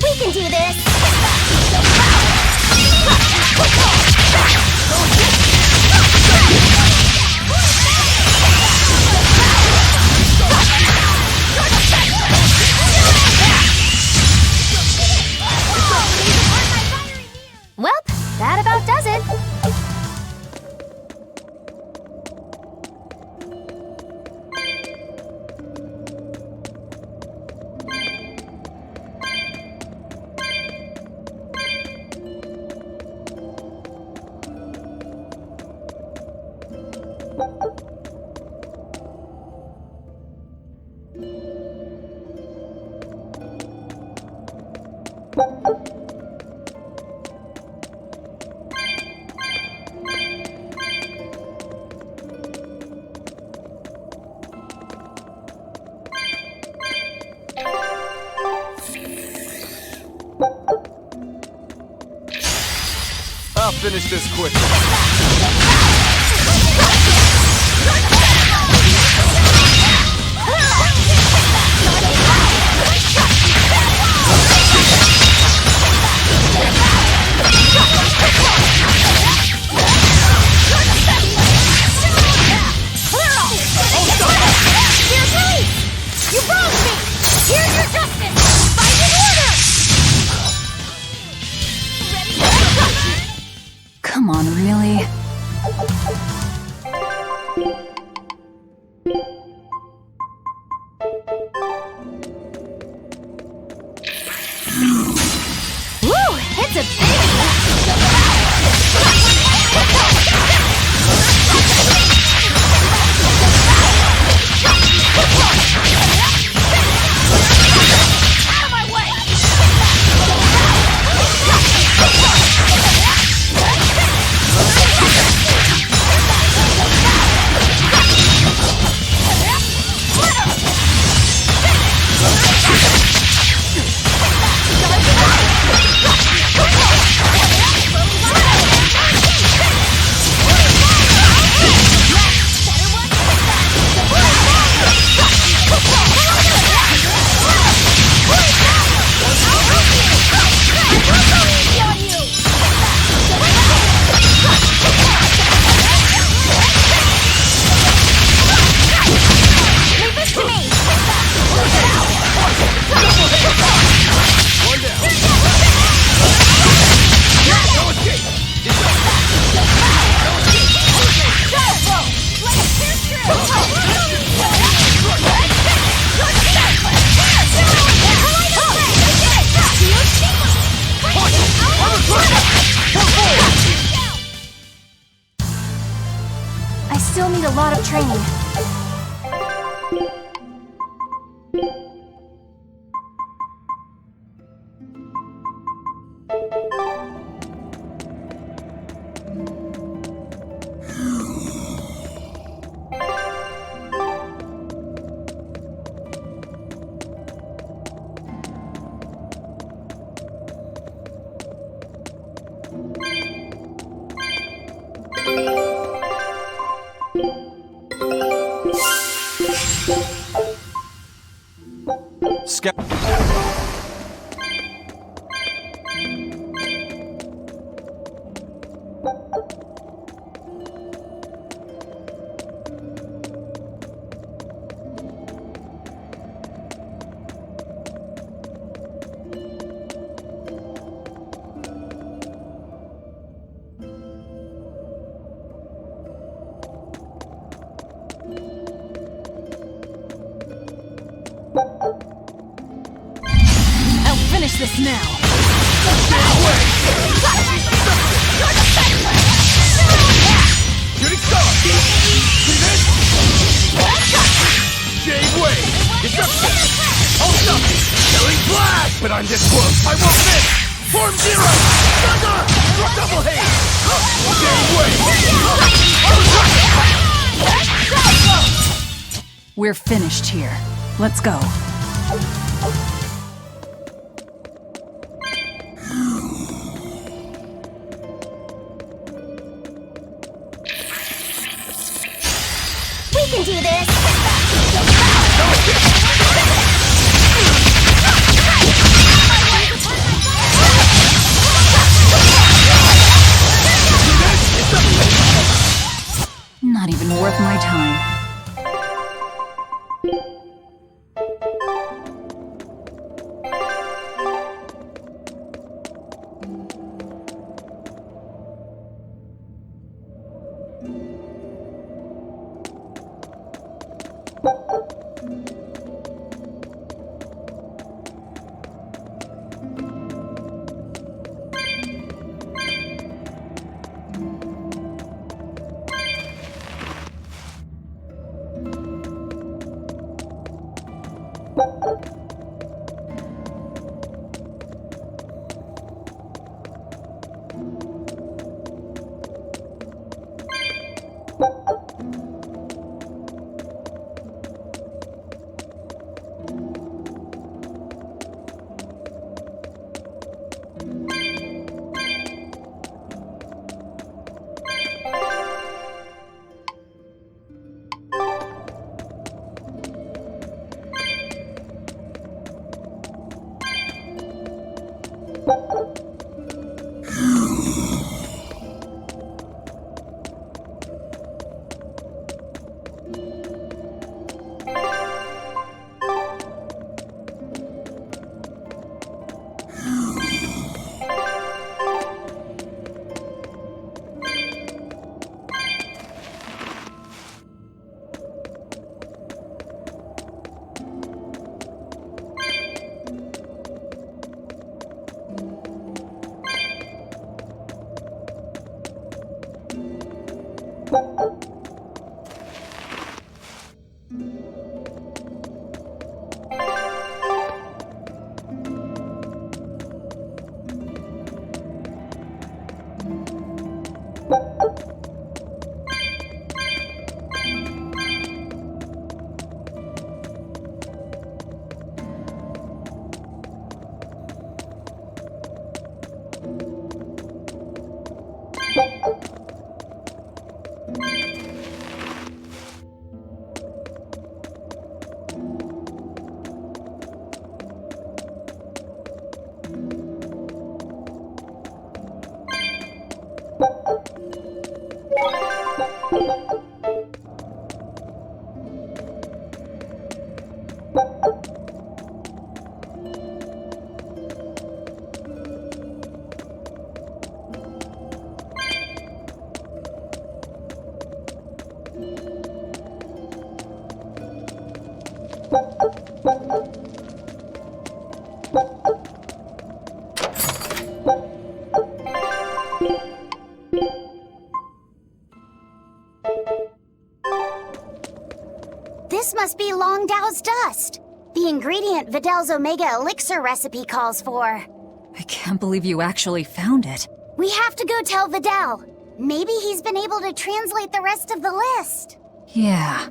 We can do this! Well, that about does it. I'll finish this quickly. You wronged me! Here's your justice! Fight in order! Come on, really? Woo! It's a biggie! Out of my way! I still need a lot of training. I'll finish this now! Shooting star! See this? Jade Wave! Destruction! Hold up! Killing blast! But I'm this close! I won't miss! Form zero! Thunder! Double haste! Jade Wave! We're finished here. Let's go. We can do this! Not even worth my time. This must be Longdow's dust. The ingredient Vidal's Omega Elixir recipe calls for. I can't believe you actually found it. We have to go tell Vidal. Maybe he's been able to translate the rest of the list. Yeah,